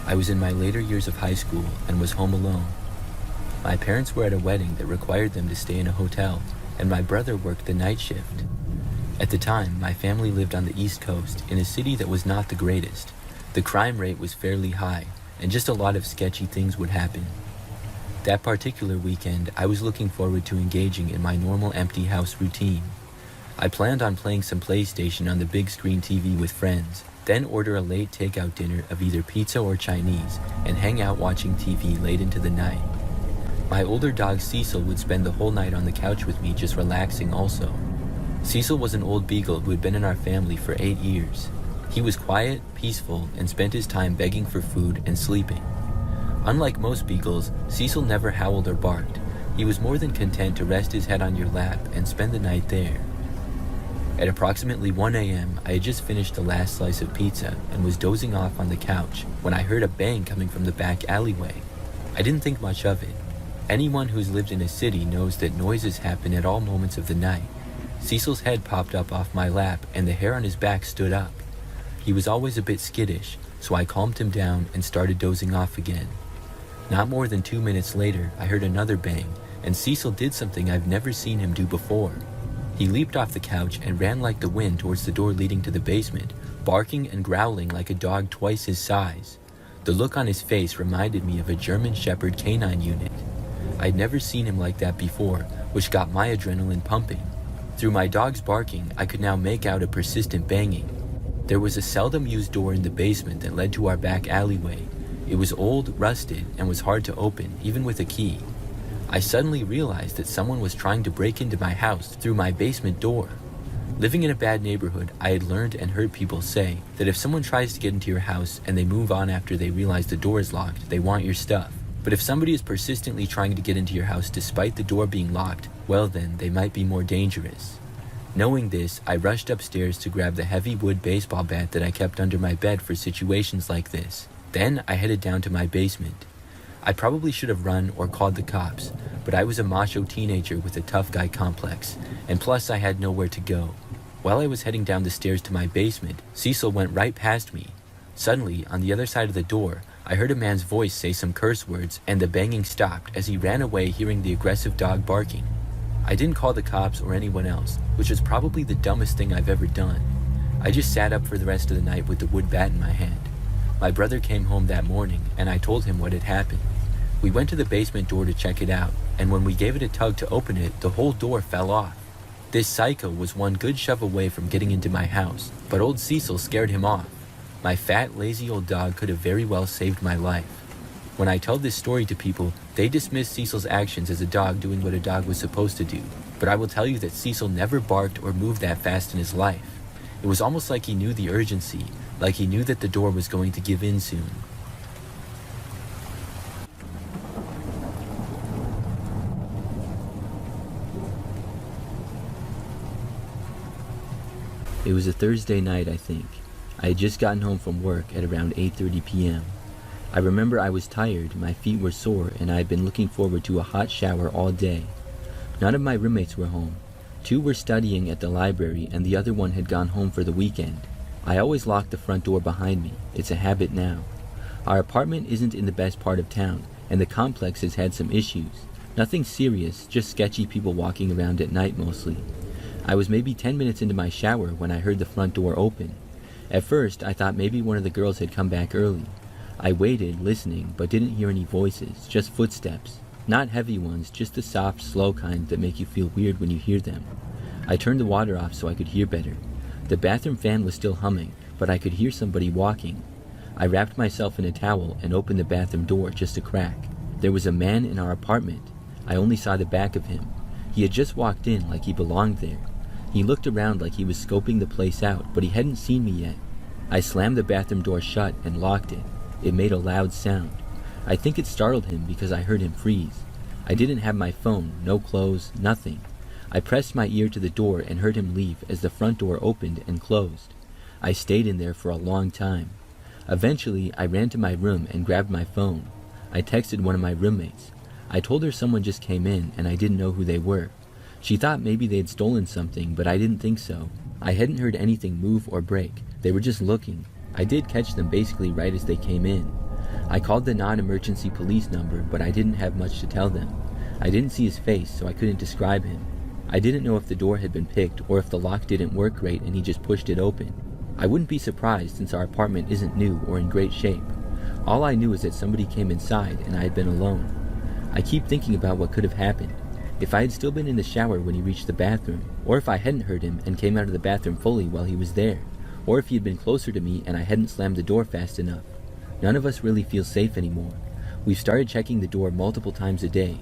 I was in my later years of high school and was home alone. My parents were at a wedding that required them to stay in a hotel, and my brother worked the night shift. At the time, my family lived on the East Coast in a city that was not the greatest. The crime rate was fairly high, and just a lot of sketchy things would happen. That particular weekend, I was looking forward to engaging in my normal empty house routine. I planned on playing some PlayStation on the big screen TV with friends, then order a late takeout dinner of either pizza or Chinese, and hang out watching TV late into the night. My older dog Cecil would spend the whole night on the couch with me just relaxing also. Cecil was an old beagle who had been in our family for 8 years. He was quiet, peaceful, and spent his time begging for food and sleeping. Unlike most beagles, Cecil never howled or barked. He was more than content to rest his head on your lap and spend the night there. At approximately 1 a.m., I had just finished the last slice of pizza and was dozing off on the couch when I heard a bang coming from the back alleyway. I didn't think much of it. Anyone who's lived in a city knows that noises happen at all moments of the night. Cecil's head popped up off my lap and the hair on his back stood up. He was always a bit skittish, so I calmed him down and started dozing off again. Not more than 2 minutes later, I heard another bang, and Cecil did something I've never seen him do before. He leaped off the couch and ran like the wind towards the door leading to the basement, barking and growling like a dog twice his size. The look on his face reminded me of a German Shepherd canine unit. I'd never seen him like that before, which got my adrenaline pumping. Through my dog's barking, I could now make out a persistent banging. There was a seldom used door in the basement that led to our back alleyway. It was old, rusted, and was hard to open, even with a key. I suddenly realized that someone was trying to break into my house through my basement door. Living in a bad neighborhood, I had learned and heard people say that if someone tries to get into your house and they move on after they realize the door is locked, they want your stuff. But if somebody is persistently trying to get into your house despite the door being locked, well then, they might be more dangerous. Knowing this, I rushed upstairs to grab the heavy wood baseball bat that I kept under my bed for situations like this. Then I headed down to my basement. I probably should have run or called the cops, but I was a macho teenager with a tough guy complex, and plus I had nowhere to go. While I was heading down the stairs to my basement, Cecil went right past me. Suddenly, on the other side of the door, I heard a man's voice say some curse words, and the banging stopped as he ran away hearing the aggressive dog barking. I didn't call the cops or anyone else, which was probably the dumbest thing I've ever done. I just sat up for the rest of the night with the wood bat in my hand. My brother came home that morning, and I told him what had happened. We went to the basement door to check it out, and when we gave it a tug to open it, the whole door fell off. This psycho was one good shove away from getting into my house, but old Cecil scared him off. My fat, lazy old dog could have very well saved my life. When I tell this story to people, they dismiss Cecil's actions as a dog doing what a dog was supposed to do, but I will tell you that Cecil never barked or moved that fast in his life. It was almost like he knew the urgency, like he knew that the door was going to give in soon. It was a Thursday night, I think. I had just gotten home from work at around 8:30 p.m. I remember I was tired, my feet were sore, and I had been looking forward to a hot shower all day. None of my roommates were home. 2 were studying at the library, and the other one had gone home for the weekend. I always lock the front door behind me. It's a habit now. Our apartment isn't in the best part of town, and the complex has had some issues. Nothing serious, just sketchy people walking around at night mostly. I was maybe 10 minutes into my shower when I heard the front door open. At first, I thought maybe one of the girls had come back early. I waited, listening, but didn't hear any voices, just footsteps. Not heavy ones, just the soft, slow kind that make you feel weird when you hear them. I turned the water off so I could hear better. The bathroom fan was still humming, but I could hear somebody walking. I wrapped myself in a towel and opened the bathroom door just a crack. There was a man in our apartment. I only saw the back of him. He had just walked in like he belonged there. He looked around like he was scoping the place out, but he hadn't seen me yet. I slammed the bathroom door shut and locked it. It made a loud sound. I think it startled him because I heard him freeze. I didn't have my phone, no clothes, nothing. I pressed my ear to the door and heard him leave as the front door opened and closed. I stayed in there for a long time. Eventually, I ran to my room and grabbed my phone. I texted one of my roommates. I told her someone just came in and I didn't know who they were. She thought maybe they had stolen something, but I didn't think so. I hadn't heard anything move or break. They were just looking. I did catch them basically right as they came in. I called the non-emergency police number, but I didn't have much to tell them. I didn't see his face, so I couldn't describe him. I didn't know if the door had been picked or if the lock didn't work right and he just pushed it open. I wouldn't be surprised since our apartment isn't new or in great shape. All I knew is that somebody came inside and I had been alone. I keep thinking about what could have happened. If I had still been in the shower when he reached the bathroom, or if I hadn't heard him and came out of the bathroom fully while he was there, or if he had been closer to me and I hadn't slammed the door fast enough. None of us really feel safe anymore. We've started checking the door multiple times a day.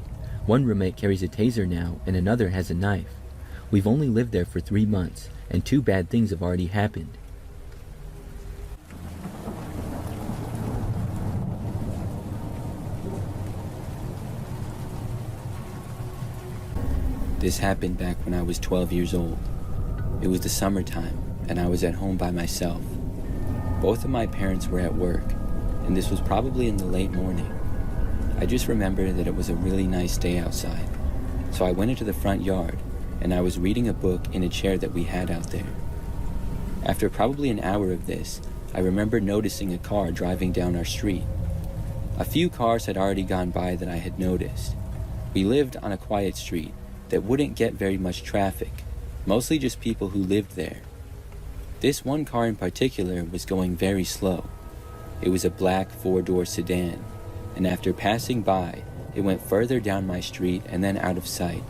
One roommate carries a taser now and another has a knife. We've only lived there for 3 months, and 2 bad things have already happened. This happened back when I was 12 years old. It was the summertime, and I was at home by myself. Both of my parents were at work, and this was probably in the late morning. I just remember that it was a really nice day outside, so I went into the front yard, and I was reading a book in a chair that we had out there. After probably an hour of this, I remember noticing a car driving down our street. A few cars had already gone by that I had noticed. We lived on a quiet street that wouldn't get very much traffic, mostly just people who lived there. This one car in particular was going very slow. It was a black 4-door sedan, and after passing by, it went further down my street and then out of sight.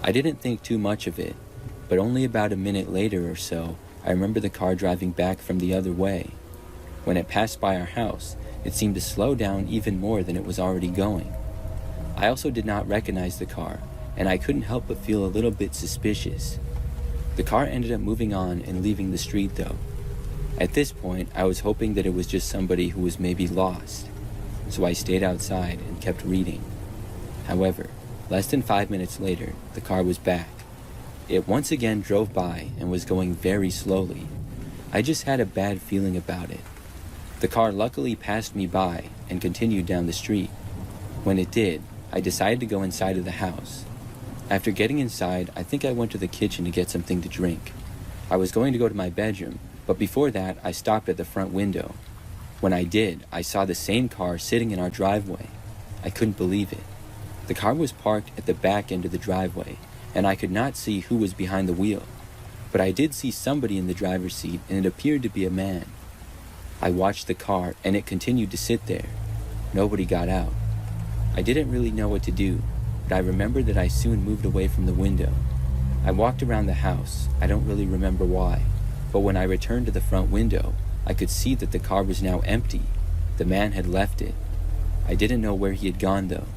I didn't think too much of it, but only about a minute later or so, I remember the car driving back from the other way. When it passed by our house, it seemed to slow down even more than it was already going. I also did not recognize the car, and I couldn't help but feel a little bit suspicious. The car ended up moving on and leaving the street though. At this point, I was hoping that it was just somebody who was maybe lost, so I stayed outside and kept reading. However, less than 5 minutes later, the car was back. It once again drove by and was going very slowly. I just had a bad feeling about it. The car luckily passed me by and continued down the street. When it did, I decided to go inside of the house. After getting inside, I think I went to the kitchen to get something to drink. I was going to go to my bedroom, but before that, I stopped at the front window. When I did, I saw the same car sitting in our driveway. I couldn't believe it. The car was parked at the back end of the driveway, and I could not see who was behind the wheel. But I did see somebody in the driver's seat, and it appeared to be a man. I watched the car, and it continued to sit there. Nobody got out. I didn't really know what to do, but I remember that I soon moved away from the window. I walked around the house. I don't really remember why, but when I returned to the front window, I could see that the car was now empty. The man had left it. I didn't know where he had gone though.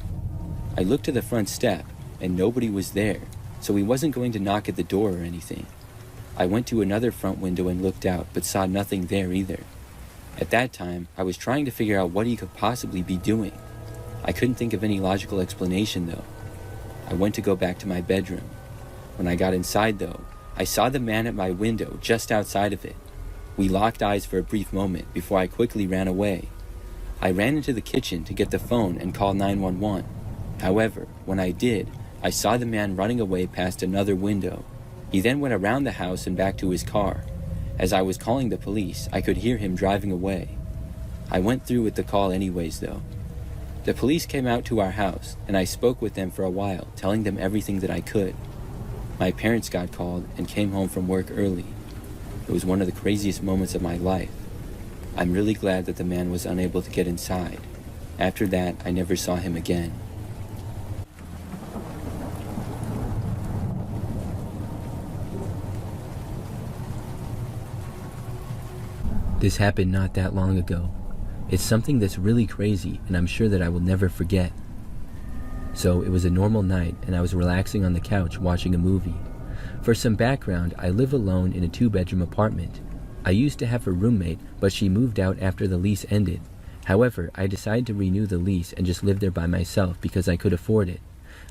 I looked to the front step, and nobody was there, so he wasn't going to knock at the door or anything. I went to another front window and looked out, but saw nothing there either. At that time, I was trying to figure out what he could possibly be doing. I couldn't think of any logical explanation though. I went to go back to my bedroom. When I got inside though, I saw the man at my window just outside of it. We locked eyes for a brief moment before I quickly ran away. I ran into the kitchen to get the phone and call 911. However, when I did, I saw the man running away past another window. He then went around the house and back to his car. As I was calling the police, I could hear him driving away. I went through with the call anyways though. The police came out to our house, and I spoke with them for a while, telling them everything that I could. My parents got called and came home from work early. It was one of the craziest moments of my life. I'm really glad that the man was unable to get inside. After that, I never saw him again. This happened not that long ago. It's something that's really crazy, and I'm sure that I will never forget. So it was a normal night, and I was relaxing on the couch watching a movie. For some background, I live alone in a 2-bedroom apartment. I used to have a roommate, but she moved out after the lease ended. However, I decided to renew the lease and just live there by myself because I could afford it.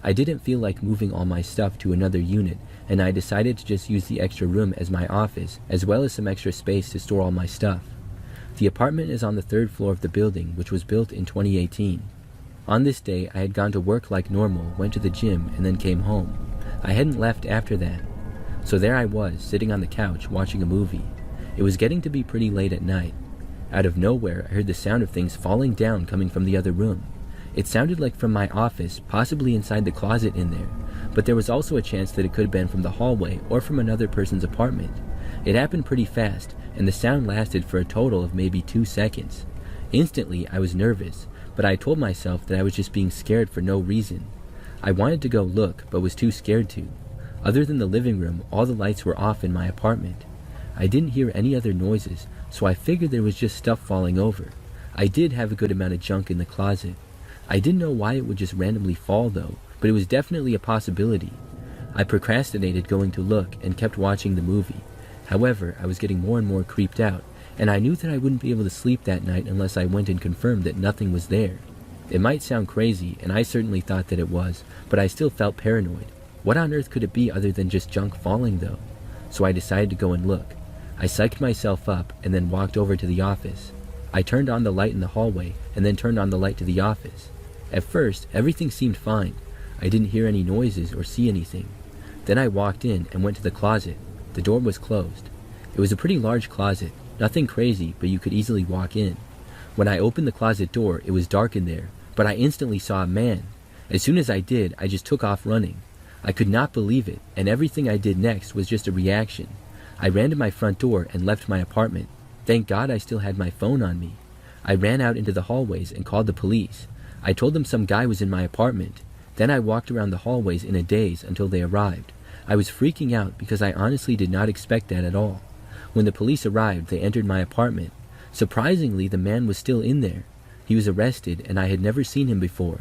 I didn't feel like moving all my stuff to another unit, and I decided to just use the extra room as my office, as well as some extra space to store all my stuff. The apartment is on the 3rd floor of the building, which was built in 2018. On this day, I had gone to work like normal, went to the gym, and then came home. I hadn't left after that. So there I was, sitting on the couch, watching a movie. It was getting to be pretty late at night. Out of nowhere, I heard the sound of things falling down coming from the other room. It sounded like from my office, possibly inside the closet in there, but there was also a chance that it could have been from the hallway or from another person's apartment. It happened pretty fast, and the sound lasted for a total of maybe 2 seconds. Instantly, I was nervous, but I told myself that I was just being scared for no reason. I wanted to go look, but was too scared to. Other than the living room, all the lights were off in my apartment. I didn't hear any other noises, so I figured there was just stuff falling over. I did have a good amount of junk in the closet. I didn't know why it would just randomly fall though, but it was definitely a possibility. I procrastinated going to look and kept watching the movie. However, I was getting more and more creeped out, and I knew that I wouldn't be able to sleep that night unless I went and confirmed that nothing was there. It might sound crazy, and I certainly thought that it was, but I still felt paranoid. What on earth could it be other than just junk falling though? So I decided to go and look. I psyched myself up and then walked over to the office. I turned on the light in the hallway and then turned on the light to the office. At first, everything seemed fine. I didn't hear any noises or see anything. Then I walked in and went to the closet. The door was closed. It was a pretty large closet, nothing crazy, but you could easily walk in. When I opened the closet door, it was dark in there, but I instantly saw a man. As soon as I did, I just took off running. I could not believe it, and everything I did next was just a reaction. I ran to my front door and left my apartment. Thank God I still had my phone on me. I ran out into the hallways and called the police. I told them some guy was in my apartment. Then I walked around the hallways in a daze until they arrived. I was freaking out because I honestly did not expect that at all. When the police arrived, they entered my apartment. Surprisingly, the man was still in there. He was arrested, and I had never seen him before.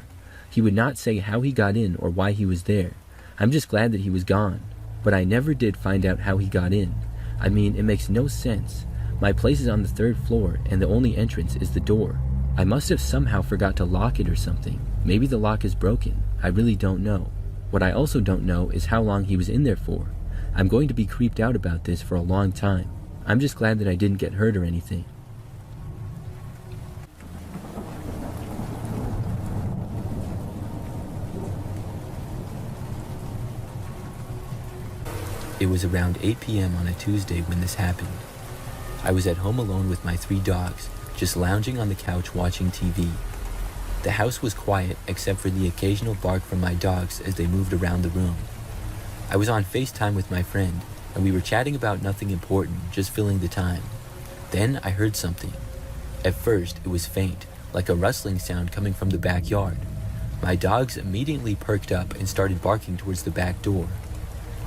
He would not say how he got in or why he was there. I'm just glad that he was gone. But I never did find out how he got in. I mean, it makes no sense. My place is on the 3rd floor, and the only entrance is the door. I must have somehow forgot to lock it or something. Maybe the lock is broken. I really don't know. What I also don't know is how long he was in there for. I'm going to be creeped out about this for a long time. I'm just glad that I didn't get hurt or anything. It was around 8 p.m. on a Tuesday when this happened. I was at home alone with my 3 dogs, just lounging on the couch watching TV. The house was quiet except for the occasional bark from my dogs as they moved around the room. I was on FaceTime with my friend, and we were chatting about nothing important, just filling the time. Then I heard something. At first, it was faint, like a rustling sound coming from the backyard. My dogs immediately perked up and started barking towards the back door.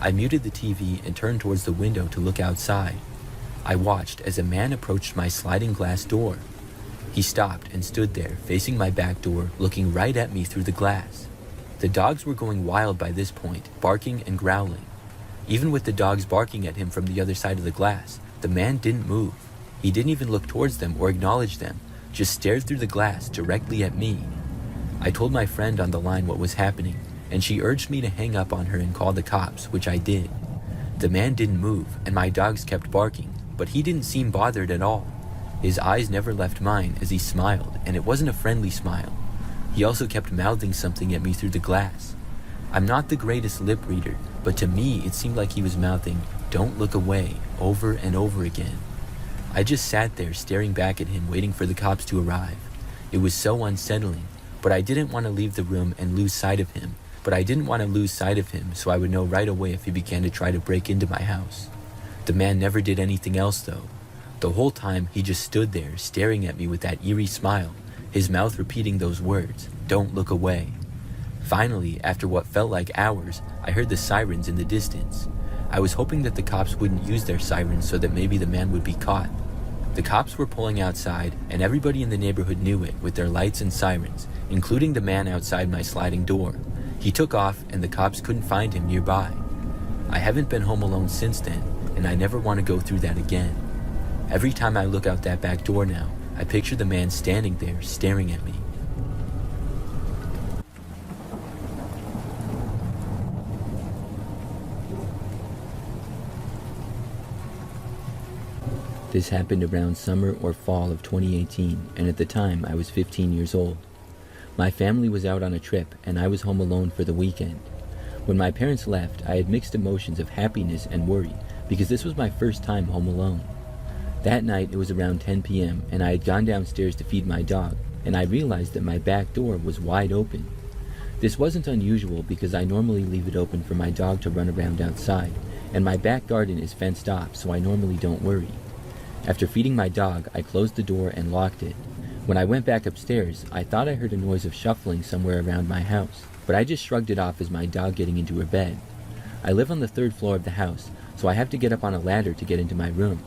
I muted the TV and turned towards the window to look outside. I watched as a man approached my sliding glass door. He stopped and stood there, facing my back door, looking right at me through the glass. The dogs were going wild by this point, barking and growling. Even with the dogs barking at him from the other side of the glass, the man didn't move. He didn't even look towards them or acknowledge them, just stared through the glass directly at me. I told my friend on the line what was happening, and she urged me to hang up on her and call the cops, which I did. The man didn't move, and my dogs kept barking, but he didn't seem bothered at all. His eyes never left mine as he smiled, and it wasn't a friendly smile. He also kept mouthing something at me through the glass. I'm not the greatest lip reader, but to me it seemed like he was mouthing, "Don't look away," over and over again. I just sat there staring back at him, waiting for the cops to arrive. It was so unsettling, but I didn't want to leave the room and lose sight of him. So I would know right away if he began to try to break into my house. The man never did anything else though. The whole time he just stood there staring at me with that eerie smile, his mouth repeating those words, "Don't look away." Finally, after what felt like hours, I heard the sirens in the distance. I was hoping that the cops wouldn't use their sirens so that maybe the man would be caught. The cops were pulling outside, and everybody in the neighborhood knew it with their lights and sirens, including the man outside my sliding door. He took off, and the cops couldn't find him nearby. I haven't been home alone since then, and I never want to go through that again. Every time I look out that back door now, I picture the man standing there staring at me. This happened around summer or fall of 2018, and at the time I was 15 years old. My family was out on a trip, and I was home alone for the weekend. When my parents left, I had mixed emotions of happiness and worry, because this was my first time home alone. That night it was around 10 p.m., and I had gone downstairs to feed my dog, and I realized that my back door was wide open. This wasn't unusual because I normally leave it open for my dog to run around outside, and my back garden is fenced off, so I normally don't worry. After feeding my dog, I closed the door and locked it. When I went back upstairs, I thought I heard a noise of shuffling somewhere around my house, but I just shrugged it off as my dog getting into her bed. I live on the 3rd floor of the house, so I have to get up on a ladder to get into my room.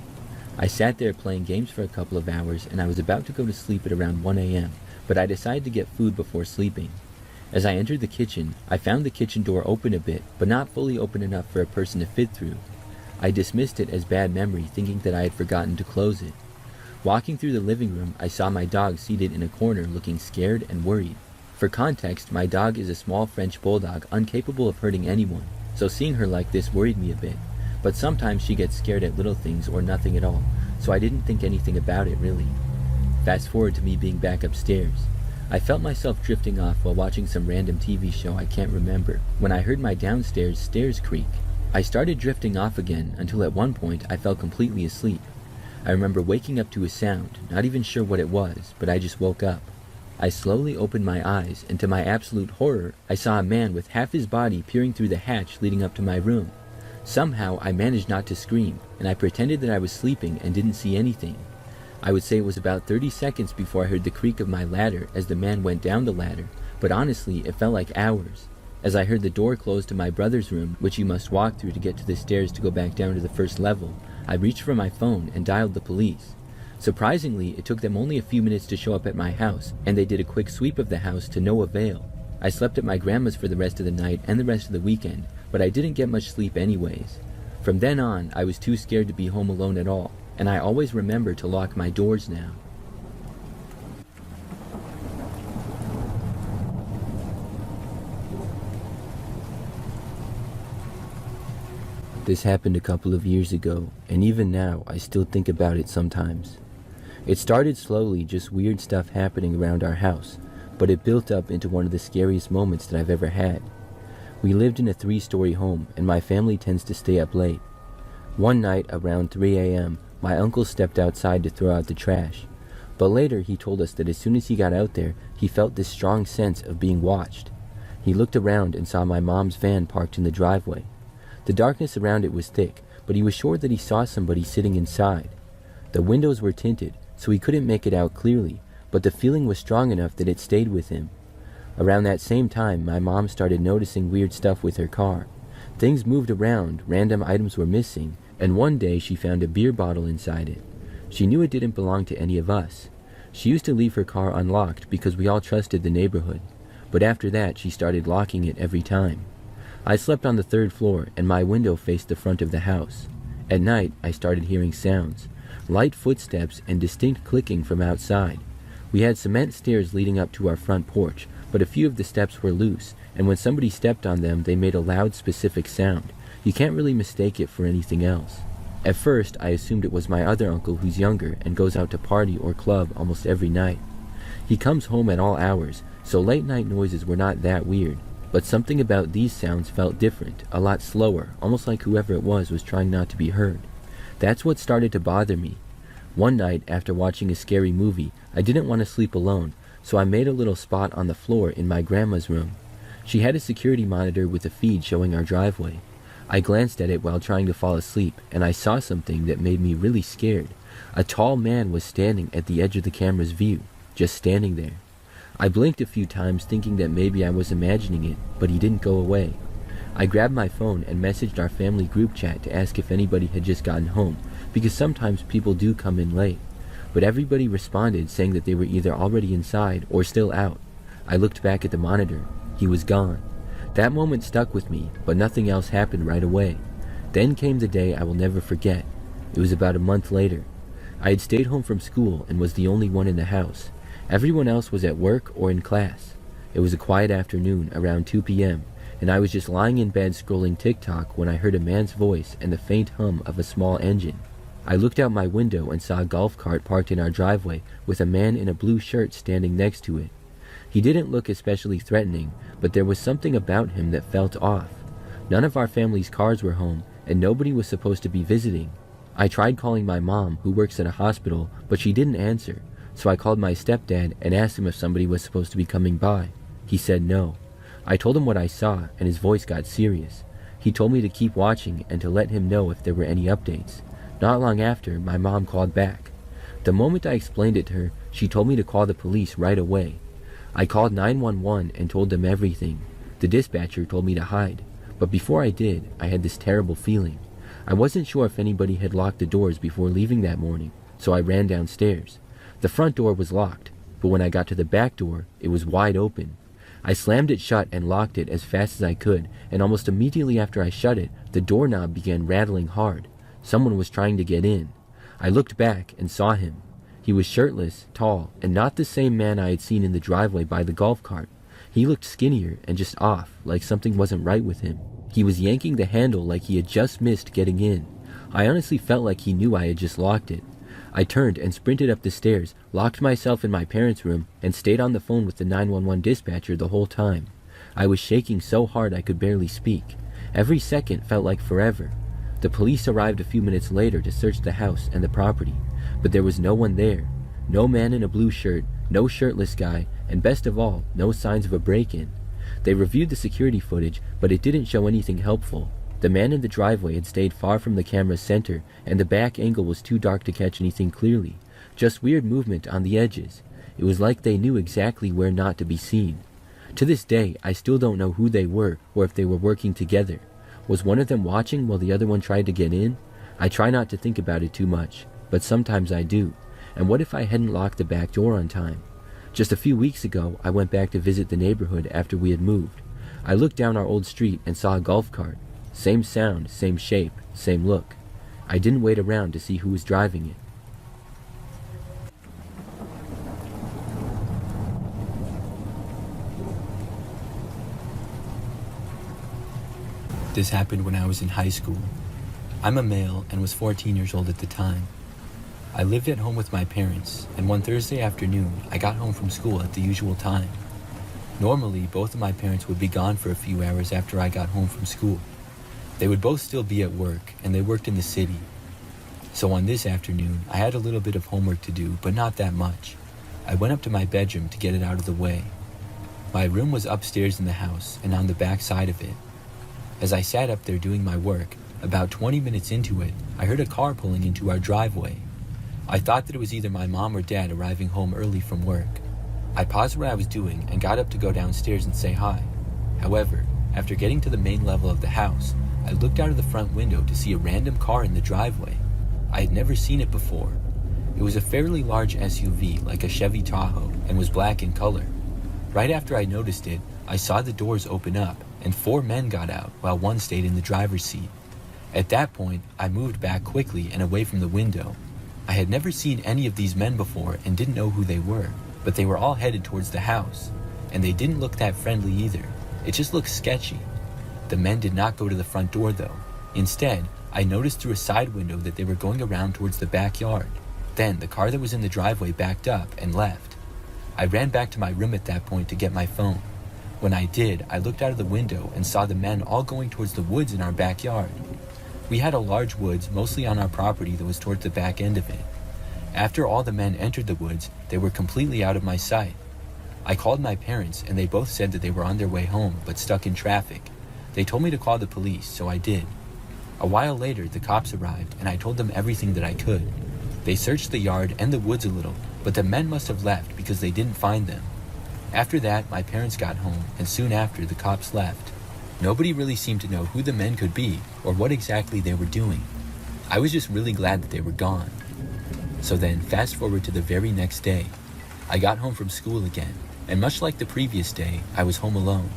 I sat there playing games for a couple of hours, and I was about to go to sleep at around 1 a.m., but I decided to get food before sleeping. As I entered the kitchen, I found the kitchen door open a bit, but not fully open enough for a person to fit through. I dismissed it as bad memory, thinking that I had forgotten to close it. Walking through the living room, I saw my dog seated in a corner looking scared and worried. For context, my dog is a small French bulldog incapable of hurting anyone, so seeing her like this worried me a bit. But sometimes she gets scared at little things or nothing at all, so I didn't think anything about it really. Fast forward to me being back upstairs. I felt myself drifting off while watching some random TV show I can't remember, when I heard my downstairs stairs creak. I started drifting off again until at one point I fell completely asleep. I remember waking up to a sound, not even sure what it was, but I just woke up. I slowly opened my eyes, and to my absolute horror, I saw a man with half his body peering through the hatch leading up to my room. Somehow I managed not to scream, and I pretended that I was sleeping and didn't see anything. I would say it was about 30 seconds before I heard the creak of my ladder as the man went down the ladder, but honestly it felt like hours. As I heard the door close to my brother's room, which you must walk through to get to the stairs to go back down to the first level, I reached for my phone and dialed the police. Surprisingly, it took them only a few minutes to show up at my house, and they did a quick sweep of the house to no avail. I slept at my grandma's for the rest of the night and the rest of the weekend, but I didn't get much sleep anyways. From then on, I was too scared to be home alone at all, and I always remember to lock my doors now. This happened a couple of years ago, and even now I still think about it sometimes. It started slowly, just weird stuff happening around our house, but it built up into one of the scariest moments that I've ever had. We lived in a 3-story home, and my family tends to stay up late. One night, around 3 a.m., my uncle stepped outside to throw out the trash, but later he told us that as soon as he got out there, he felt this strong sense of being watched. He looked around and saw my mom's van parked in the driveway. The darkness around it was thick, but he was sure that he saw somebody sitting inside. The windows were tinted, so he couldn't make it out clearly, but the feeling was strong enough that it stayed with him. Around that same time, my mom started noticing weird stuff with her car. Things moved around, random items were missing, and one day she found a beer bottle inside it. She knew it didn't belong to any of us. She used to leave her car unlocked because we all trusted the neighborhood, but after that she started locking it every time. I slept on the 3rd floor and my window faced the front of the house. At night, I started hearing sounds, light footsteps and distinct clicking from outside. We had cement stairs leading up to our front porch, but a few of the steps were loose, and when somebody stepped on them, they made a loud, specific sound. You can't really mistake it for anything else. At first, I assumed it was my other uncle who's younger and goes out to party or club almost every night. He comes home at all hours, so late night noises were not that weird, but something about these sounds felt different, a lot slower, almost like whoever it was trying not to be heard. That's what started to bother me. One night, after watching a scary movie, I didn't want to sleep alone, so I made a little spot on the floor in my grandma's room. She had a security monitor with a feed showing our driveway. I glanced at it while trying to fall asleep, and I saw something that made me really scared. A tall man was standing at the edge of the camera's view, just standing there. I blinked a few times thinking that maybe I was imagining it, but he didn't go away. I grabbed my phone and messaged our family group chat to ask if anybody had just gotten home, because sometimes people do come in late. But everybody responded saying that they were either already inside or still out. I looked back at the monitor. He was gone. That moment stuck with me, but nothing else happened right away. Then came the day I will never forget. It was about a month later. I had stayed home from school and was the only one in the house. Everyone else was at work or in class. It was a quiet afternoon, around 2 p.m., and I was just lying in bed scrolling TikTok when I heard a man's voice and the faint hum of a small engine. I looked out my window and saw a golf cart parked in our driveway with a man in a blue shirt standing next to it. He didn't look especially threatening, but there was something about him that felt off. None of our family's cars were home, and nobody was supposed to be visiting. I tried calling my mom, who works at a hospital, but she didn't answer, so I called my stepdad and asked him if somebody was supposed to be coming by. He said no. I told him what I saw, and his voice got serious. He told me to keep watching and to let him know if there were any updates. Not long after, my mom called back. The moment I explained it to her, she told me to call the police right away. I called 911 and told them everything. The dispatcher told me to hide, but before I did, I had this terrible feeling. I wasn't sure if anybody had locked the doors before leaving that morning, so I ran downstairs. The front door was locked, but when I got to the back door, it was wide open. I slammed it shut and locked it as fast as I could, and almost immediately after I shut it, the doorknob began rattling hard. Someone was trying to get in. I looked back and saw him. He was shirtless, tall, and not the same man I had seen in the driveway by the golf cart. He looked skinnier and just off, like something wasn't right with him. He was yanking the handle like he had just missed getting in. I honestly felt like he knew I had just locked it. I turned and sprinted up the stairs, locked myself in my parents' room, and stayed on the phone with the 911 dispatcher the whole time. I was shaking so hard I could barely speak. Every second felt like forever. The police arrived a few minutes later to search the house and the property, but there was no one there. No man in a blue shirt, no shirtless guy, and best of all, no signs of a break-in. They reviewed the security footage, but it didn't show anything helpful. The man in the driveway had stayed far from the camera's center, and the back angle was too dark to catch anything clearly. Just weird movement on the edges. It was like they knew exactly where not to be seen. To this day, I still don't know who they were or if they were working together. Was one of them watching while the other one tried to get in? I try not to think about it too much, but sometimes I do. And what if I hadn't locked the back door on time? Just a few weeks ago, I went back to visit the neighborhood after we had moved. I looked down our old street and saw a golf cart. Same sound, same shape, same look. I didn't wait around to see who was driving it. This happened when I was in high school. I'm a male and was 14 years old at the time. I lived at home with my parents, and one Thursday afternoon, I got home from school at the usual time. Normally, both of my parents would be gone for a few hours after I got home from school. They would both still be at work, and they worked in the city. So on this afternoon, I had a little bit of homework to do, but not that much. I went up to my bedroom to get it out of the way. My room was upstairs in the house and on the back side of it. As I sat up there doing my work, about 20 minutes into it, I heard a car pulling into our driveway. I thought that it was either my mom or dad arriving home early from work. I paused what I was doing and got up to go downstairs and say hi. However, after getting to the main level of the house, I looked out of the front window to see a random car in the driveway. I had never seen it before. It was a fairly large SUV like a Chevy Tahoe and was black in color. Right after I noticed it, I saw the doors open up and 4 men got out while one stayed in the driver's seat. At that point, I moved back quickly and away from the window. I had never seen any of these men before and didn't know who they were, but they were all headed towards the house. And they didn't look that friendly either. It just looked sketchy. The men did not go to the front door though. Instead, I noticed through a side window that they were going around towards the backyard. Then the car that was in the driveway backed up and left. I ran back to my room at that point to get my phone. When I did, I looked out of the window and saw the men all going towards the woods in our backyard. We had a large woods mostly on our property that was towards the back end of it. After all the men entered the woods, they were completely out of my sight. I called my parents and they both said that they were on their way home but stuck in traffic. They told me to call the police, so I did. A while later, the cops arrived and I told them everything that I could. They searched the yard and the woods a little, but the men must have left because they didn't find them. After that, my parents got home and soon after, the cops left. Nobody really seemed to know who the men could be or what exactly they were doing. I was just really glad that they were gone. So then, fast forward to the very next day. I got home from school again, and much like the previous day, I was home alone.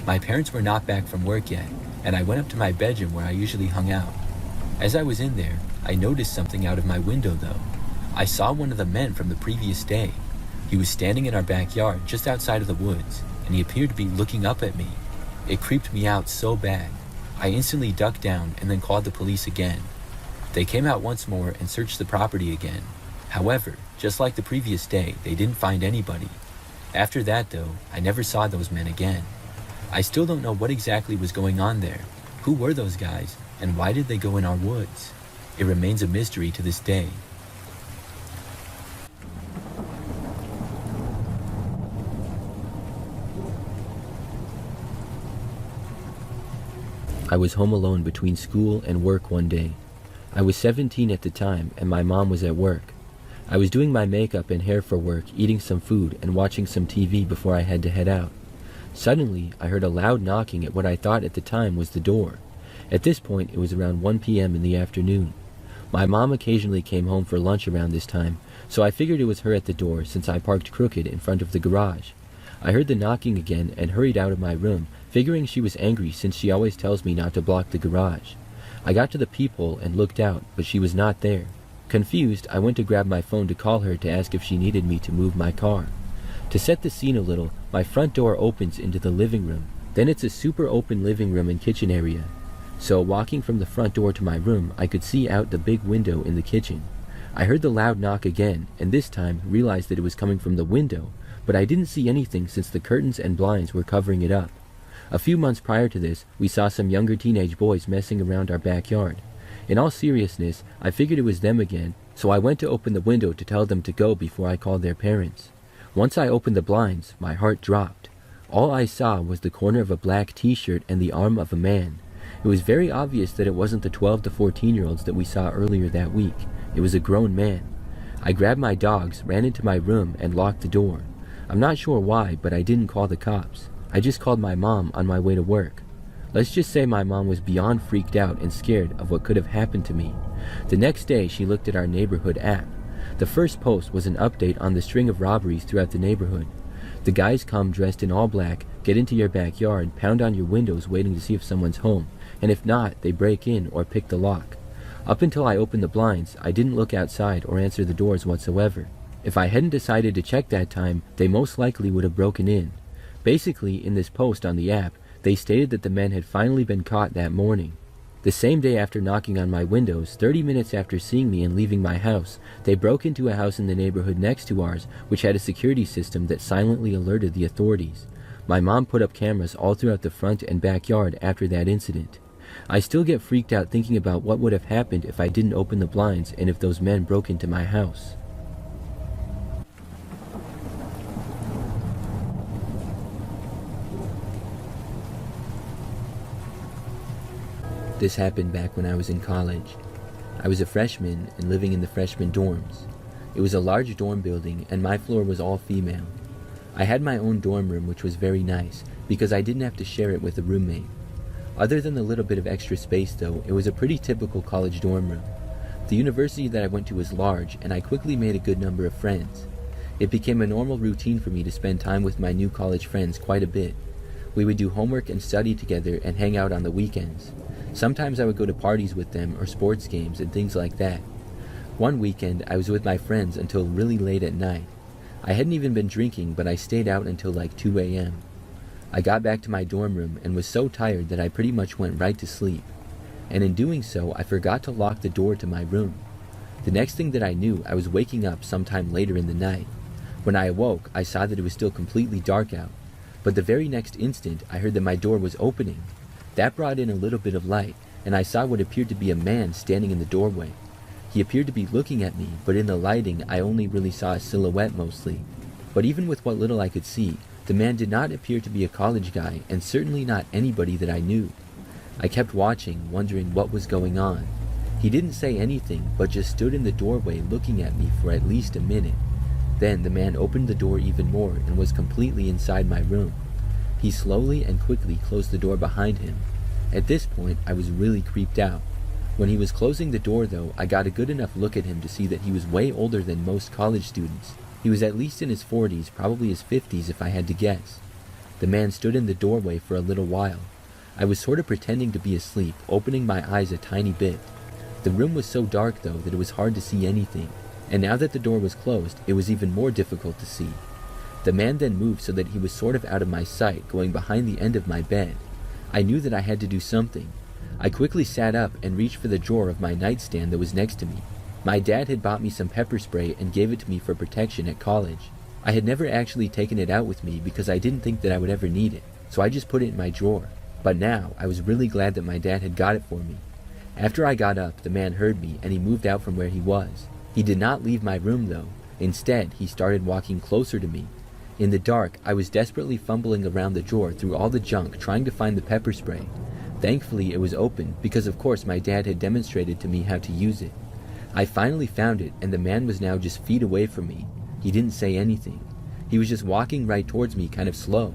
My parents were not back from work yet, and I went up to my bedroom where I usually hung out. As I was in there, I noticed something out of my window though. I saw one of the men from the previous day. He was standing in our backyard just outside of the woods, and he appeared to be looking up at me. It creeped me out so bad. I instantly ducked down and then called the police again. They came out once more and searched the property again. However, just like the previous day, they didn't find anybody. After that though, I never saw those men again. I still don't know what exactly was going on there. Who were those guys, and why did they go in our woods? It remains a mystery to this day. I was home alone between school and work one day. I was 17 at the time and my mom was at work. I was doing my makeup and hair for work, eating some food and watching some TV before I had to head out. Suddenly, I heard a loud knocking at what I thought at the time was the door. At this point, it was around 1 p.m. in the afternoon. My mom occasionally came home for lunch around this time, so I figured it was her at the door since I parked crooked in front of the garage. I heard the knocking again and hurried out of my room, figuring she was angry since she always tells me not to block the garage. I got to the peephole and looked out, but she was not there. Confused, I went to grab my phone to call her to ask if she needed me to move my car. To set the scene a little, my front door opens into the living room. Then it's a super open living room and kitchen area. So walking from the front door to my room, I could see out the big window in the kitchen. I heard the loud knock again, and this time realized that it was coming from the window, but I didn't see anything since the curtains and blinds were covering it up. A few months prior to this, we saw some younger teenage boys messing around our backyard. In all seriousness, I figured it was them again, so I went to open the window to tell them to go before I called their parents. Once I opened the blinds, my heart dropped. All I saw was the corner of a black t-shirt and the arm of a man. It was very obvious that it wasn't the 12 to 14-year-olds that we saw earlier that week. It was a grown man. I grabbed my dogs, ran into my room, and locked the door. I'm not sure why, but I didn't call the cops. I just called my mom on my way to work. Let's just say my mom was beyond freaked out and scared of what could have happened to me. The next day, she looked at our neighborhood app. The first post was an update on the string of robberies throughout the neighborhood. The guys come dressed in all black, get into your backyard, pound on your windows waiting to see if someone's home, and if not, they break in or pick the lock. Up until I opened the blinds, I didn't look outside or answer the doors whatsoever. If I hadn't decided to check that time, they most likely would have broken in. Basically, in this post on the app, they stated that the men had finally been caught that morning. The same day after knocking on my windows, 30 minutes after seeing me and leaving my house, they broke into a house in the neighborhood next to ours, which had a security system that silently alerted the authorities. My mom put up cameras all throughout the front and backyard after that incident. I still get freaked out thinking about what would have happened if I didn't open the blinds and if those men broke into my house. This happened back when I was in college. I was a freshman and living in the freshman dorms. It was a large dorm building and my floor was all female. I had my own dorm room, which was very nice, because I didn't have to share it with a roommate. Other than the little bit of extra space though, it was a pretty typical college dorm room. The university that I went to was large, and I quickly made a good number of friends. It became a normal routine for me to spend time with my new college friends quite a bit. We would do homework and study together and hang out on the weekends. Sometimes I would go to parties with them or sports games and things like that. One weekend, I was with my friends until really late at night. I hadn't even been drinking, but I stayed out until like 2 a.m. I got back to my dorm room and was so tired that I pretty much went right to sleep. And in doing so, I forgot to lock the door to my room. The next thing that I knew, I was waking up sometime later in the night. When I awoke, I saw that it was still completely dark out. But the very next instant, I heard that my door was opening. That brought in a little bit of light, and I saw what appeared to be a man standing in the doorway. He appeared to be looking at me, but in the lighting, I only really saw a silhouette mostly. But even with what little I could see, the man did not appear to be a college guy, and certainly not anybody that I knew. I kept watching, wondering what was going on. He didn't say anything, but just stood in the doorway looking at me for at least a minute. Then the man opened the door even more and was completely inside my room. He slowly and quickly closed the door behind him. At this point, I was really creeped out. When he was closing the door though, I got a good enough look at him to see that he was way older than most college students. He was at least in his 40s, probably his 50s if I had to guess. The man stood in the doorway for a little while. I was sort of pretending to be asleep, opening my eyes a tiny bit. The room was so dark though that it was hard to see anything, and now that the door was closed, it was even more difficult to see. The man then moved so that he was sort of out of my sight, going behind the end of my bed. I knew that I had to do something. I quickly sat up and reached for the drawer of my nightstand that was next to me. My dad had bought me some pepper spray and gave it to me for protection at college. I had never actually taken it out with me because I didn't think that I would ever need it, so I just put it in my drawer. But now, I was really glad that my dad had got it for me. After I got up, the man heard me and he moved out from where he was. He did not leave my room though. Instead, he started walking closer to me. In the dark, I was desperately fumbling around the drawer through all the junk trying to find the pepper spray. Thankfully, it was open because of course my dad had demonstrated to me how to use it. I finally found it and the man was now just feet away from me. He didn't say anything. He was just walking right towards me kind of slow.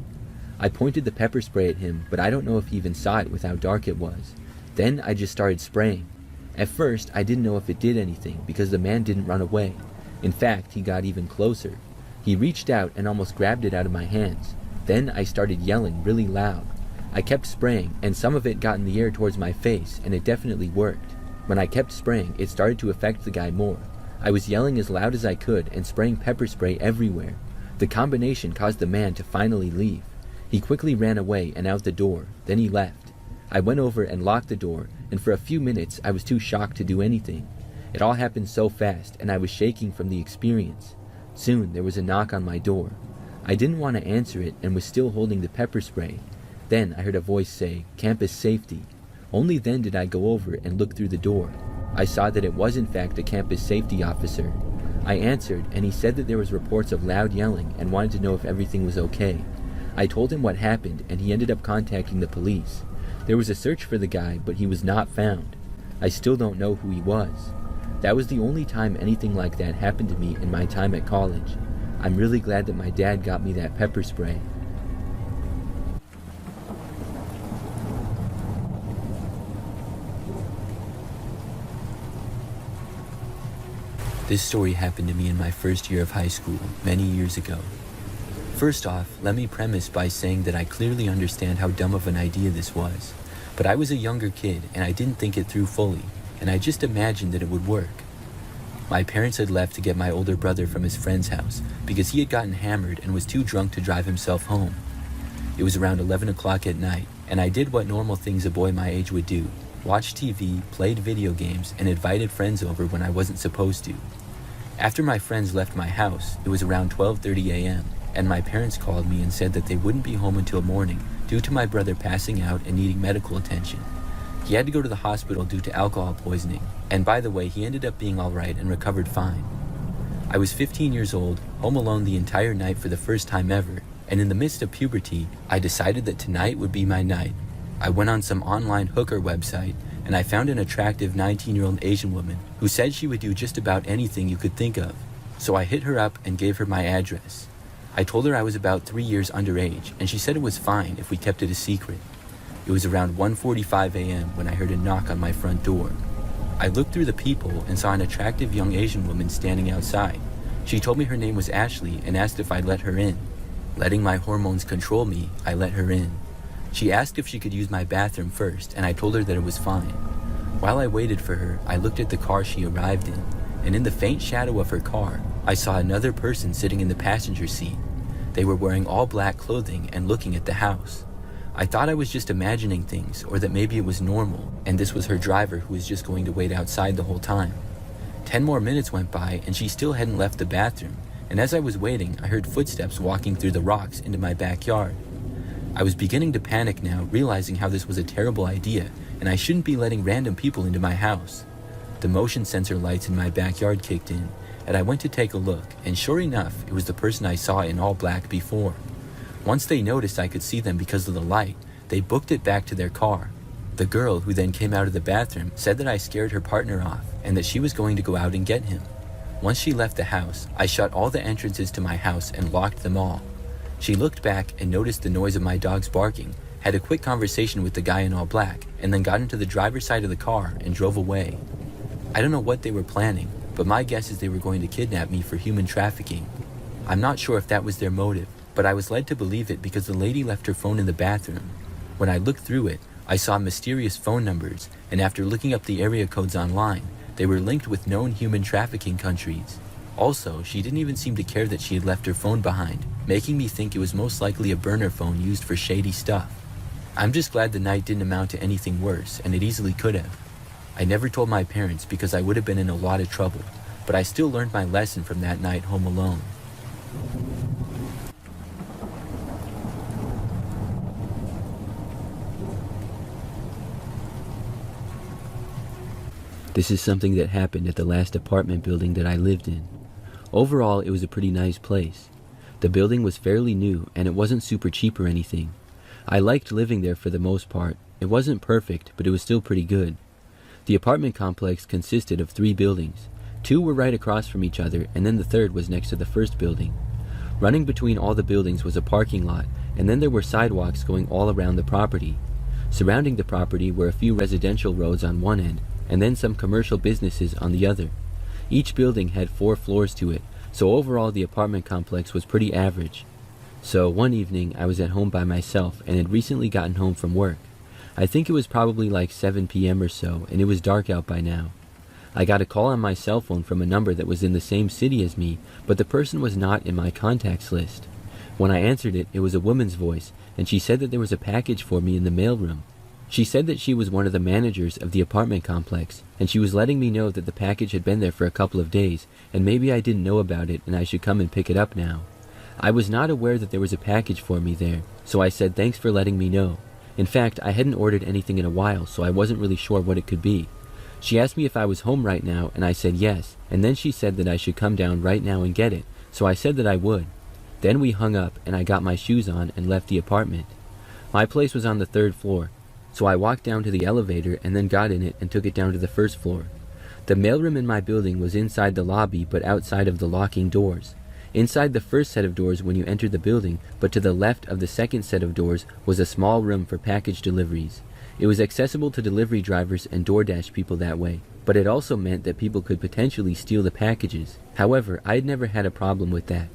I pointed the pepper spray at him, but I don't know if he even saw it with how dark it was. Then I just started spraying. At first, I didn't know if it did anything because the man didn't run away. In fact, he got even closer. He reached out and almost grabbed it out of my hands. Then I started yelling really loud. I kept spraying, and some of it got in the air towards my face, and it definitely worked. When I kept spraying, it started to affect the guy more. I was yelling as loud as I could and spraying pepper spray everywhere. The combination caused the man to finally leave. He quickly ran away and out the door, then he left. I went over and locked the door, and for a few minutes I was too shocked to do anything. It all happened so fast, and I was shaking from the experience. Soon there was a knock on my door. I didn't want to answer it and was still holding the pepper spray. Then I heard a voice say, "Campus safety." Only then did I go over and look through the door. I saw that it was in fact a campus safety officer. I answered, and he said that there was reports of loud yelling and wanted to know if everything was okay. I told him what happened, and he ended up contacting the police. There was a search for the guy, but he was not found. I still don't know who he was. That was the only time anything like that happened to me in my time at college. I'm really glad that my dad got me that pepper spray. This story happened to me in my first year of high school, many years ago. First off, let me premise by saying that I clearly understand how dumb of an idea this was. But I was a younger kid, and I didn't think it through fully, and I just imagined that it would work. My parents had left to get my older brother from his friend's house because he had gotten hammered and was too drunk to drive himself home. It was around 11 o'clock at night, and I did what normal things a boy my age would do: watched TV, played video games, and invited friends over when I wasn't supposed to. After my friends left my house, it was around 12:30 a.m., and my parents called me and said that they wouldn't be home until morning due to my brother passing out and needing medical attention. He had to go to the hospital due to alcohol poisoning, and by the way, he ended up being alright and recovered fine. I was 15 years old, home alone the entire night for the first time ever, and in the midst of puberty, I decided that tonight would be my night. I went on some online hooker website, and I found an attractive 19-year-old Asian woman who said she would do just about anything you could think of. So I hit her up and gave her my address. I told her I was about 3 years underage, and she said it was fine if we kept it a secret. It was around 1:45 a.m. when I heard a knock on my front door. I looked through the peephole and saw an attractive young Asian woman standing outside. She told me her name was Ashley and asked if I'd let her in. Letting my hormones control me, I let her in. She asked if she could use my bathroom first, and I told her that it was fine. While I waited for her, I looked at the car she arrived in, and in the faint shadow of her car, I saw another person sitting in the passenger seat. They were wearing all black clothing and looking at the house. I thought I was just imagining things, or that maybe it was normal, and this was her driver who was just going to wait outside the whole time. 10 more minutes went by, and she still hadn't left the bathroom, and as I was waiting, I heard footsteps walking through the rocks into my backyard. I was beginning to panic now, realizing how this was a terrible idea, and I shouldn't be letting random people into my house. The motion sensor lights in my backyard kicked in, and I went to take a look, and sure enough, it was the person I saw in all black before. Once they noticed I could see them because of the light, they booked it back to their car. The girl, who then came out of the bathroom, said that I scared her partner off, and that she was going to go out and get him. Once she left the house, I shut all the entrances to my house and locked them all. She looked back and noticed the noise of my dogs barking, had a quick conversation with the guy in all black, and then got into the driver's side of the car and drove away. I don't know what they were planning, but my guess is they were going to kidnap me for human trafficking. I'm not sure if that was their motive, but I was led to believe it because the lady left her phone in the bathroom. When I looked through it, I saw mysterious phone numbers, and after looking up the area codes online, they were linked with known human trafficking countries. Also, she didn't even seem to care that she had left her phone behind, making me think it was most likely a burner phone used for shady stuff. I'm just glad the night didn't amount to anything worse, and it easily could have. I never told my parents because I would have been in a lot of trouble, but I still learned my lesson from that night home alone. This is something that happened at the last apartment building that I lived in. Overall, it was a pretty nice place. The building was fairly new, and it wasn't super cheap or anything. I liked living there for the most part. It wasn't perfect, but it was still pretty good. The apartment complex consisted of 3 buildings. 2 were right across from each other, and then the third was next to the first building. Running between all the buildings was a parking lot, and then there were sidewalks going all around the property. Surrounding the property were a few residential roads on one end, and then some commercial businesses on the other. Each building had 4 floors to it, so overall the apartment complex was pretty average. So one evening I was at home by myself and had recently gotten home from work. I think it was probably like 7 p.m. or so, and it was dark out by now. I got a call on my cell phone from a number that was in the same city as me, but the person was not in my contacts list. When I answered it, it was a woman's voice, and she said that there was a package for me in the mailroom. She said that she was one of the managers of the apartment complex, and she was letting me know that the package had been there for a couple of days, and maybe I didn't know about it and I should come and pick it up now. I was not aware that there was a package for me there, so I said thanks for letting me know. In fact, I hadn't ordered anything in a while, so I wasn't really sure what it could be. She asked me if I was home right now, and I said yes, and then she said that I should come down right now and get it, so I said that I would. Then we hung up, and I got my shoes on and left the apartment. My place was on the 3rd floor, so I walked down to the elevator and then got in it and took it down to the 1st floor. The mailroom in my building was inside the lobby but outside of the locking doors. Inside the first set of doors when you entered the building, but to the left of the second set of doors, was a small room for package deliveries. It was accessible to delivery drivers and DoorDash people that way, but it also meant that people could potentially steal the packages. However, I had never had a problem with that.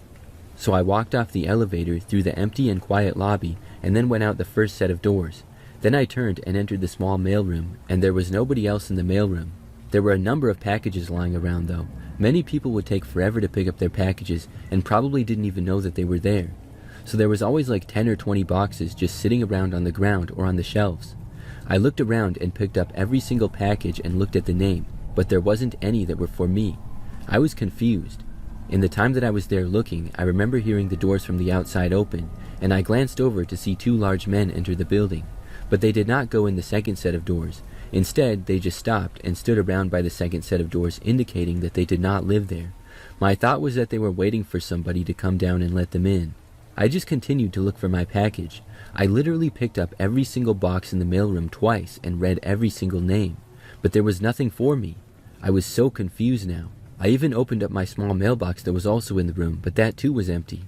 So I walked off the elevator through the empty and quiet lobby and then went out the first set of doors. Then I turned and entered the small mailroom, and there was nobody else in the mailroom. There were a number of packages lying around though. Many people would take forever to pick up their packages and probably didn't even know that they were there. So there was always like 10 or 20 boxes just sitting around on the ground or on the shelves. I looked around and picked up every single package and looked at the name, but there wasn't any that were for me. I was confused. In the time that I was there looking, I remember hearing the doors from the outside open, and I glanced over to see 2 large men enter the building. But they did not go in the second set of doors. Instead, they just stopped and stood around by the second set of doors, indicating that they did not live there. My thought was that they were waiting for somebody to come down and let them in. I just continued to look for my package. I literally picked up every single box in the mailroom twice and read every single name. But there was nothing for me. I was so confused now. I even opened up my small mailbox that was also in the room, but that too was empty.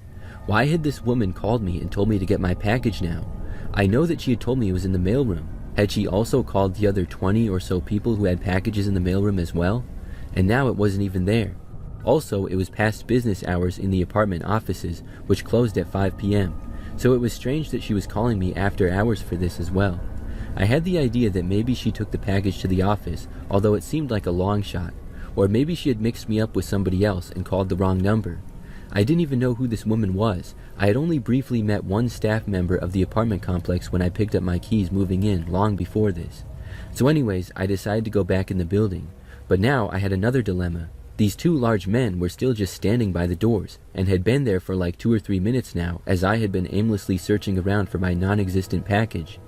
Why had this woman called me and told me to get my package now? I know that she had told me it was in the mailroom. Had she also called the other 20 or so people who had packages in the mailroom as well? And now it wasn't even there. Also, it was past business hours in the apartment offices, which closed at 5 p.m., so it was strange that she was calling me after hours for this as well. I had the idea that maybe she took the package to the office, although it seemed like a long shot, or maybe she had mixed me up with somebody else and called the wrong number. I didn't even know who this woman was. I had only briefly met one staff member of the apartment complex when I picked up my keys moving in long before this. So anyways, I decided to go back in the building. But now I had another dilemma. These two large men were still just standing by the doors, and had been there for like 2 or 3 minutes now, as I had been aimlessly searching around for my non-existent package.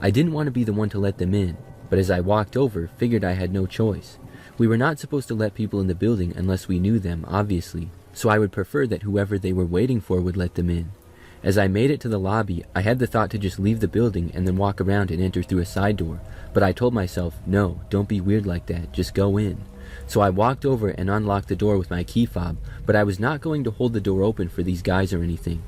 I didn't want to be the one to let them in, but as I walked over, figured I had no choice. We were not supposed to let people in the building unless we knew them, obviously, so I would prefer that whoever they were waiting for would let them in. As I made it to the lobby, I had the thought to just leave the building and then walk around and enter through a side door, but I told myself, no, don't be weird like that, just go in. So I walked over and unlocked the door with my key fob, but I was not going to hold the door open for these guys or anything.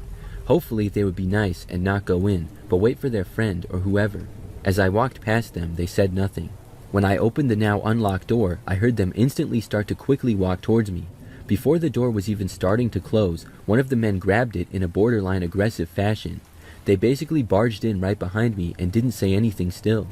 Hopefully they would be nice and not go in, but wait for their friend or whoever. As I walked past them, they said nothing. When I opened the now unlocked door, I heard them instantly start to quickly walk towards me. Before the door was even starting to close, one of the men grabbed it in a borderline aggressive fashion. They basically barged in right behind me and didn't say anything still.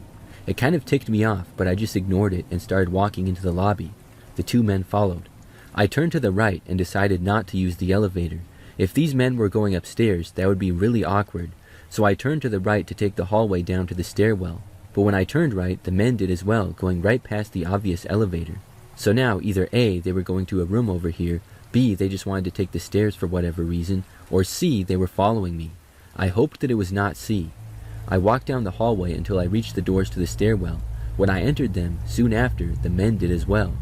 It kind of ticked me off, but I just ignored it and started walking into the lobby. The two men followed. I turned to the right and decided not to use the elevator. If these men were going upstairs, that would be really awkward, so I turned to the right to take the hallway down to the stairwell. But when I turned right, the men did as well, going right past the obvious elevator. So now, either A, they were going to a room over here, B, they just wanted to take the stairs for whatever reason, or C, they were following me. I hoped that it was not C. I walked down the hallway until I reached the doors to the stairwell. When I entered them, soon after, the men did as well.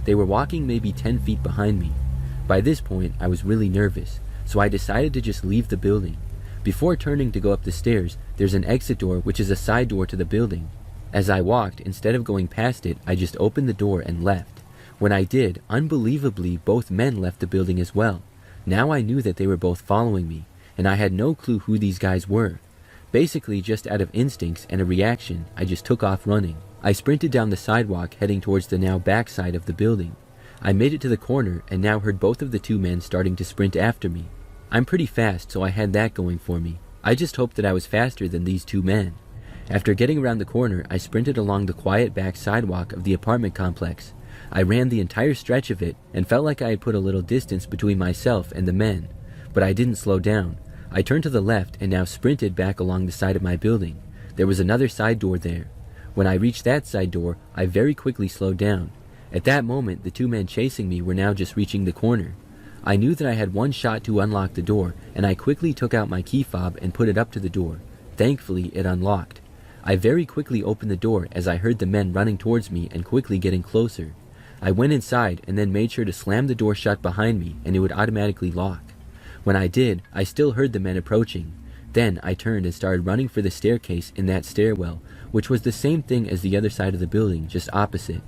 They were walking maybe 10 feet behind me. By this point, I was really nervous, so I decided to just leave the building. Before turning to go up the stairs, there's an exit door which is a side door to the building. As I walked, instead of going past it, I just opened the door and left. When I did, unbelievably, both men left the building as well. Now I knew that they were both following me, and I had no clue who these guys were. Basically, just out of instincts and a reaction, I just took off running. I sprinted down the sidewalk heading towards the now back side of the building. I made it to the corner and now heard both of the two men starting to sprint after me. I'm pretty fast, so I had that going for me. I just hoped that I was faster than these two men. After getting around the corner, I sprinted along the quiet back sidewalk of the apartment complex. I ran the entire stretch of it and felt like I had put a little distance between myself and the men. But I didn't slow down. I turned to the left and now sprinted back along the side of my building. There was another side door there. When I reached that side door, I very quickly slowed down. At that moment, the two men chasing me were now just reaching the corner. I knew that I had one shot to unlock the door, and I quickly took out my key fob and put it up to the door. Thankfully, it unlocked. I very quickly opened the door as I heard the men running towards me and quickly getting closer. I went inside and then made sure to slam the door shut behind me, and it would automatically lock. When I did, I still heard the men approaching. Then I turned and started running for the staircase in that stairwell, which was the same thing as the other side of the building, just opposite.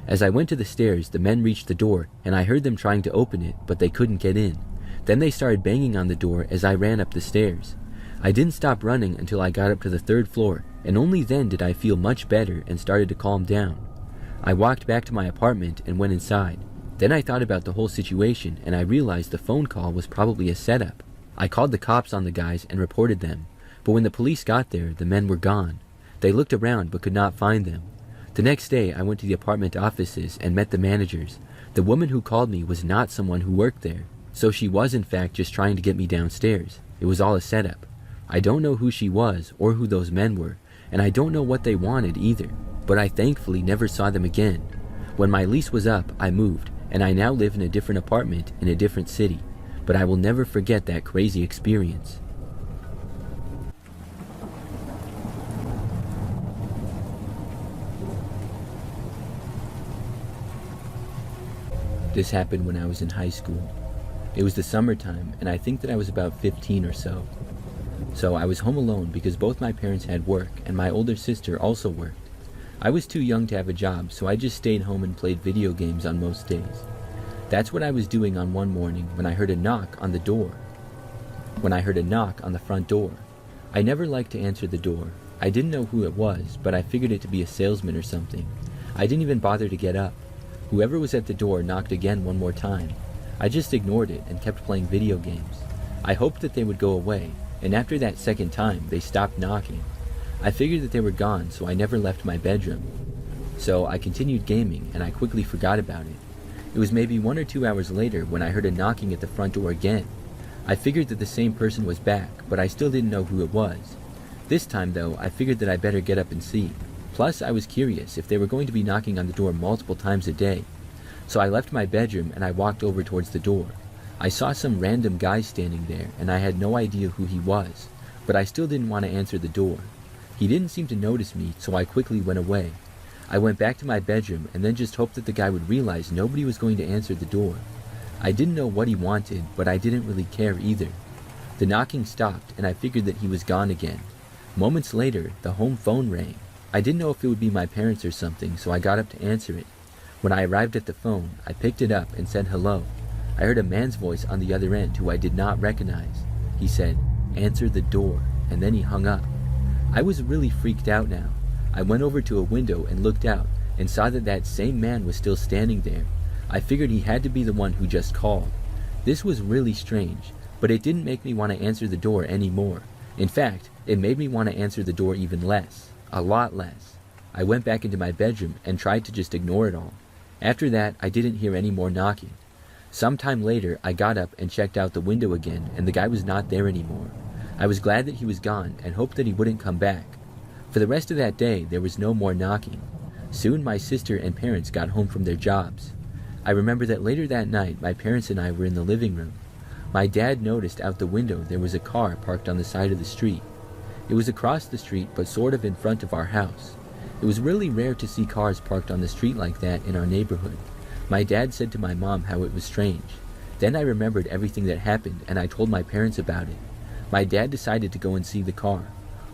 As I went to the stairs, the men reached the door, and I heard them trying to open it, but they couldn't get in. Then they started banging on the door as I ran up the stairs. I didn't stop running until I got up to the 3rd floor, and only then did I feel much better and started to calm down. I walked back to my apartment and went inside. Then I thought about the whole situation, and I realized the phone call was probably a setup. I called the cops on the guys and reported them, but when the police got there, the men were gone. They looked around but could not find them. The next day, I went to the apartment offices and met the managers. The woman who called me was not someone who worked there, so she was in fact just trying to get me downstairs. It was all a setup. I don't know who she was or who those men were, and I don't know what they wanted either, but I thankfully never saw them again. When my lease was up, I moved, and I now live in a different apartment in a different city, but I will never forget that crazy experience. This happened when I was in high school. It was the summertime, and I think that I was about 15 or so. So I was home alone because both my parents had work, and my older sister also worked. I was too young to have a job, so I just stayed home and played video games on most days. That's what I was doing on one morning when I heard a knock on the door. when I heard a knock on the front door. I never liked to answer the door. I didn't know who it was, but I figured it to be a salesman or something. I didn't even bother to get up. Whoever was at the door knocked again one more time. I just ignored it and kept playing video games. I hoped that they would go away, and after that second time, they stopped knocking. I figured that they were gone, so I never left my bedroom. So I continued gaming, and I quickly forgot about it. It was maybe 1 or 2 hours later when I heard a knocking at the front door again. I figured that the same person was back, but I still didn't know who it was. This time, though, I figured that I better get up and see. Plus, I was curious if they were going to be knocking on the door multiple times a day. So I left my bedroom and I walked over towards the door. I saw some random guy standing there, and I had no idea who he was, but I still didn't want to answer the door. He didn't seem to notice me, so I quickly went away. I went back to my bedroom and then just hoped that the guy would realize nobody was going to answer the door. I didn't know what he wanted, but I didn't really care either. The knocking stopped, and I figured that he was gone again. Moments later, the home phone rang. I didn't know if it would be my parents or something, so I got up to answer it. When I arrived at the phone, I picked it up and said hello. I heard a man's voice on the other end who I did not recognize. He said, "Answer the door," and then he hung up. I was really freaked out now. I went over to a window and looked out and saw that that same man was still standing there. I figured he had to be the one who just called. This was really strange, but it didn't make me want to answer the door anymore. In fact, it made me want to answer the door even less. A lot less. I went back into my bedroom and tried to just ignore it all. After that, I didn't hear any more knocking. Sometime later, I got up and checked out the window again, and the guy was not there anymore. I was glad that he was gone and hoped that he wouldn't come back. For the rest of that day, there was no more knocking. Soon my sister and parents got home from their jobs. I remember that later that night, my parents and I were in the living room. My dad noticed out the window there was a car parked on the side of the street. It was across the street, but sort of in front of our house. It was really rare to see cars parked on the street like that in our neighborhood. My dad said to my mom how it was strange. Then I remembered everything that happened, and I told my parents about it. My dad decided to go and see the car.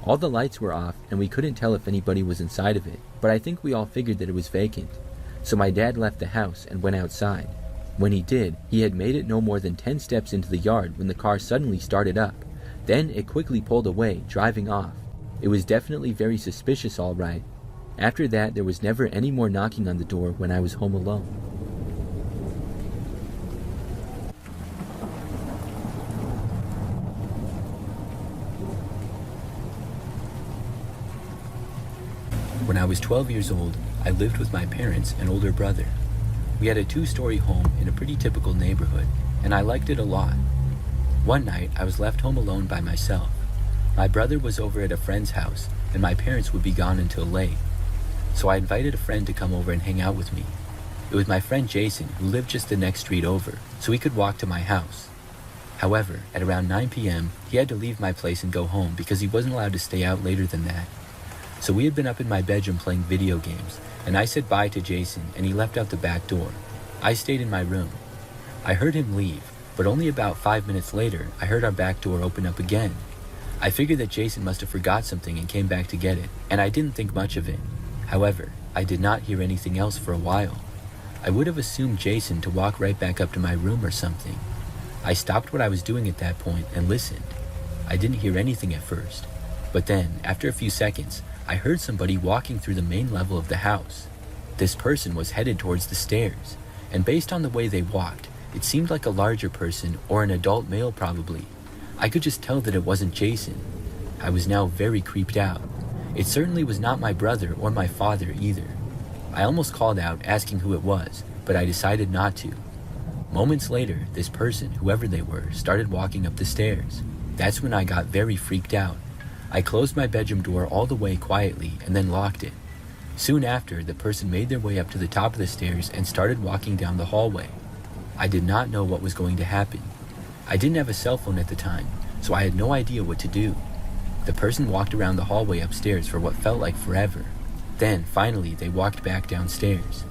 All the lights were off, and we couldn't tell if anybody was inside of it, but I think we all figured that it was vacant. So my dad left the house and went outside. When he did, he had made it no more than 10 steps into the yard when the car suddenly started up. Then it quickly pulled away, driving off. It was definitely very suspicious, all right. After that, there was never any more knocking on the door when I was home alone. When I was 12 years old, I lived with my parents and older brother. We had a 2-story home in a pretty typical neighborhood, and I liked it a lot. One night, I was left home alone by myself. My brother was over at a friend's house, and my parents would be gone until late. So I invited a friend to come over and hang out with me. It was my friend Jason, who lived just the next street over, so he could walk to my house. However, at around 9 p.m., he had to leave my place and go home because he wasn't allowed to stay out later than that. So we had been up in my bedroom playing video games, and I said bye to Jason, and he left out the back door. I stayed in my room. I heard him leave, but only about 5 minutes later, I heard our back door open up again. I figured that Jason must have forgot something and came back to get it, and I didn't think much of it. However, I did not hear anything else for a while. I would have assumed Jason to walk right back up to my room or something. I stopped what I was doing at that point and listened. I didn't hear anything at first, but then, after a few seconds, I heard somebody walking through the main level of the house. This person was headed towards the stairs, and based on the way they walked, it seemed like a larger person or an adult male probably. I could just tell that it wasn't Jason. I was now very creeped out. It certainly was not my brother or my father either. I almost called out asking who it was, but I decided not to. Moments later, this person, whoever they were, started walking up the stairs. That's when I got very freaked out. I closed my bedroom door all the way quietly and then locked it. Soon after, the person made their way up to the top of the stairs and started walking down the hallway. I did not know what was going to happen. I didn't have a cell phone at the time, so I had no idea what to do. The person walked around the hallway upstairs for what felt like forever. Then, finally, they walked back downstairs.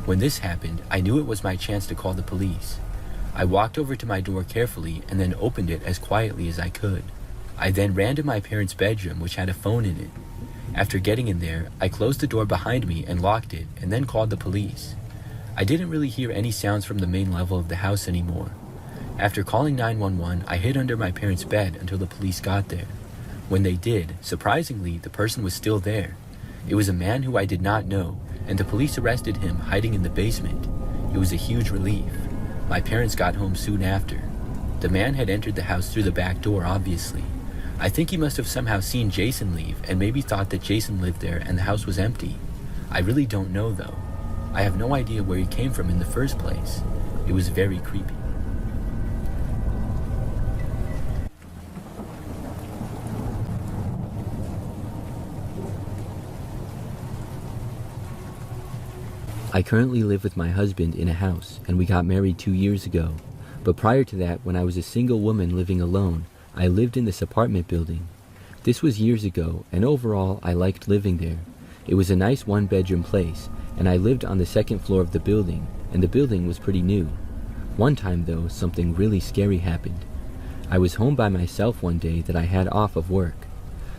When this happened, I knew it was my chance to call the police. I walked over to my door carefully and then opened it as quietly as I could. I then ran to my parents' bedroom, which had a phone in it. After getting in there, I closed the door behind me and locked it, and then called the police. I didn't really hear any sounds from the main level of the house anymore. After calling 911, I hid under my parents' bed until the police got there. When they did, surprisingly, the person was still there. It was a man who I did not know, and the police arrested him hiding in the basement. It was a huge relief. My parents got home soon after. The man had entered the house through the back door, obviously. I think he must have somehow seen Jason leave and maybe thought that Jason lived there and the house was empty. I really don't know though. I have no idea where he came from in the first place. It was very creepy. I currently live with my husband in a house, and we got married 2 years ago. But prior to that, when I was a single woman living alone, I lived in this apartment building. This was years ago, and overall, I liked living there. It was a nice one-bedroom place, and I lived on the second floor of the building, and the building was pretty new. One time though, something really scary happened. I was home by myself one day that I had off of work.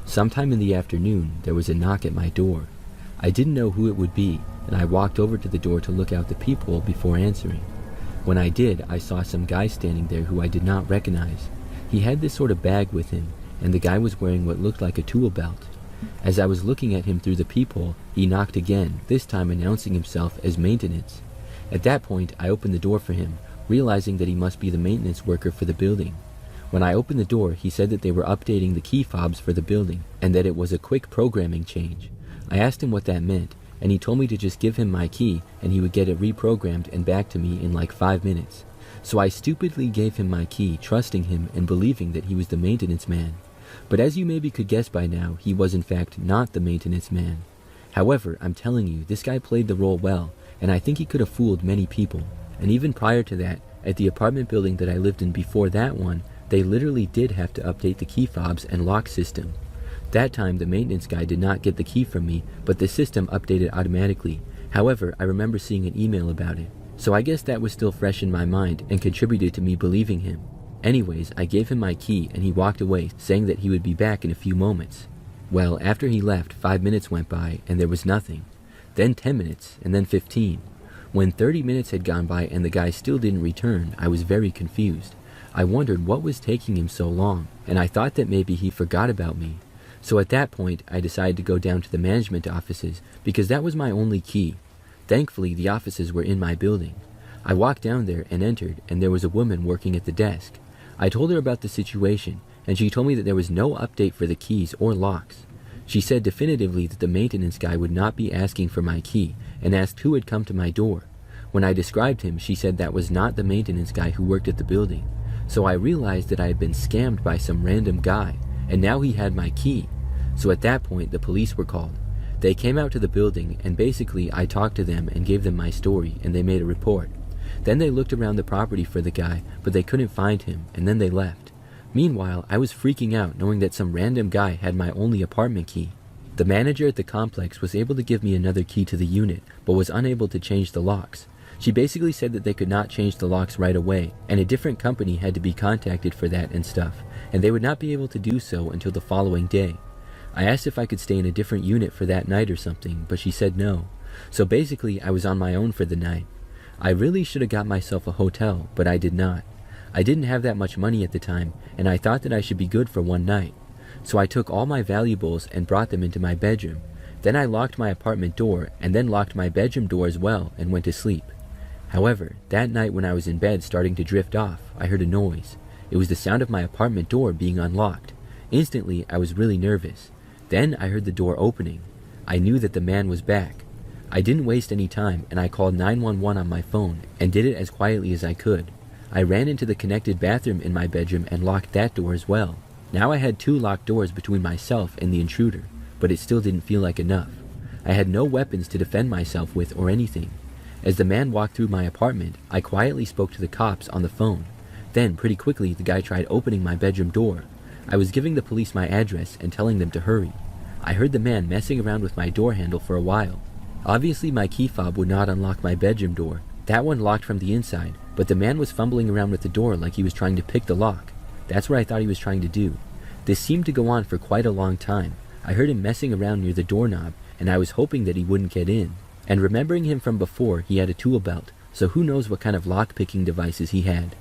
Sometime in the afternoon, there was a knock at my door. I didn't know who it would be, and I walked over to the door to look out the peephole before answering. When I did, I saw some guy standing there who I did not recognize. He had this sort of bag with him, and the guy was wearing what looked like a tool belt. As I was looking at him through the peephole, he knocked again, this time announcing himself as maintenance. At that point, I opened the door for him, realizing that he must be the maintenance worker for the building. When I opened the door, he said that they were updating the key fobs for the building, and that it was a quick programming change. I asked him what that meant, and he told me to just give him my key and he would get it reprogrammed and back to me in like 5 minutes. So I stupidly gave him my key, trusting him and believing that he was the maintenance man. But as you maybe could guess by now, he was in fact not the maintenance man. However, I'm telling you, this guy played the role well, and I think he could have fooled many people. And even prior to that, at the apartment building that I lived in before that one, they literally did have to update the key fobs and lock system. That time, the maintenance guy did not get the key from me, but the system updated automatically. However, I remember seeing an email about it. So I guess that was still fresh in my mind and contributed to me believing him. Anyways, I gave him my key and he walked away, saying that he would be back in a few moments. Well, after he left, 5 minutes went by and there was nothing. Then 10 minutes, and then 15. When 30 minutes had gone by and the guy still didn't return, I was very confused. I wondered what was taking him so long, and I thought that maybe he forgot about me. So at that point, I decided to go down to the management offices because that was my only key. Thankfully, the offices were in my building. I walked down there and entered, and there was a woman working at the desk. I told her about the situation, and she told me that there was no update for the keys or locks. She said definitively that the maintenance guy would not be asking for my key, and asked who had come to my door. When I described him, she said that was not the maintenance guy who worked at the building. So I realized that I had been scammed by some random guy, and now he had my key. So at that point, the police were called. They came out to the building, and basically I talked to them and gave them my story, and they made a report. Then they looked around the property for the guy, but they couldn't find him, and then they left. Meanwhile, I was freaking out knowing that some random guy had my only apartment key. The manager at the complex was able to give me another key to the unit, but was unable to change the locks. She basically said that they could not change the locks right away, and a different company had to be contacted for that and stuff, and they would not be able to do so until the following day. I asked if I could stay in a different unit for that night or something, but she said no. So basically, I was on my own for the night. I really should have got myself a hotel, but I did not. I didn't have that much money at the time, and I thought that I should be good for one night. So I took all my valuables and brought them into my bedroom. Then I locked my apartment door, and then locked my bedroom door as well, and went to sleep. However, that night when I was in bed starting to drift off, I heard a noise. It was the sound of my apartment door being unlocked. Instantly, I was really nervous. Then I heard the door opening. I knew that the man was back. I didn't waste any time, and I called 911 on my phone, and did it as quietly as I could. I ran into the connected bathroom in my bedroom and locked that door as well. Now I had 2 locked doors between myself and the intruder, but it still didn't feel like enough. I had no weapons to defend myself with or anything. As the man walked through my apartment, I quietly spoke to the cops on the phone. Then, pretty quickly, the guy tried opening my bedroom door. I was giving the police my address and telling them to hurry. I heard the man messing around with my door handle for a while. Obviously, my key fob would not unlock my bedroom door. That one locked from the inside, but the man was fumbling around with the door like he was trying to pick the lock. That's what I thought he was trying to do. This seemed to go on for quite a long time. I heard him messing around near the doorknob, and I was hoping that he wouldn't get in. And remembering him from before, he had a tool belt, so who knows what kind of lock-picking devices he had.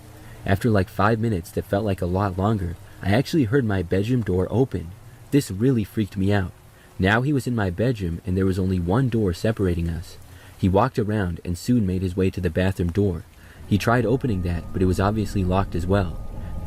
After like 5 minutes that felt like a lot longer, I actually heard my bedroom door open. This really freaked me out. Now he was in my bedroom and there was only one door separating us. He walked around and soon made his way to the bathroom door. He tried opening that, but it was obviously locked as well.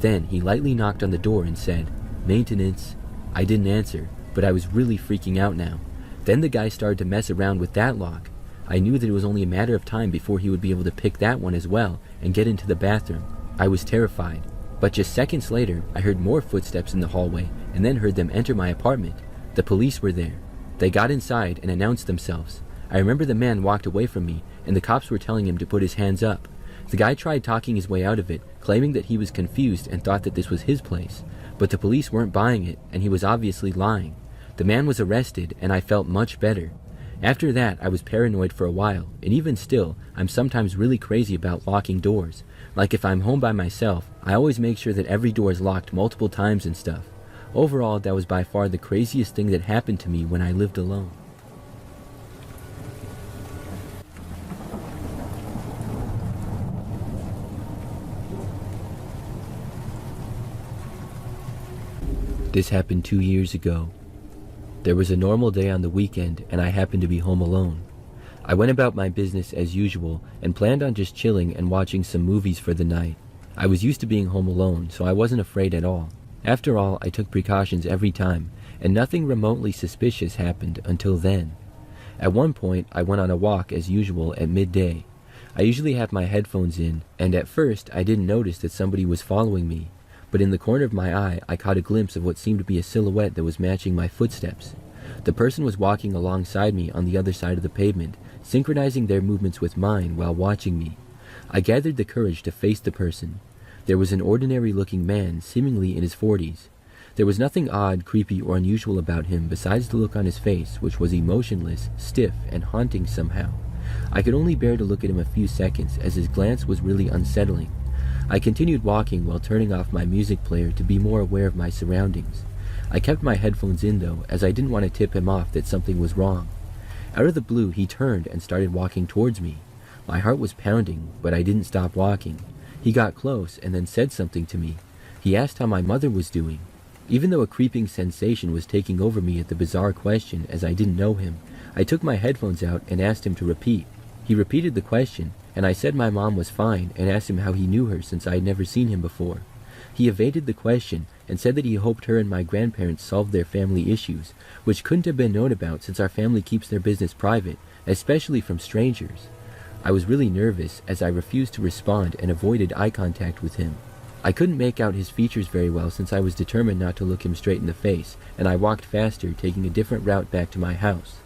Then he lightly knocked on the door and said, "Maintenance." I didn't answer, but I was really freaking out now. Then the guy started to mess around with that lock. I knew that it was only a matter of time before he would be able to pick that one as well and get into the bathroom. I was terrified. But just seconds later, I heard more footsteps in the hallway and then heard them enter my apartment. The police were there. They got inside and announced themselves. I remember the man walked away from me and the cops were telling him to put his hands up. The guy tried talking his way out of it, claiming that he was confused and thought that this was his place. But the police weren't buying it and he was obviously lying. The man was arrested and I felt much better. After that, I was paranoid for a while, and even still, I'm sometimes really crazy about locking doors. Like if I'm home by myself, I always make sure that every door is locked multiple times and stuff. Overall, that was by far the craziest thing that happened to me when I lived alone. This happened 2 years ago. There was a normal day on the weekend and I happened to be home alone. I went about my business as usual and planned on just chilling and watching some movies for the night. I was used to being home alone, so I wasn't afraid at all. After all, I took precautions every time, and nothing remotely suspicious happened until then. At one point, I went on a walk as usual at midday. I usually have my headphones in, and at first I didn't notice that somebody was following me. But in the corner of my eye, I caught a glimpse of what seemed to be a silhouette that was matching my footsteps. The person was walking alongside me on the other side of the pavement, synchronizing their movements with mine while watching me. I gathered the courage to face the person. There was an ordinary-looking man, seemingly in his 40s. There was nothing odd, creepy, or unusual about him besides the look on his face, which was emotionless, stiff, and haunting somehow. I could only bear to look at him a few seconds, as his glance was really unsettling. I continued walking while turning off my music player to be more aware of my surroundings. I kept my headphones in though, as I didn't want to tip him off that something was wrong. Out of the blue, he turned and started walking towards me. My heart was pounding, but I didn't stop walking. He got close and then said something to me. He asked how my mother was doing. Even though a creeping sensation was taking over me at the bizarre question as I didn't know him, I took my headphones out and asked him to repeat. He repeated the question, and I said my mom was fine and asked him how he knew her since I had never seen him before. He evaded the question and said that he hoped her and my grandparents solved their family issues, which couldn't have been known about since our family keeps their business private, especially from strangers. I was really nervous as I refused to respond and avoided eye contact with him. I couldn't make out his features very well since I was determined not to look him straight in the face, and I walked faster, taking a different route back to my house.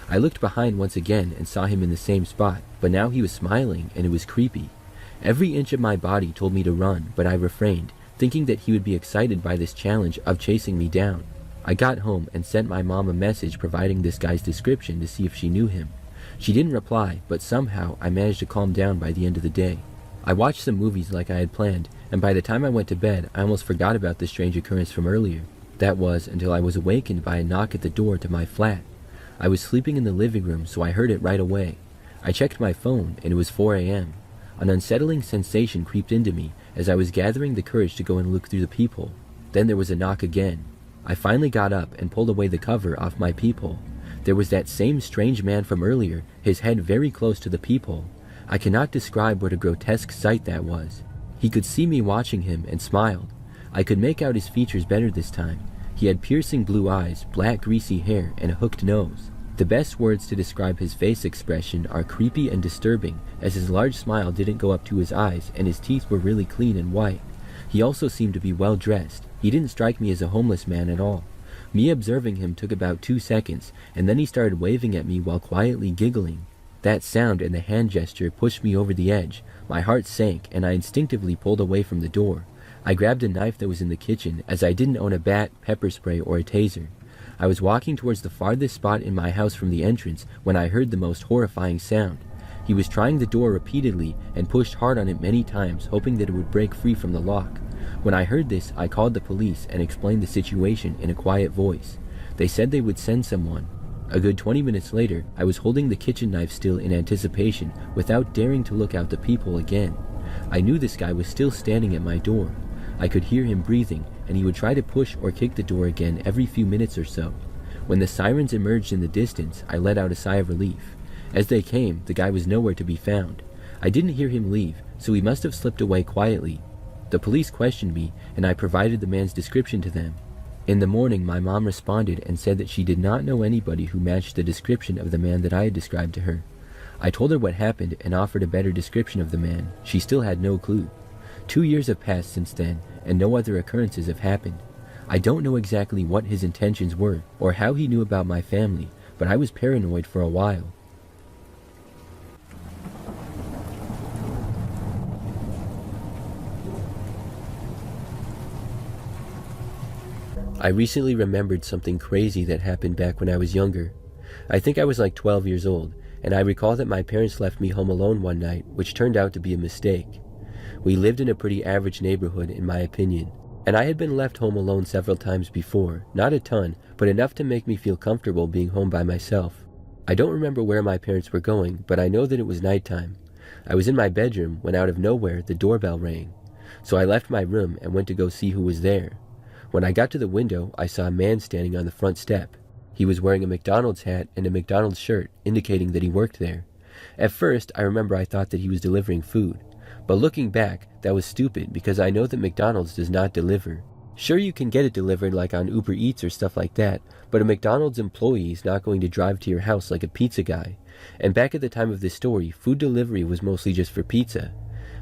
I looked behind once again and saw him in the same spot, but now he was smiling and it was creepy. Every inch of my body told me to run, but I refrained, thinking that he would be excited by this challenge of chasing me down. I got home and sent my mom a message providing this guy's description to see if she knew him. She didn't reply, but somehow I managed to calm down by the end of the day. I watched some movies like I had planned, and by the time I went to bed, I almost forgot about the strange occurrence from earlier. That was until I was awakened by a knock at the door to my flat. I was sleeping in the living room, so I heard it right away. I checked my phone, and it was 4 a.m. An unsettling sensation creeped into me as I was gathering the courage to go and look through the peephole. Then there was a knock again. I finally got up and pulled away the cover off my peephole. There was that same strange man from earlier, his head very close to the peephole. I cannot describe what a grotesque sight that was. He could see me watching him and smiled. I could make out his features better this time. He had piercing blue eyes, black greasy hair, and a hooked nose. The best words to describe his face expression are creepy and disturbing, as his large smile didn't go up to his eyes and his teeth were really clean and white. He also seemed to be well dressed. He didn't strike me as a homeless man at all. Me observing him took about 2 seconds, and then he started waving at me while quietly giggling. That sound and the hand gesture pushed me over the edge. My heart sank, and I instinctively pulled away from the door. I grabbed a knife that was in the kitchen, as I didn't own a bat, pepper spray, or a taser. I was walking towards the farthest spot in my house from the entrance when I heard the most horrifying sound. He was trying the door repeatedly and pushed hard on it many times, hoping that it would break free from the lock. When I heard this, I called the police and explained the situation in a quiet voice. They said they would send someone. A good 20 minutes later, I was holding the kitchen knife still in anticipation, without daring to look out the peephole again. I knew this guy was still standing at my door. I could hear him breathing, and he would try to push or kick the door again every few minutes or so. When the sirens emerged in the distance, I let out a sigh of relief. As they came, the guy was nowhere to be found. I didn't hear him leave, so he must have slipped away quietly. The police questioned me, and I provided the man's description to them. In the morning, my mom responded and said that she did not know anybody who matched the description of the man that I had described to her. I told her what happened and offered a better description of the man. She still had no clue. 2 years have passed since then, and no other occurrences have happened. I don't know exactly what his intentions were, or how he knew about my family, but I was paranoid for a while. I recently remembered something crazy that happened back when I was younger. I think I was like 12 years old, and I recall that my parents left me home alone one night, which turned out to be a mistake. We lived in a pretty average neighborhood, in my opinion, and I had been left home alone several times before, not a ton, but enough to make me feel comfortable being home by myself. I don't remember where my parents were going, but I know that it was nighttime. I was in my bedroom when out of nowhere the doorbell rang. So I left my room and went to go see who was there. When I got to the window, I saw a man standing on the front step. He was wearing a McDonald's hat and a McDonald's shirt, indicating that he worked there. At first, I remember I thought that he was delivering food. But looking back, that was stupid because I know that McDonald's does not deliver. Sure, you can get it delivered like on Uber Eats or stuff like that, but a McDonald's employee is not going to drive to your house like a pizza guy. And back at the time of this story, food delivery was mostly just for pizza.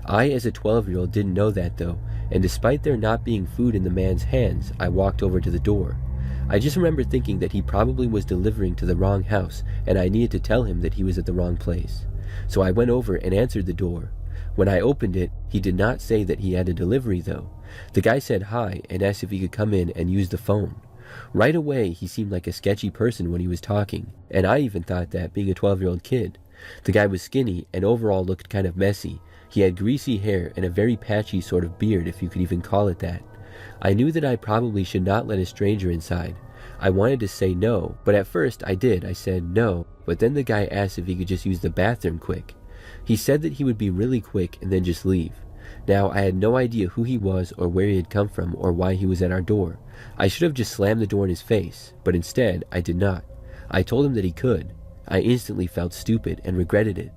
I, as a 12-year-old, didn't know that though, and despite there not being food in the man's hands, I walked over to the door. I just remember thinking that he probably was delivering to the wrong house, and I needed to tell him that he was at the wrong place. So I went over and answered the door. When I opened it, he did not say that he had a delivery though. The guy said hi and asked if he could come in and use the phone. Right away, he seemed like a sketchy person when he was talking, and I even thought that, being a 12-year-old kid. The guy was skinny and overall looked kind of messy. He had greasy hair and a very patchy sort of beard, if you could even call it that. I knew that I probably should not let a stranger inside. I wanted to say no, but at first I did. I said no, but then the guy asked if he could just use the bathroom quick. He said that he would be really quick and then just leave. Now, I had no idea who he was or where he had come from or why he was at our door. I should have just slammed the door in his face, but instead, I did not. I told him that he could. I instantly felt stupid and regretted it.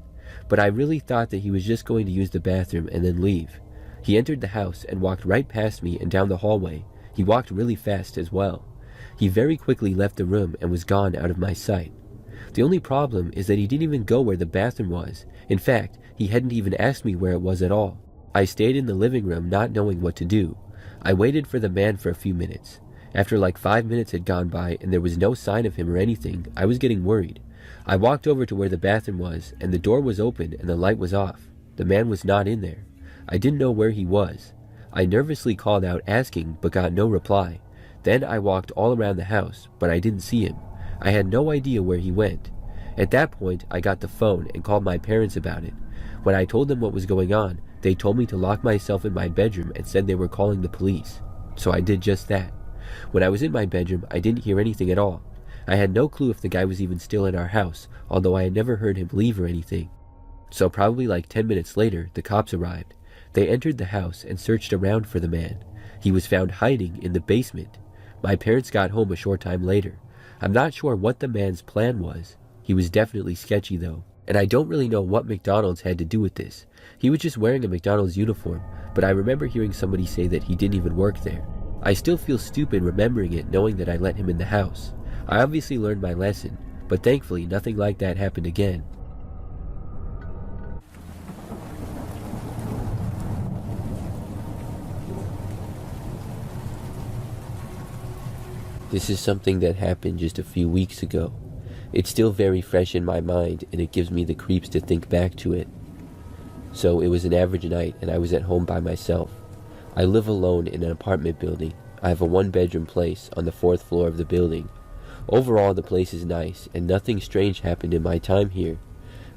But I really thought that he was just going to use the bathroom and then leave. He entered the house and walked right past me and down the hallway. He walked really fast as well. He very quickly left the room and was gone out of my sight. The only problem is that he didn't even go where the bathroom was. In fact, he hadn't even asked me where it was at all. I stayed in the living room not knowing what to do. I waited for the man for a few minutes. After like 5 minutes had gone by and there was no sign of him or anything, I was getting worried. I walked over to where the bathroom was, and the door was open and the light was off. The man was not in there. I didn't know where he was. I nervously called out asking, but got no reply. Then I walked all around the house, but I didn't see him. I had no idea where he went. At that point, I got the phone and called my parents about it. When I told them what was going on, they told me to lock myself in my bedroom and said they were calling the police. So I did just that. When I was in my bedroom, I didn't hear anything at all. I had no clue if the guy was even still in our house, although I had never heard him leave or anything. So probably like 10 minutes later, the cops arrived. They entered the house and searched around for the man. He was found hiding in the basement. My parents got home a short time later. I'm not sure what the man's plan was. He was definitely sketchy though, and I don't really know what McDonald's had to do with this. He was just wearing a McDonald's uniform, but I remember hearing somebody say that he didn't even work there. I still feel stupid remembering it, knowing that I let him in the house. I obviously learned my lesson, but thankfully nothing like that happened again. This is something that happened just a few weeks ago. It's still very fresh in my mind, and it gives me the creeps to think back to it. So it was an average night, and I was at home by myself. I live alone in an apartment building. I have a one-bedroom place on the 4th floor of the building. Overall, the place is nice, and nothing strange happened in my time here.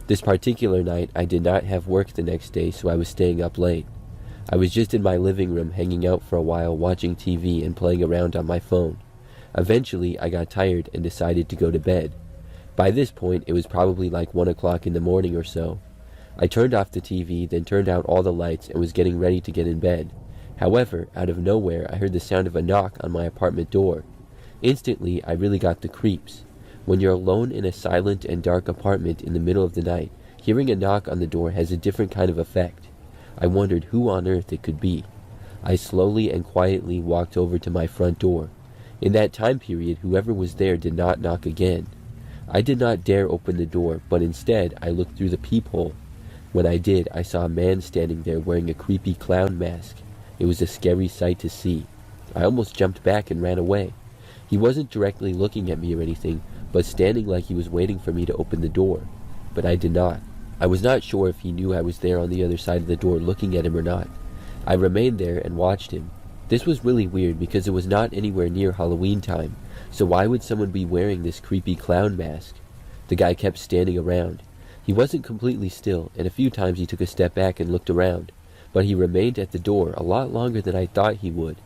This particular night, I did not have work the next day, so I was staying up late. I was just in my living room hanging out for a while, watching TV and playing around on my phone. Eventually, I got tired and decided to go to bed. By this point, it was probably like 1 o'clock in the morning or so. I turned off the TV, then turned out all the lights and was getting ready to get in bed. However, out of nowhere, I heard the sound of a knock on my apartment door. Instantly, I really got the creeps. When you're alone in a silent and dark apartment in the middle of the night, hearing a knock on the door has a different kind of effect. I wondered who on earth it could be. I slowly and quietly walked over to my front door. In that time period, whoever was there did not knock again. I did not dare open the door, but instead I looked through the peephole. When I did, I saw a man standing there wearing a creepy clown mask. It was a scary sight to see. I almost jumped back and ran away. He wasn't directly looking at me or anything, but standing like he was waiting for me to open the door. But I did not. I was not sure if he knew I was there on the other side of the door looking at him or not. I remained there and watched him. This was really weird because it was not anywhere near Halloween time, so why would someone be wearing this creepy clown mask? The guy kept standing around. He wasn't completely still, and a few times he took a step back and looked around, but he remained at the door a lot longer than I thought he would.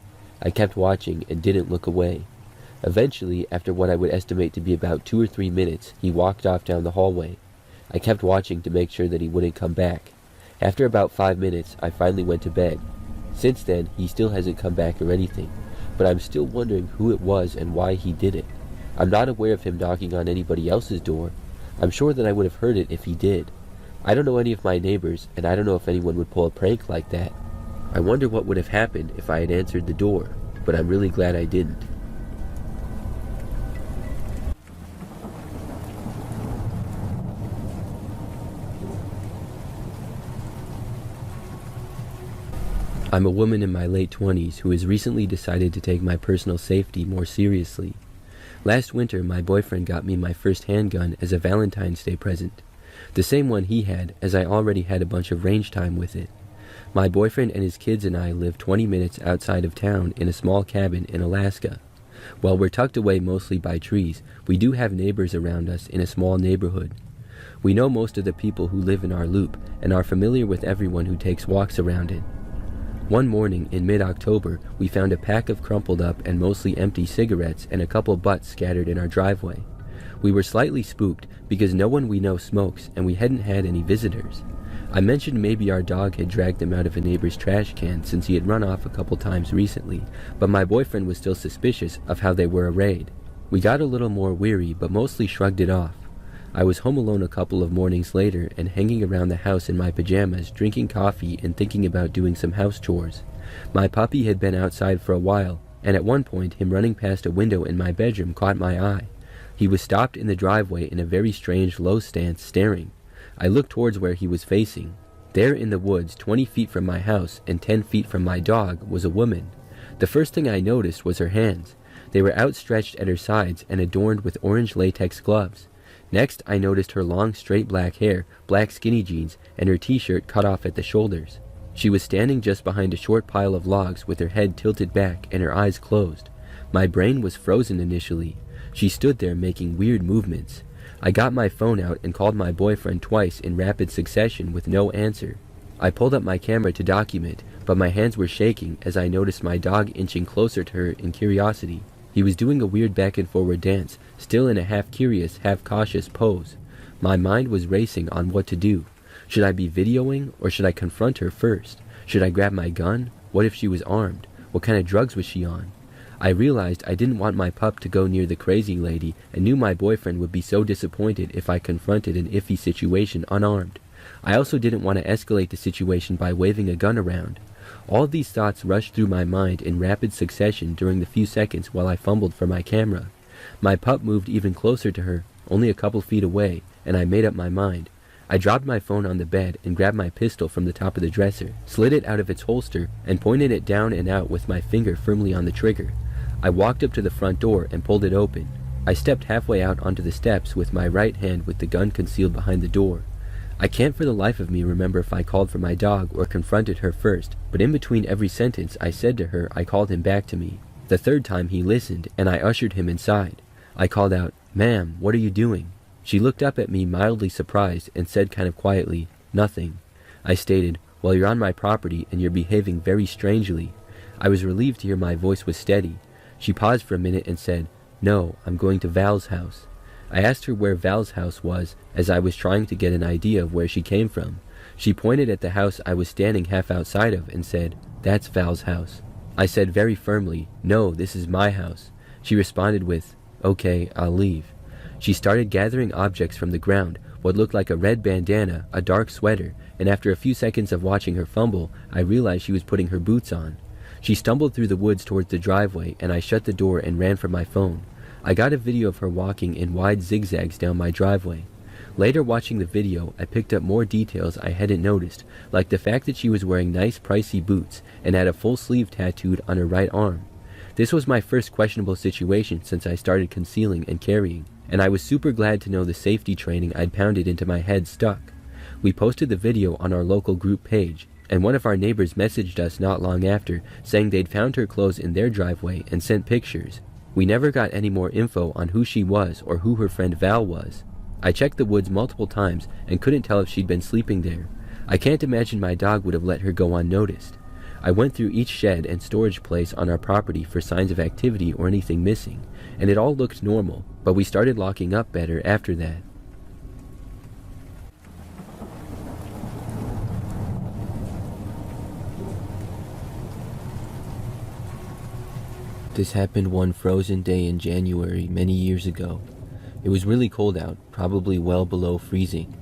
I kept watching and didn't look away. Eventually, after what I would estimate to be about 2 or 3 minutes, he walked off down the hallway. I kept watching to make sure that he wouldn't come back. After about 5 minutes, I finally went to bed. Since then, he still hasn't come back or anything, but I'm still wondering who it was and why he did it. I'm not aware of him knocking on anybody else's door. I'm sure that I would have heard it if he did. I don't know any of my neighbors, and I don't know if anyone would pull a prank like that. I wonder what would have happened if I had answered the door, but I'm really glad I didn't. I'm a woman in my late 20s who has recently decided to take my personal safety more seriously. Last winter, my boyfriend got me my first handgun as a Valentine's Day present. The same one he had, as I already had a bunch of range time with it. My boyfriend and his kids and I live 20 minutes outside of town in a small cabin in Alaska. While we're tucked away mostly by trees, we do have neighbors around us in a small neighborhood. We know most of the people who live in our loop and are familiar with everyone who takes walks around it. One morning in mid-October, we found a pack of crumpled up and mostly empty cigarettes and a couple butts scattered in our driveway. We were slightly spooked because no one we know smokes and we hadn't had any visitors. I mentioned maybe our dog had dragged them out of a neighbor's trash can since he had run off a couple times recently, but my boyfriend was still suspicious of how they were arrayed. We got a little more weary but mostly shrugged it off. I was home alone a couple of mornings later and hanging around the house in my pajamas, drinking coffee and thinking about doing some house chores. My puppy had been outside for a while, and at one point him running past a window in my bedroom caught my eye. He was stopped in the driveway in a very strange low stance, staring. I looked towards where he was facing. There in the woods, 20 feet from my house and 10 feet from my dog, was a woman. The first thing I noticed was her hands. They were outstretched at her sides and adorned with orange latex gloves. Next, I noticed her long, straight black hair, black skinny jeans, and her t-shirt cut off at the shoulders. She was standing just behind a short pile of logs with her head tilted back and her eyes closed. My brain was frozen initially. She stood there making weird movements. I got my phone out and called my boyfriend twice in rapid succession with no answer. I pulled up my camera to document, but my hands were shaking as I noticed my dog inching closer to her in curiosity. He was doing a weird back and forward dance, still in a half-curious, half-cautious pose. My mind was racing on what to do. Should I be videoing, or should I confront her first? Should I grab my gun? What if she was armed? What kind of drugs was she on? I realized I didn't want my pup to go near the crazy lady and knew my boyfriend would be so disappointed if I confronted an iffy situation unarmed. I also didn't want to escalate the situation by waving a gun around. All these thoughts rushed through my mind in rapid succession during the few seconds while I fumbled for my camera. My pup moved even closer to her, only a couple feet away, and I made up my mind. I dropped my phone on the bed and grabbed my pistol from the top of the dresser, slid it out of its holster, and pointed it down and out with my finger firmly on the trigger. I walked up to the front door and pulled it open. I stepped halfway out onto the steps with my right hand with the gun concealed behind the door. I can't for the life of me remember if I called for my dog or confronted her first, but in between every sentence I said to her, I called him back to me. The third time he listened, and I ushered him inside. I called out, "Ma'am, what are you doing?" She looked up at me mildly surprised and said kind of quietly, "Nothing." I stated, "Well, you're on my property and you're behaving very strangely." I was relieved to hear my voice was steady. She paused for a minute and said, "No, I'm going to Val's house." I asked her where Val's house was, as I was trying to get an idea of where she came from. She pointed at the house I was standing half outside of and said, "That's Val's house." I said very firmly, "No, this is my house." She responded with, "Okay, I'll leave." She started gathering objects from the ground, what looked like a red bandana, a dark sweater, and after a few seconds of watching her fumble, I realized she was putting her boots on. She stumbled through the woods towards the driveway, and I shut the door and ran for my phone. I got a video of her walking in wide zigzags down my driveway. Later, watching the video, I picked up more details I hadn't noticed, like the fact that she was wearing nice pricey boots and had a full sleeve tattooed on her right arm. This was my first questionable situation since I started concealing and carrying, and I was super glad to know the safety training I'd pounded into my head stuck. We posted the video on our local group page, and one of our neighbors messaged us not long after saying they'd found her clothes in their driveway and sent pictures. We never got any more info on who she was or who her friend Val was. I checked the woods multiple times and couldn't tell if she'd been sleeping there. I can't imagine my dog would have let her go unnoticed. I went through each shed and storage place on our property for signs of activity or anything missing, and it all looked normal, but we started locking up better after that. This happened one frozen day in January many years ago. It was really cold out, probably well below freezing.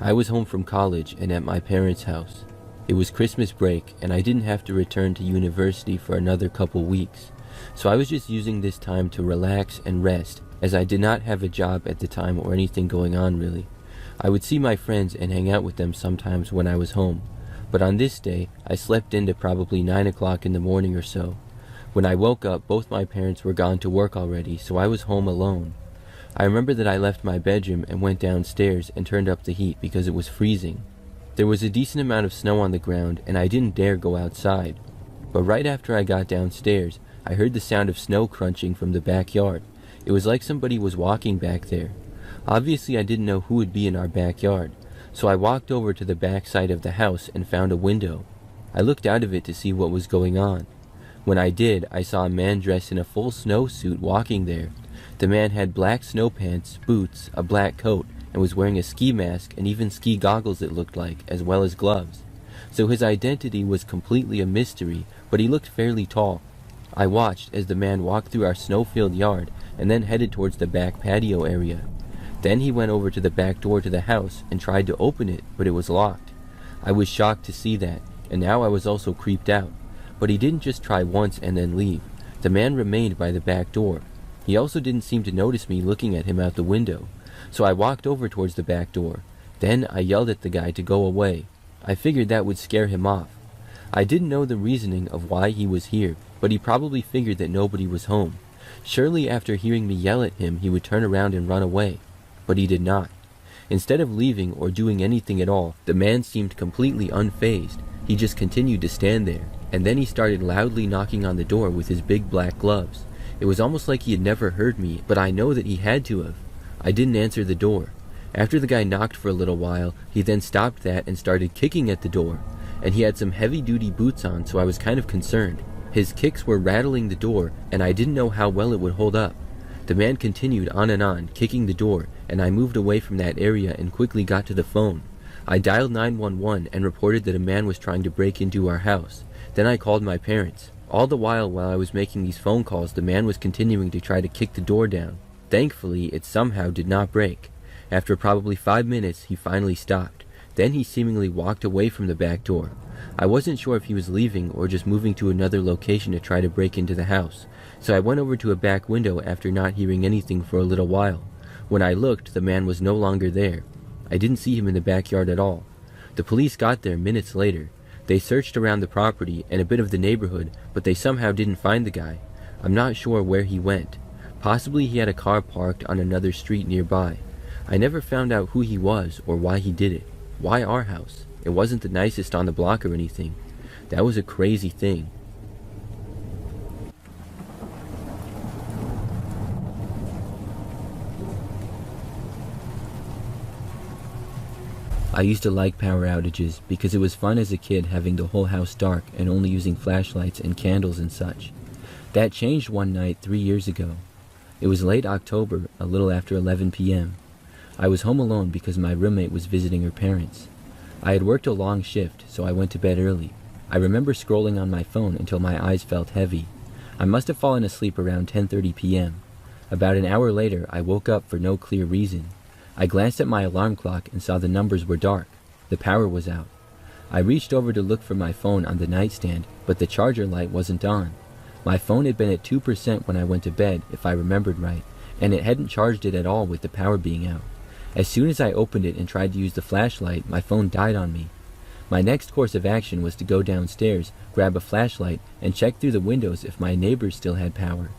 I was home from college and at my parents' house. It was Christmas break and I didn't have to return to university for another couple weeks, so I was just using this time to relax and rest, as I did not have a job at the time or anything going on really. I would see my friends and hang out with them sometimes when I was home, but on this day I slept into probably 9 o'clock in the morning or so. When I woke up, both my parents were gone to work already, so I was home alone. I remember that I left my bedroom and went downstairs and turned up the heat because it was freezing. There was a decent amount of snow on the ground and I didn't dare go outside. But right after I got downstairs, I heard the sound of snow crunching from the backyard. It was like somebody was walking back there. Obviously I didn't know who would be in our backyard, so I walked over to the back side of the house and found a window. I looked out of it to see what was going on. When I did, I saw a man dressed in a full snowsuit walking there. The man had black snow pants, boots, a black coat, and was wearing a ski mask and even ski goggles it looked like, as well as gloves. So his identity was completely a mystery, but he looked fairly tall. I watched as the man walked through our snow-filled yard and then headed towards the back patio area. Then he went over to the back door to the house and tried to open it, but it was locked. I was shocked to see that, and now I was also creeped out. But he didn't just try once and then leave. The man remained by the back door. He also didn't seem to notice me looking at him out the window. So I walked over towards the back door. Then I yelled at the guy to go away. I figured that would scare him off. I didn't know the reasoning of why he was here, but he probably figured that nobody was home. Surely after hearing me yell at him, he would turn around and run away. But he did not. Instead of leaving or doing anything at all, the man seemed completely unfazed. He just continued to stand there. And then he started loudly knocking on the door with his big black gloves. It was almost like he had never heard me, but I know that he had to have. I didn't answer the door. After the guy knocked for a little while, he then stopped that and started kicking at the door. And he had some heavy-duty boots on, so I was kind of concerned. His kicks were rattling the door, and I didn't know how well it would hold up. The man continued on and on, kicking the door, and I moved away from that area and quickly got to the phone. I dialed 911 and reported that a man was trying to break into our house. Then I called my parents. All the while I was making these phone calls, the man was continuing to try to kick the door down. Thankfully, it somehow did not break. After probably 5 minutes, he finally stopped. Then he seemingly walked away from the back door. I wasn't sure if he was leaving or just moving to another location to try to break into the house. So I went over to a back window after not hearing anything for a little while. When I looked, the man was no longer there. I didn't see him in the backyard at all. The police got there minutes later. They searched around the property and a bit of the neighborhood, but they somehow didn't find the guy. I'm not sure where he went. Possibly he had a car parked on another street nearby. I never found out who he was or why he did it. Why our house? It wasn't the nicest on the block or anything. That was a crazy thing. I used to like power outages because it was fun as a kid having the whole house dark and only using flashlights and candles and such. That changed one night 3 years ago. It was late October, a little after 11 p.m. I was home alone because my roommate was visiting her parents. I had worked a long shift, so I went to bed early. I remember scrolling on my phone until my eyes felt heavy. I must have fallen asleep around 10:30 p.m. About an hour later, I woke up for no clear reason. I glanced at my alarm clock and saw the numbers were dark. The power was out. I reached over to look for my phone on the nightstand, but the charger light wasn't on. My phone had been at 2% when I went to bed, if I remembered right, and it hadn't charged it at all with the power being out. As soon as I opened it and tried to use the flashlight, my phone died on me. My next course of action was to go downstairs, grab a flashlight, and check through the windows if my neighbors still had power.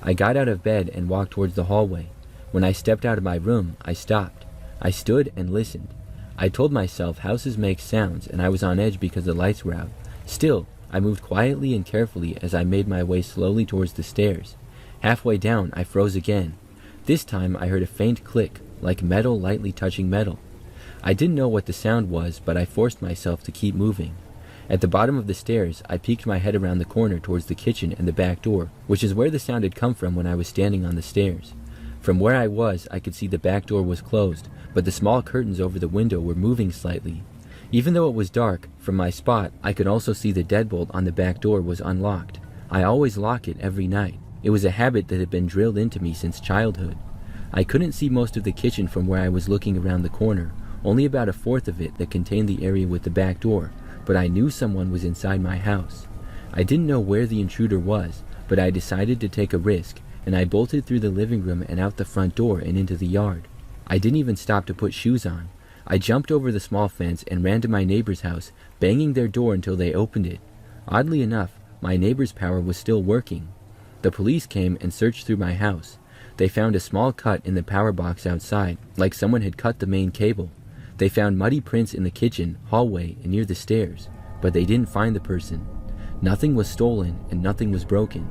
I got out of bed and walked towards the hallway. When I stepped out of my room, I stopped. I stood and listened. I told myself houses make sounds, and I was on edge because the lights were out. Still, I moved quietly and carefully as I made my way slowly towards the stairs. Halfway down, I froze again. This time, I heard a faint click, like metal lightly touching metal. I didn't know what the sound was, but I forced myself to keep moving. At the bottom of the stairs, I peeked my head around the corner towards the kitchen and the back door, which is where the sound had come from when I was standing on the stairs. From where I was, I could see the back door was closed, but the small curtains over the window were moving slightly. Even though it was dark, from my spot, I could also see the deadbolt on the back door was unlocked. I always lock it every night. It was a habit that had been drilled into me since childhood. I couldn't see most of the kitchen from where I was looking around the corner, only about a fourth of it that contained the area with the back door, but I knew someone was inside my house. I didn't know where the intruder was, but I decided to take a risk, and I bolted through the living room and out the front door and into the yard. I didn't even stop to put shoes on. I jumped over the small fence and ran to my neighbor's house, banging their door until they opened it. Oddly enough, my neighbor's power was still working. The police came and searched through my house. They found a small cut in the power box outside, like someone had cut the main cable. They found muddy prints in the kitchen, hallway, and near the stairs, but they didn't find the person. Nothing was stolen and nothing was broken.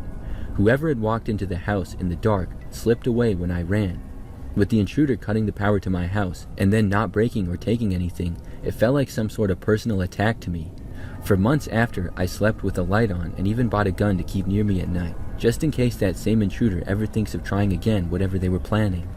Whoever had walked into the house in the dark slipped away when I ran. With the intruder cutting the power to my house and then not breaking or taking anything, it felt like some sort of personal attack to me. For months after, I slept with a light on and even bought a gun to keep near me at night, just in case that same intruder ever thinks of trying again whatever they were planning.